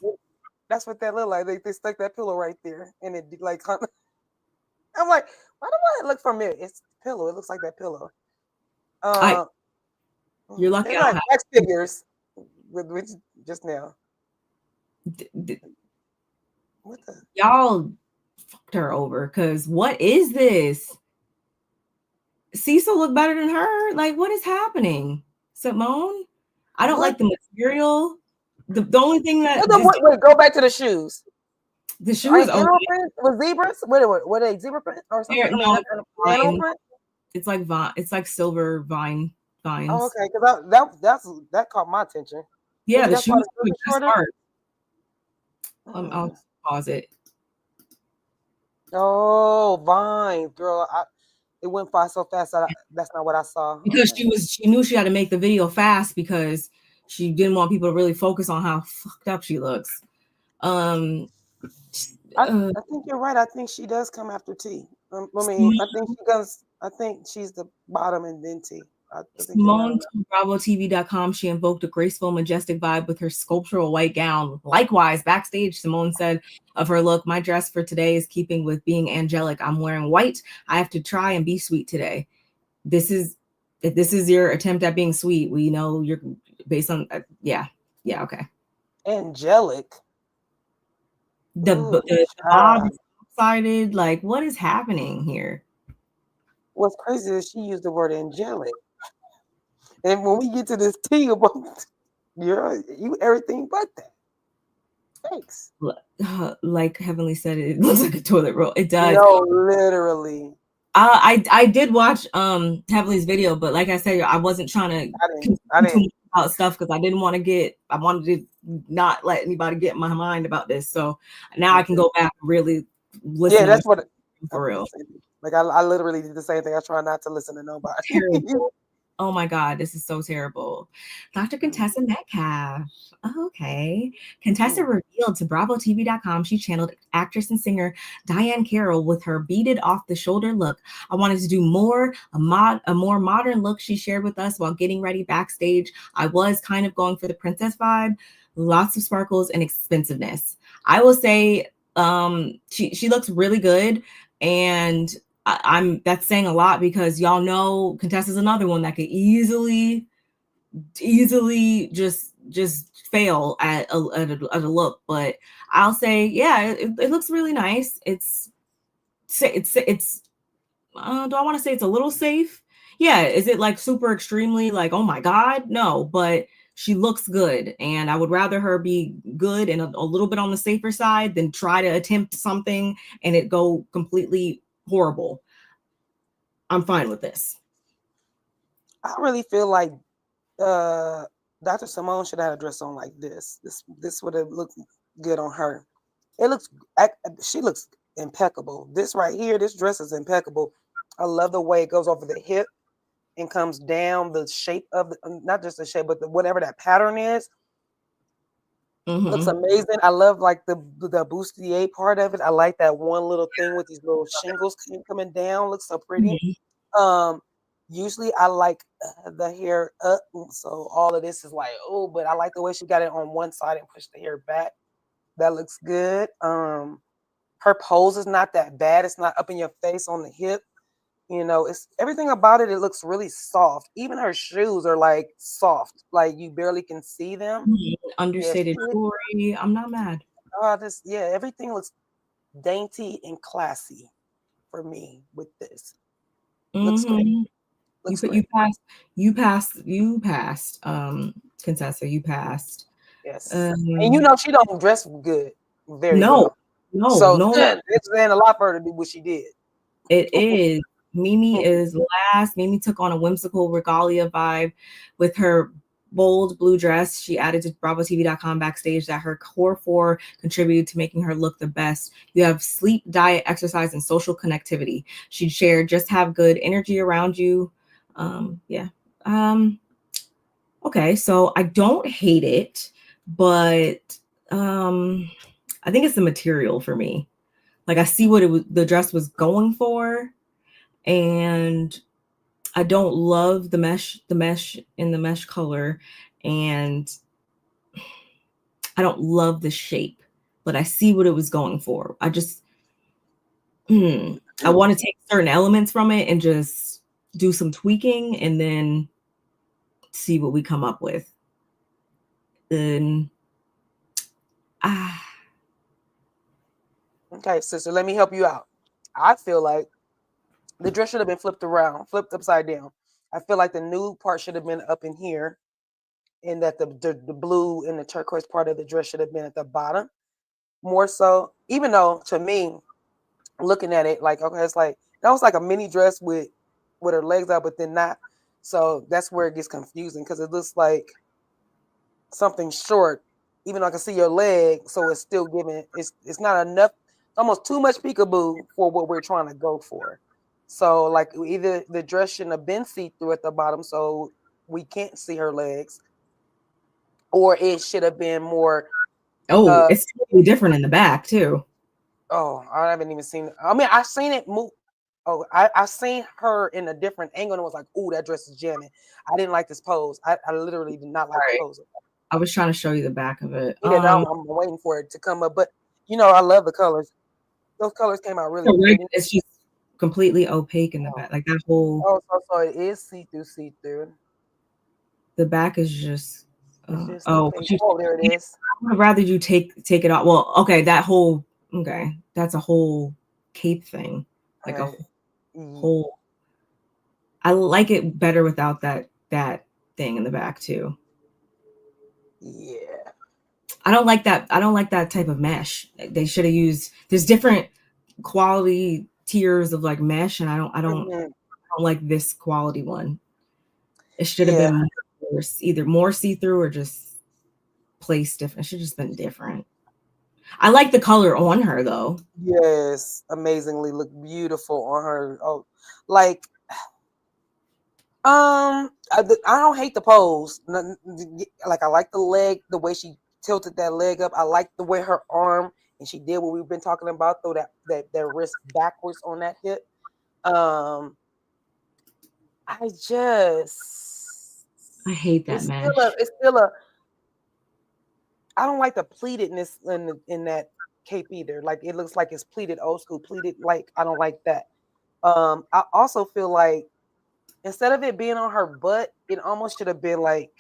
That's what that look like. They stuck that pillow right there, and it like I'm like, why do I look familiar? It's a pillow. It looks like that pillow. You're lucky. Like X figures with just now. What the? Y'all fucked her over because what is this? Cecil look better than her. Like, what is happening, Simone? I don't like the material. The only thing that wait, go back to the shoes. The shoes with zebras. What are they? Zebra print or something? No, it's like silver vines. Oh, okay, because that caught my attention. Yeah, the shoes are just hard. I'll pause it. Oh, vines, girl! It went by so fast. That's not what I saw. Because she knew she had to make the video fast because she didn't want people to really focus on how fucked up she looks. I think you're right. I think she does come after T. I think she's the bottom and then T. Simone told BravoTV.com she invoked a graceful, majestic vibe with her sculptural white gown. Likewise, backstage, Simone said of her look, "My dress for today is keeping with being angelic. I'm wearing white. I have to try and be sweet today." If this is your attempt at being sweet, we know you're based on okay. Angelic. The bob is excited. Like, what is happening here? What's crazy is she used the word angelic. And when we get to this tea about you everything but that. Thanks. Like Heavenly said, it looks like a toilet roll. It does. No, literally. I did watch Heavenly's video, but like I said, I wasn't trying to continue about stuff because I wanted to not let anybody get in my mind about this. So now I can go back and really listen. Yeah, that's what for real. Like I literally did the same thing. I try not to listen to nobody. Oh my God, this is so terrible. Dr. Contessa Metcalf. Oh, okay. Contessa revealed to BravoTV.com she channeled actress and singer Diane Carroll with her beaded off the shoulder look. I wanted to do a more modern look, she shared with us while getting ready backstage. I was kind of going for the princess vibe, lots of sparkles and expensiveness. I will say she looks really good, and that's saying a lot because y'all know Contessa's another one that could easily just fail at a look. But I'll say, yeah, it looks really nice. It's do I want to say it's a little safe? Yeah, is it like super extremely like, oh my God? No, but she looks good. And I would rather her be good and a little bit on the safer side than try to attempt something and it go completely horrible. I'm fine with this. I really feel like Dr. Simone should have a dress on like this. This would have looked good on her. It looks, she looks impeccable. This right here, this dress is impeccable. I love the way it goes over the hip and comes down. The shape of not just the shape, but whatever that pattern is. Looks amazing. I love like the bustier part of it. I like that one little thing with these little shingles coming down. Looks so pretty. Usually I like the hair up, so all of this is like, oh, but I like the way she got it on one side and pushed the hair back. That looks good. Her pose is not that bad. It's not up in your face on the hip. You know, it's everything about it. It looks really soft. Even her shoes are like soft, like you barely can see them. Understated jewelry. I'm not mad. Everything looks dainty and classy for me with this. Looks great. You passed. Contessa, you passed. Yes. And you know she don't dress good. Very well. No. It's been a lot for her to do what she did. It is. Mimi is last. Mimi took on a whimsical regalia vibe with her bold blue dress. She added to BravoTV.com backstage that her core 4 contributed to making her look the best. You have sleep, diet, exercise, and social connectivity. She shared, just have good energy around you. Okay, so I don't hate it, but I think it's the material for me. Like I see what the dress was going for, and I don't love the mesh in the mesh color, and I don't love the shape, but I see what it was going for. I just I want to take certain elements from it and just do some tweaking and then see what we come up with. Then Okay, sister, let me help you out. I feel like the dress should have been flipped upside down. I feel like the nude part should have been up in here, and that the blue and the turquoise part of the dress should have been at the bottom. More so, even though to me, looking at it, like, okay, it's like that was like a mini dress with her legs out, but then not. So that's where it gets confusing because it looks like something short, even though I can see your leg. So it's still giving, it's not enough, almost too much peekaboo for what we're trying to go for. So like either the dress shouldn't have been see-through at the bottom so we can't see her legs, or it should have been more. It's totally different in the back too. Oh, I haven't even seen it. I mean, I've seen it move. Oh, I seen her in a different angle and was like, "Ooh, that dress is jamming." I didn't like this pose. I literally did not like the pose. I was trying to show you the back of it. Yeah, now I'm waiting for it to come up. But you know, I love the colors. Those colors came out really good. It's just completely opaque in the back, like that whole. Oh, so it is see-through. The back is just. There it is. I would rather you take it off. Well, okay, that's a whole cape thing, like a whole. I like it better without that thing in the back too. Yeah. I don't like that. I don't like that type of mesh. They should have used. There's different quality tiers of like mesh, and I don't like this quality one. It should have been either more see-through or just placed different. It should have just been different. I like the color on her though. Yes, amazingly look beautiful on her. Oh, like I don't hate the pose. Like I like the leg, the way she tilted that leg up. I like the way her arm, and she did what we've been talking about, though that wrist backwards on that hip. I hate that mesh. It's still a. I don't like the pleatedness in that cape either. Like it looks like it's pleated, old school pleated. Like I don't like that. I also feel like instead of it being on her butt, it almost should have been like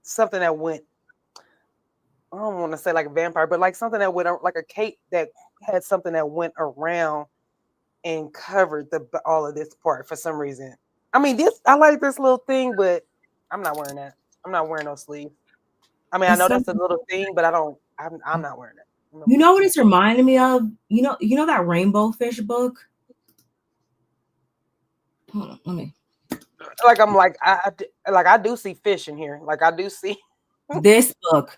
something that went. I don't want to say like a vampire, but like something that went like a cape that had something that went around and covered all of this part for some reason. I mean, I like this little thing, but I'm not wearing that. I'm not wearing no sleeve. I mean, I know that's a little thing, but I'm not wearing that. You know what it's reminding me of? You know that Rainbow Fish book? Hold on, let me. Like I'm like I do see fish in here. Like I do see this book.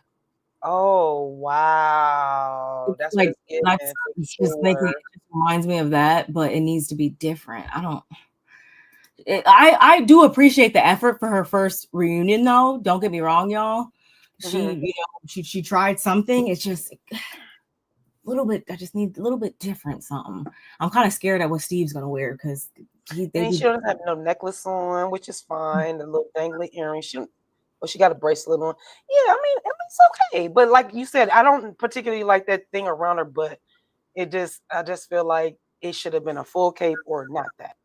Oh wow, that's like it's just making it reminds me of that, but it needs to be different. I do appreciate the effort for her first reunion, though. Don't get me wrong, y'all. She tried something. It's just a little bit. I just need a little bit different something. I'm kind of scared at what Steve's gonna wear because she doesn't have no necklace on, which is fine. The little dangly earrings. She got a bracelet on. Yeah, I mean, it's okay. But like you said, I don't particularly like that thing around her butt. I just feel like it should have been a full cape or not that.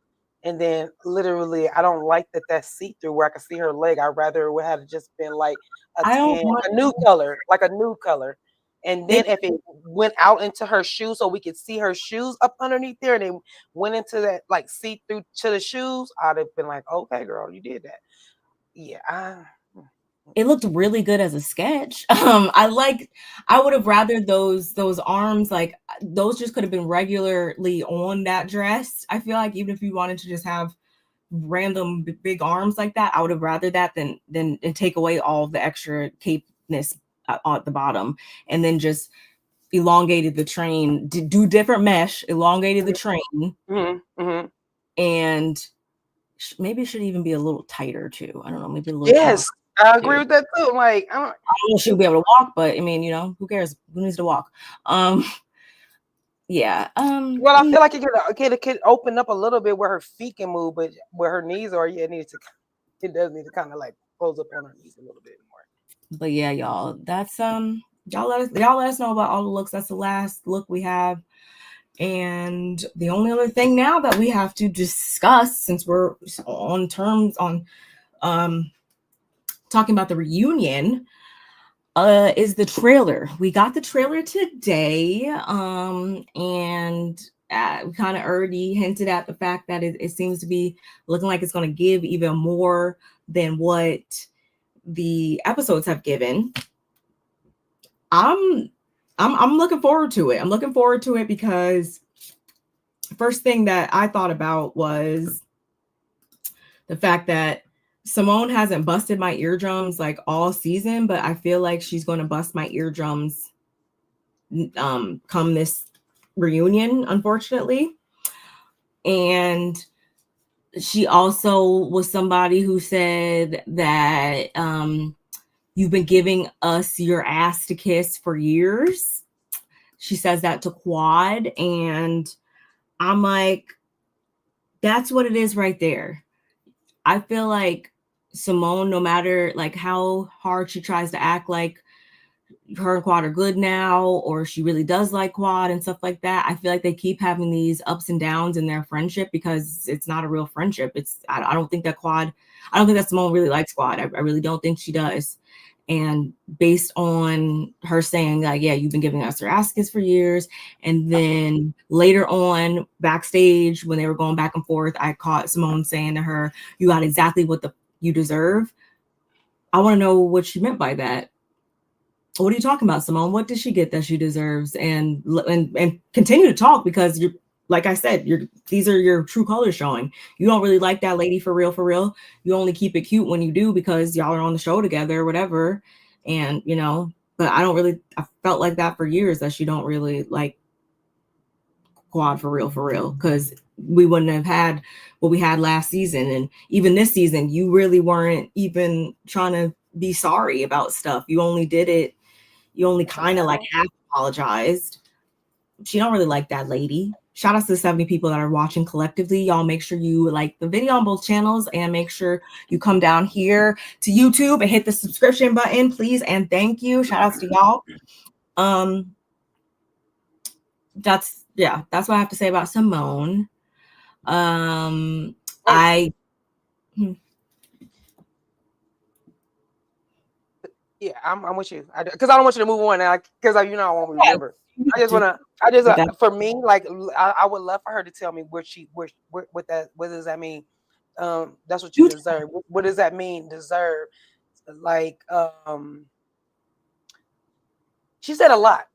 And then literally, I don't like that that's see-through where I can see her leg. I'd rather it would have just been like a new color, like a new color. And then if it went out into her shoes so we could see her shoes up underneath there and it went into that like see-through to the shoes, I'd have been like, okay, girl, you did that. Yeah. It looked really good as a sketch. I would have rather those arms, like those just could have been regularly on that dress. I feel like even if you wanted to just have random big arms like that, I would have rather that than take away all the extra capeness at the bottom and then just elongated the train, do different mesh, elongated the train, and maybe it should even be a little tighter too. I don't know, maybe a little. Yes. I agree with that too. Like, I don't know if she'll be able to walk, but I mean, who cares? Who needs to walk? Yeah. Well, I feel like it could open up a little bit where her feet can move, but where her knees are, it does need to kind of like close up on her knees a little bit more. But yeah, y'all, that's y'all let us know about all the looks. That's the last look we have. And the only other thing now that we have to discuss, since we're on talking about the reunion, is the trailer. We got the trailer today, and we kind of already hinted at the fact that it seems to be looking like it's going to give even more than what the episodes have given. I'm looking forward to it. I'm looking forward to it because the first thing that I thought about was the fact that Simone hasn't busted my eardrums like all season, but I feel like she's going to bust my eardrums come this reunion, unfortunately. And she also was somebody who said that you've been giving us your ass to kiss for years. She says that to Quad, and I'm like, that's what it is right there. I feel like Simone, no matter like how hard she tries to act like her and Quad are good now, or she really does like Quad and stuff like that, I feel like they keep having these ups and downs in their friendship because it's not a real friendship. I don't think that Simone really likes Quad. I really don't think she does. And based on her saying like, yeah, you've been giving us her ass kiss for years. And then later on backstage, when they were going back and forth, I caught Simone saying to her, you got exactly what you deserve. I want to know what she meant by that. What are you talking about, Simone? What did she get that she deserves? And continue to talk, because you're, like I said, these are your true colors showing. You don't really like that lady for real. You only keep it cute when you do because y'all are on the show together or whatever. And, but I felt like that for years, that she don't really like Quad for real. Because we wouldn't have had what we had last season. And even this season, you really weren't even trying to be sorry about stuff. You only did it. You only kind of like half apologized. She don't really like that lady. Shout out to the 70 people that are watching collectively. Y'all make sure you like the video on both channels and make sure you come down here to YouTube and hit the subscription button, please. And thank you. Shout outs to y'all. That's what I have to say about Simone. I'm with you because I don't want you to move on now because I won't remember. For me, like I would love for her to tell me what does that mean That's what you deserve. What does that mean, deserve? Like, she said a lot.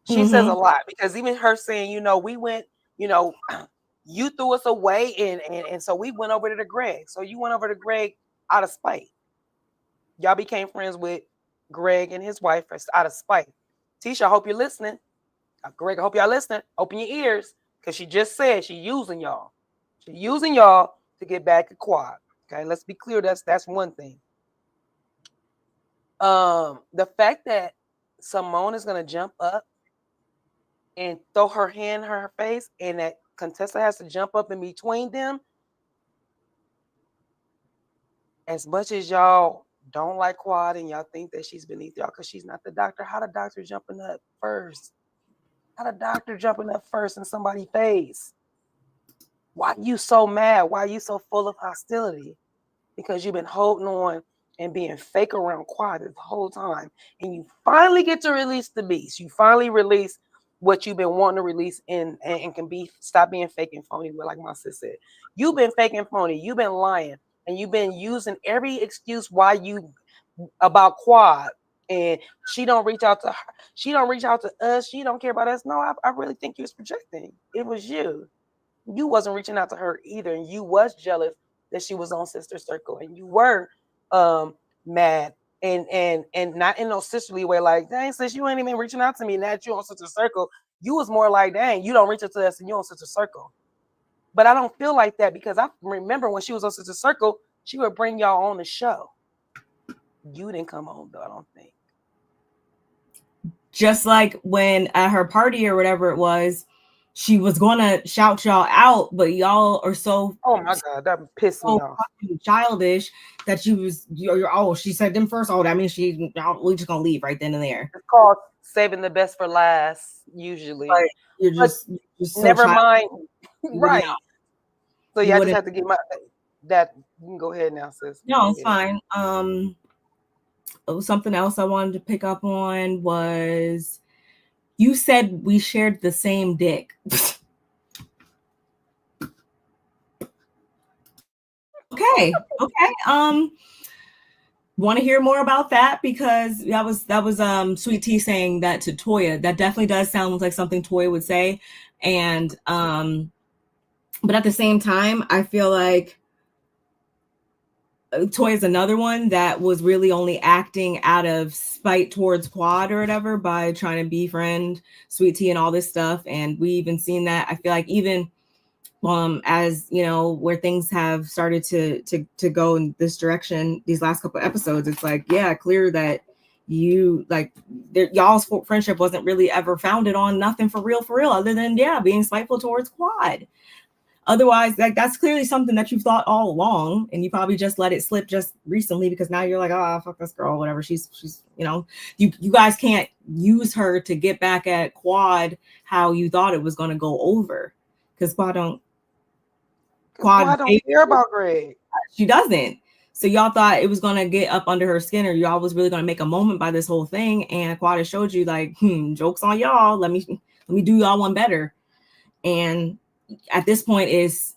She says a lot, because even her saying, you know, we went, you know, you threw us away, and so we went over to Greg. So you went over to Greg out of spite. Y'all became friends with Greg and his wife out of spite. Tisha, I hope you're listening. Greg, I hope y'all listening. Open your ears, because she just said she using y'all. She using y'all to get back at Quad. Okay, let's be clear. That's one thing. The fact that Simone is gonna jump up and throw her hand in her face, and that Contessa has to jump up in between them. As much as y'all don't like Quad and y'all think that she's beneath y'all because she's not the doctor, how the doctor jumping up first? How the doctor jumping up first in somebody's face? Why you so mad? Why you so full of hostility? Because you've been holding on and being fake around Quad this whole time, and you finally get to release the beast. You finally release what you've been wanting to release and can be stop being fake and phony. Like my sis said, you've been fake and phony. You've been lying, and you've been using every excuse why you about Quad. And she don't reach out to her. She don't reach out to us. She don't care about us. No, I really think you was projecting. It was you. You wasn't reaching out to her either, and you was jealous that she was on Sister Circle, and you were mad and not in no sisterly way, like, dang, sis, you ain't even reaching out to me, and that you on Sister Circle. You was more like, dang, you don't reach out to us and you on Sister Circle. But I don't feel like that, because I remember when she was on Sister Circle, she would bring y'all on the show. You didn't come on though, I don't think. Just like when at her party or whatever it was, she was going to shout y'all out, but y'all are so, oh my God, that pissed me off. Childish that you're she said them first. Oh, that means we're just gonna leave right then and there. It's called saving the best for last, usually. Like, you're just so never mind. Right. Yeah. So yeah, I just have to get that. You can go ahead now, sis. No, it's fine. Something else I wanted to pick up on was, you said we shared the same dick. Okay. Want to hear more about that? Because that was Sweet Tea saying that to Toya. That definitely does sound like something Toya would say. And but at the same time, I feel like Toya is another one that was really only acting out of spite towards Quad or whatever by trying to befriend Sweet Tea and all this stuff. And we even seen that. I feel like even as you know, where things have started to go in this direction these last couple of episodes, it's like, yeah, clear that you like y'all's friendship wasn't really ever founded on nothing for real other than being spiteful towards Quad. Otherwise, like, that's clearly something that you've thought all along, and you probably just let it slip just recently because now you're like, oh, fuck this girl, whatever. She's you know, you guys can't use her to get back at Quad how you thought it was going to go over, because Quad don't care about Greg. She doesn't. So y'all thought it was going to get up under her skin, or y'all was really going to make a moment by this whole thing, and Quad has showed you like, joke's on y'all. Let me do y'all one better. And at this point is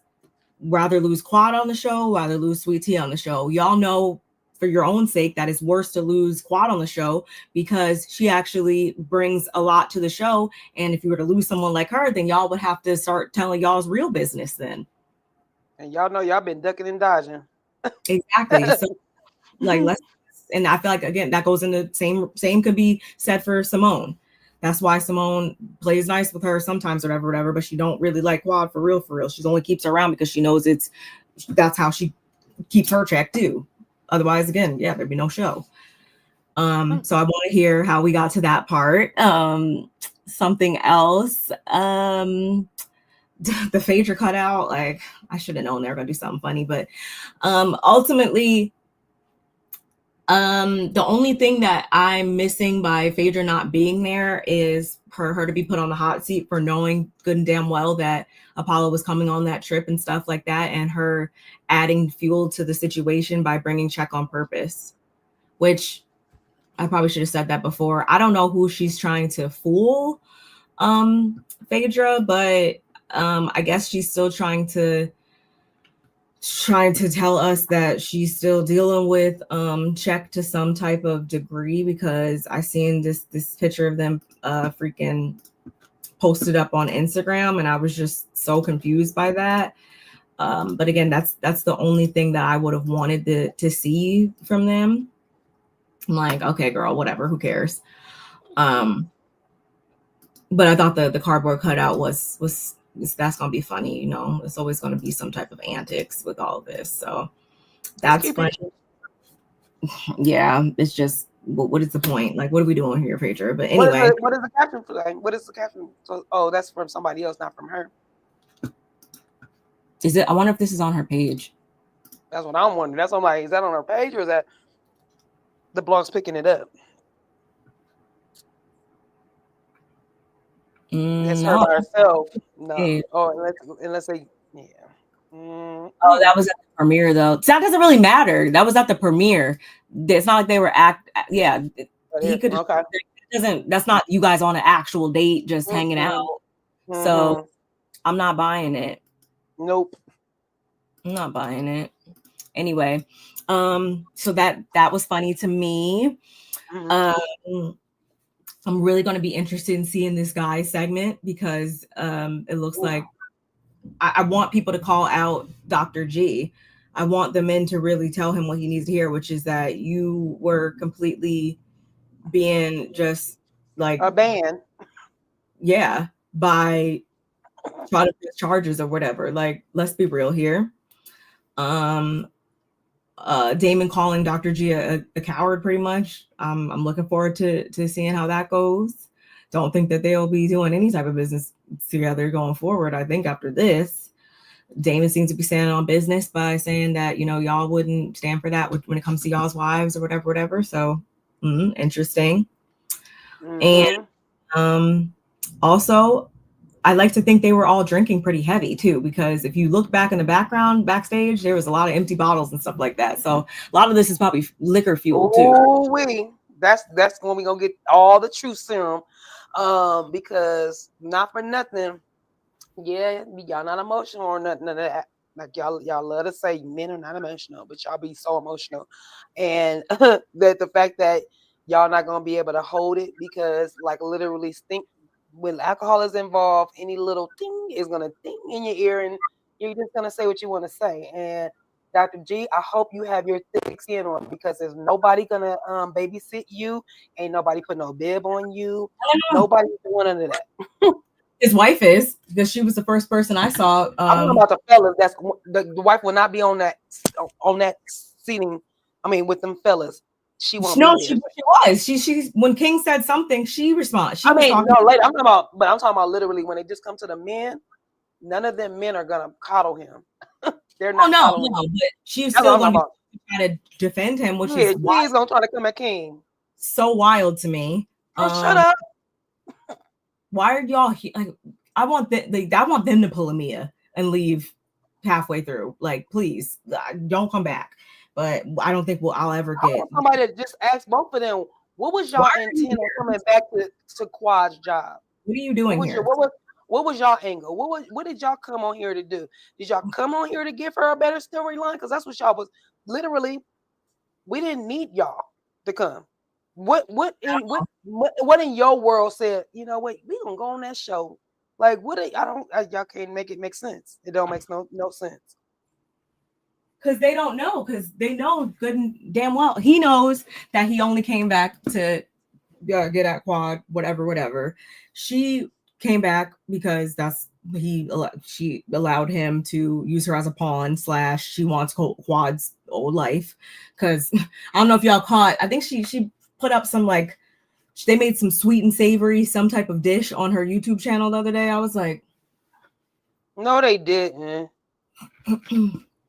rather lose Quad on the show, rather lose Sweet Tea on the show. Y'all know for your own sake that it's worse to lose Quad on the show because she actually brings a lot to the show. And if you were to lose someone like her, then y'all would have to start telling y'all's real business then. And y'all know y'all been ducking and dodging. Exactly. So like, and I feel like, again, that goes in the same could be said for Simone. That's why Simone plays nice with her sometimes, or whatever, but she don't really like Quad for real. She only keeps her around because she knows that's how she keeps her check too. Otherwise, again, there'd be no show. So I want to hear how we got to that part. Something else, the Phaedra cutout, like, I should have known they were gonna do something funny, but ultimately, the only thing that I'm missing by Phaedra not being there is her to be put on the hot seat for knowing good and damn well that Apollo was coming on that trip and stuff like that, and her adding fuel to the situation by bringing Check on purpose, which I probably should have said that before. I don't know who she's trying to fool, Phaedra, but I guess she's still trying to trying to tell us that she's still dealing with check to some type of degree, because I seen this picture of them freaking posted up on Instagram, and I was just so confused by that. But again, that's the only thing that I would have wanted to see from them. I'm like, okay, girl, whatever, who cares? But I thought the cardboard cutout was that's gonna be funny, you know. It's always gonna be some type of antics with all of this, so that's funny. Yeah, it's just what is the point? Like, what are we doing here, Phaedra? But anyway, what is the caption for that? What is the caption? So, oh, that's from somebody else, not from her. Is it? I wonder if this is on her page. That's what I'm wondering. That's what I'm like. Is that on her page, or is that the blog's picking it up? It's her by herself. No. Hey. Oh, unless they, yeah. Oh, that was at the premiere though. So that doesn't really matter. That was at the premiere. It's not like they were yeah. He could. Okay. That's not you guys on an actual date just hanging out. So I'm not buying it. Nope. I'm not buying it. Anyway, so that was funny to me. I'm really going to be interested in seeing this guy segment, because it looks like I want people to call out Dr. G. I want the men to really tell him what he needs to hear, which is that you were completely being just like a ban. Yeah, by trying to press charges or whatever. Like, let's be real here. Damon calling Dr. G a coward, pretty much. I'm looking forward to seeing how that goes. Don't think that they'll be doing any type of business together going forward. I think after this, Damon seems to be standing on business by saying that, you know, y'all wouldn't stand for that when it comes to y'all's wives or whatever. So interesting. And also, I like to think they were all drinking pretty heavy too, because if you look back in the background, backstage, there was a lot of empty bottles and stuff like that. So a lot of this is probably liquor fuel too. Oh, that's when we gonna get all the truth serum, because not for nothing, yeah, y'all not emotional or nothing of that. Like y'all love to say men are not emotional, but y'all be so emotional, and that the fact that y'all not gonna be able to hold it, because like literally stink. When alcohol is involved, any little thing is gonna ding in your ear, and you're just gonna say what you want to say. And Dr. G, I hope you have your thick skin on, because there's nobody gonna babysit you. Ain't nobody put no bib on you. Nobody's doing none of that. His wife is, because she was the first person I saw. I'm talking about the fellas. That's the wife will not be on that seating. I mean, with them fellas. She won't. No, she was. She when King said something, she responded. No, later. I'm talking about literally when they just come to the men. None of them men are gonna coddle him. They're not. No, but she's still gonna try to defend him, which is why he's gonna try to come at King. So wild to me. Shut up. Why are y'all here? Like, I want them to pull a Mia and leave halfway through. Like, please, don't come back. But I don't think I'll ever get somebody to just ask both of them, what was y'all intent on coming back to Quad's job? What are you doing here? What was y'all angle? What did y'all come on here to do? Did y'all come on here to give her a better storyline? Because that's what y'all was literally. We didn't need y'all to come. What in your world said, you know what, we gonna go on that show? Like, y'all can't make it make sense. It don't make no sense. Because they don't know, because they know good and damn well. He knows that he only came back to get at Quad, whatever. She came back because she allowed him to use her as a pawn / she wants Quad's old life. Because I don't know if y'all caught, I think she put up some, like, they made some sweet and savory, some type of dish on her YouTube channel the other day. I was like, no, they didn't.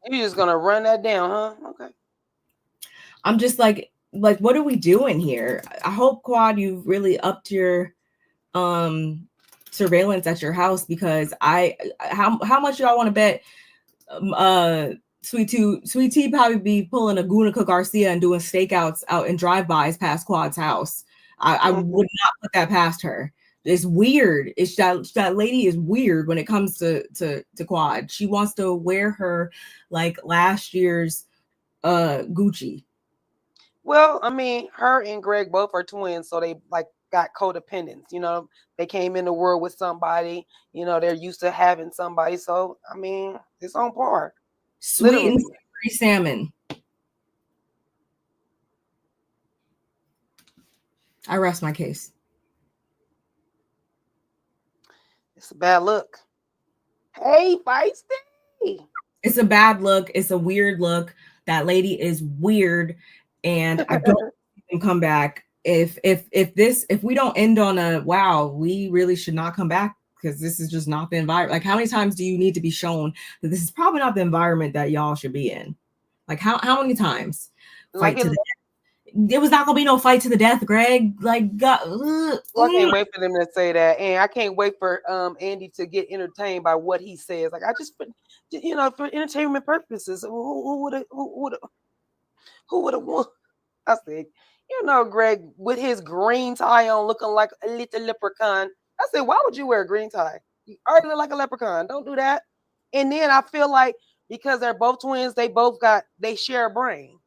You're just gonna run that down, huh? Okay. I'm just like, what are we doing here? I hope, Quad, you really upped your surveillance at your house, because how much y'all want to bet Sweet Tea probably be pulling a Gunica Garcia and doing stakeouts out in drive-bys past Quad's house. I would not put that past her. It's weird. It's that lady is weird when it comes to Quad. She wants to wear her like last year's Gucci. Well, I mean, her and Greg both are twins, so they like got codependence. You know, they came in the world with somebody. You know, they're used to having somebody. So I mean, it's on par. Sweet Literally. and savory salmon. I rest my case. It's a bad look. Hey, feisty. It's a bad look. It's a weird look. That lady is weird, and I don't even come back. If we don't end on a wow, we really should not come back because this is just not the environment. Like, how many times do you need to be shown that this is probably not the environment that y'all should be in? Like, how many times? Fight to the death. There was not gonna be no fight to the death, Greg. Like, God, I can't wait for them to say that, and I can't wait for Andy to get entertained by what he says. Like, I just, you know, for entertainment purposes, who would have won? I said, you know, Greg with his green tie on, looking like a little leprechaun. I said, why would you wear a green tie? You already look like a leprechaun. Don't do that. And then I feel like because they're both twins, they share a brain.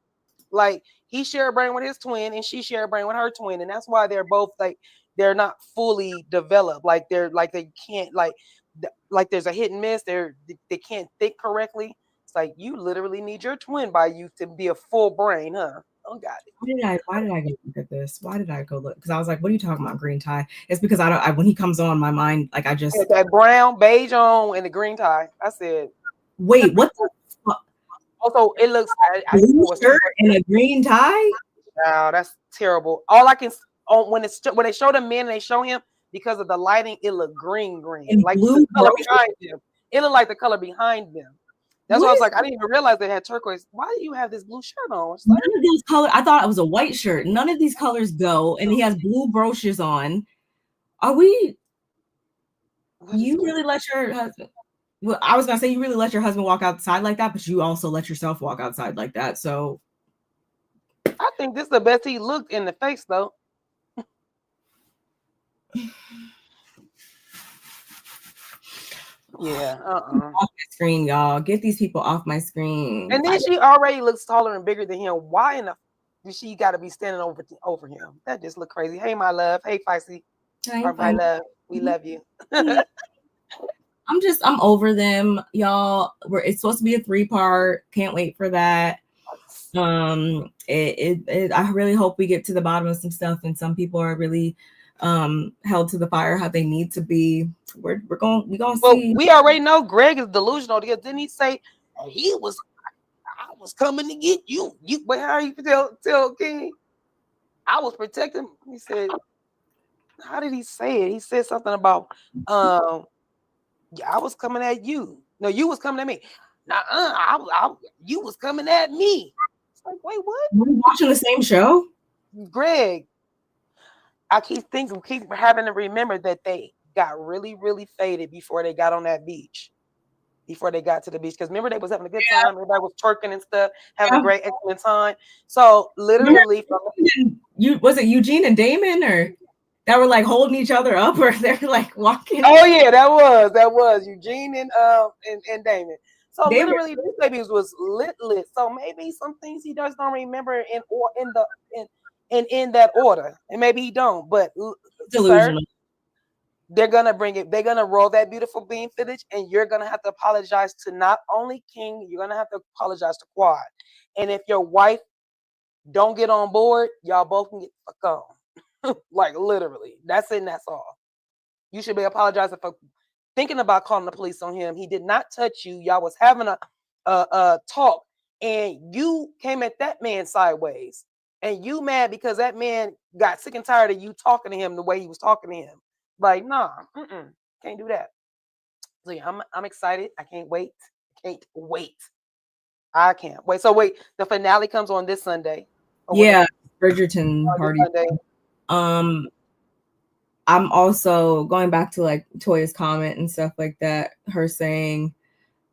Like, he shared a brain with his twin and she shared a brain with her twin. And that's why they're both like, they're not fully developed. Like, they can't like there's a hit and miss. They can't think correctly. It's like, you literally need your twin by you to be a full brain, huh? Oh, God. Why did I go look at this? Why did I go look? Because I was like, what are you talking about, green tie? It's because when he comes on my mind, like, I just that brown beige on and the green tie. I said, wait, what the fuck? Also, it looks blue shirt and a green tie. Wow, that's terrible. All I can when they show the men and they show him, because of the lighting, it looked green, and like blue the color behind them. It looked like the color behind them. That's why I was like, I didn't even realize they had turquoise. Why do you have this blue shirt on? None of these colors. I thought it was a white shirt. None of these colors go, and he has blue brooches on. Are we? You really let your husband? Well, I was gonna say you really let your husband walk outside like that, but you also let yourself walk outside like that. So I think this is the best he looked in the face, though. Yeah. Off my screen, y'all. Get these people off my screen. And then she already looks taller and bigger than him. Why in the she got to be standing over him? That just look crazy. Hey, my love. Hey, Feisty. Hey, my love. We love you. I'm over them, y'all. It's supposed to be a 3-part. Can't wait for that. I really hope we get to the bottom of some stuff, and some people are really held to the fire how they need to be. We're gonna see. We already know Greg is delusional because didn't he say I was coming to get you? But how you tell King? I was protecting. He said, how did he say it? He said something about I was coming at you. No, you was coming at me. You was coming at me. It's like, wait, what? Were we watching the same show? Greg, I keep having to remember that they got really, really faded before they got on that beach. Before they got to the beach. Because remember, they was having a good time. Everybody was twerking and stuff, having a great, excellent time. So literally was it Eugene and Damon or that were like holding each other up, or they're like walking? Oh yeah, that was Eugene and Damon. So Damon, literally, these babies was lit. So maybe some things he does don't remember in that order, and maybe he don't. But sir, they're gonna bring it. They're gonna roll that beautiful beam footage, and you're gonna have to apologize to not only King. You're gonna have to apologize to Quad. And if your wife don't get on board, y'all both can get fucked on. Like literally, that's it. And that's all. You should be apologizing for thinking about calling the police on him. He did not touch you. Y'all was having a talk, and you came at that man sideways, and you mad because that man got sick and tired of you talking to him the way he was talking to him. Like, nah, can't do that. So yeah, I'm excited. I can't wait. I can't wait. So wait, the finale comes on this Sunday. Yeah, Bridgerton party. I'm also going back to like Toya's comment and stuff like that. Her saying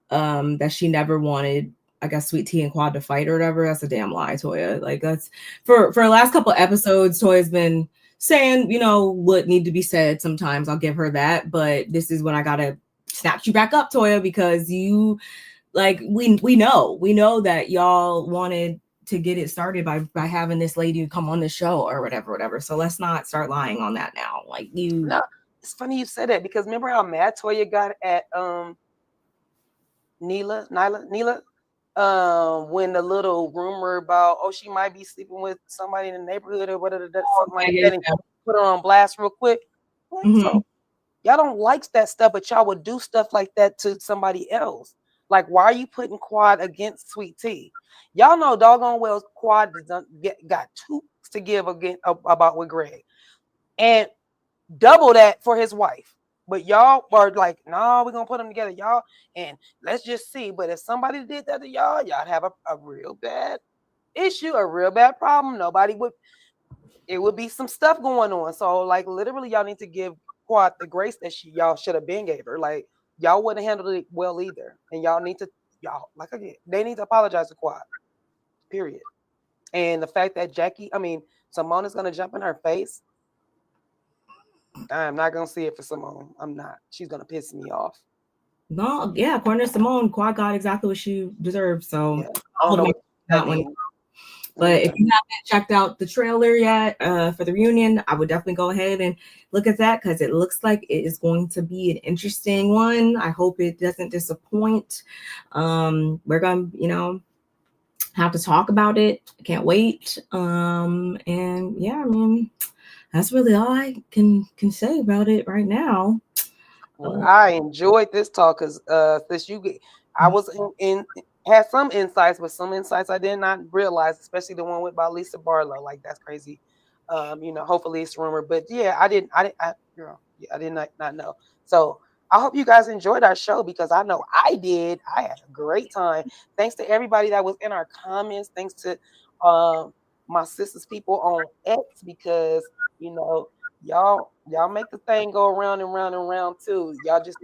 that she never wanted, I guess, Sweet Tea and Quad to fight or whatever. That's a damn lie, Toya. Like that's for the last couple episodes, Toya's been saying, you know, what need to be said sometimes. I'll give her that. But this is when I gotta snatch you back up, Toya, because you like we know that y'all wanted to get it started by having this lady come on the show or whatever. So let's not start lying on that now. Like you No, it's funny you said that because remember how mad Toya got at Nyla, when the little rumor about she might be sleeping with somebody in the neighborhood or whatever, something like that, and put her on blast real quick. So y'all don't like that stuff, but y'all would do stuff like that to somebody else. Like, why are you putting Quad against Sweet Tea? Y'all know doggone well Quad got two to give again about with Greg, and double that for his wife. But y'all are like, no, we're gonna put them together, y'all, and let's just see. But if somebody did that to y'all, y'all have a real bad issue, a real bad problem. It would be some stuff going on. So, like, literally, y'all need to give Quad the grace that y'all should have been gave her. Like, y'all wouldn't handle it well either. And y'all need to, like again, they need to apologize to Quad. Period. And the fact that Simone is gonna jump in her face. I'm not gonna see it for Simone. I'm not. She's gonna piss me off. No, yeah, according to Simone, Quad got exactly what she deserved. So yeah. I don't know what that one. But if you haven't checked out the trailer yet for the reunion, I would definitely go ahead and look at that because it looks like it is going to be an interesting one. I hope it doesn't disappoint. We're gonna, have to talk about it. I can't wait. And yeah, I mean, that's really all I can say about it right now. Well, I enjoyed this talk because since I was had some insights, but some insights I did not realize, especially the one about Lisa Barlow. Like, that's crazy. Hopefully it's rumor, but yeah, I did not know. So I hope you guys enjoyed our show because I know I did. I had a great time. Thanks to everybody that was in our comments. Thanks to my sister's people on X because y'all make the thing go around and round and round too. Y'all just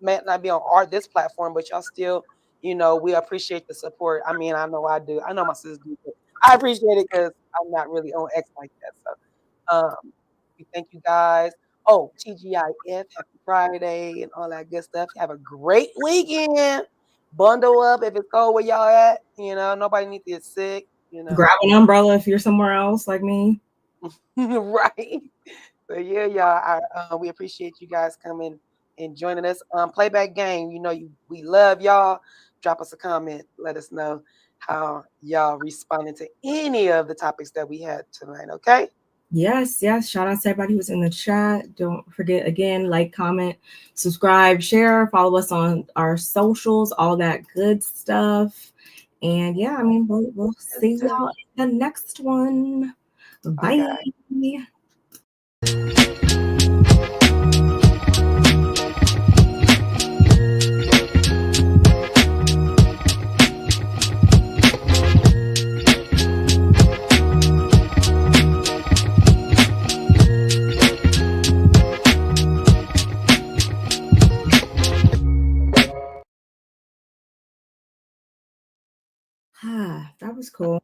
might not be on this platform, but y'all still, we appreciate the support. I mean, I know I do. I know my sisters do, but I appreciate it because I'm not really on X like that. So we thank you guys. Oh, TGIF, happy Friday and all that good stuff. Have a great weekend. Bundle up if it's cold where y'all at. Nobody needs to get sick. Grab an umbrella if you're somewhere else like me. Right. So yeah, y'all. We appreciate you guys coming and joining us. Playback Gang. We love y'all. Drop us a comment. Let us know how y'all responded to any of the topics that we had tonight. Okay. Yes. Shout out to everybody who's in the chat. Don't forget, again, like, comment, subscribe, share, follow us on our socials, all that good stuff. And yeah, I mean, we'll see y'all in the next one. Bye. That was cool.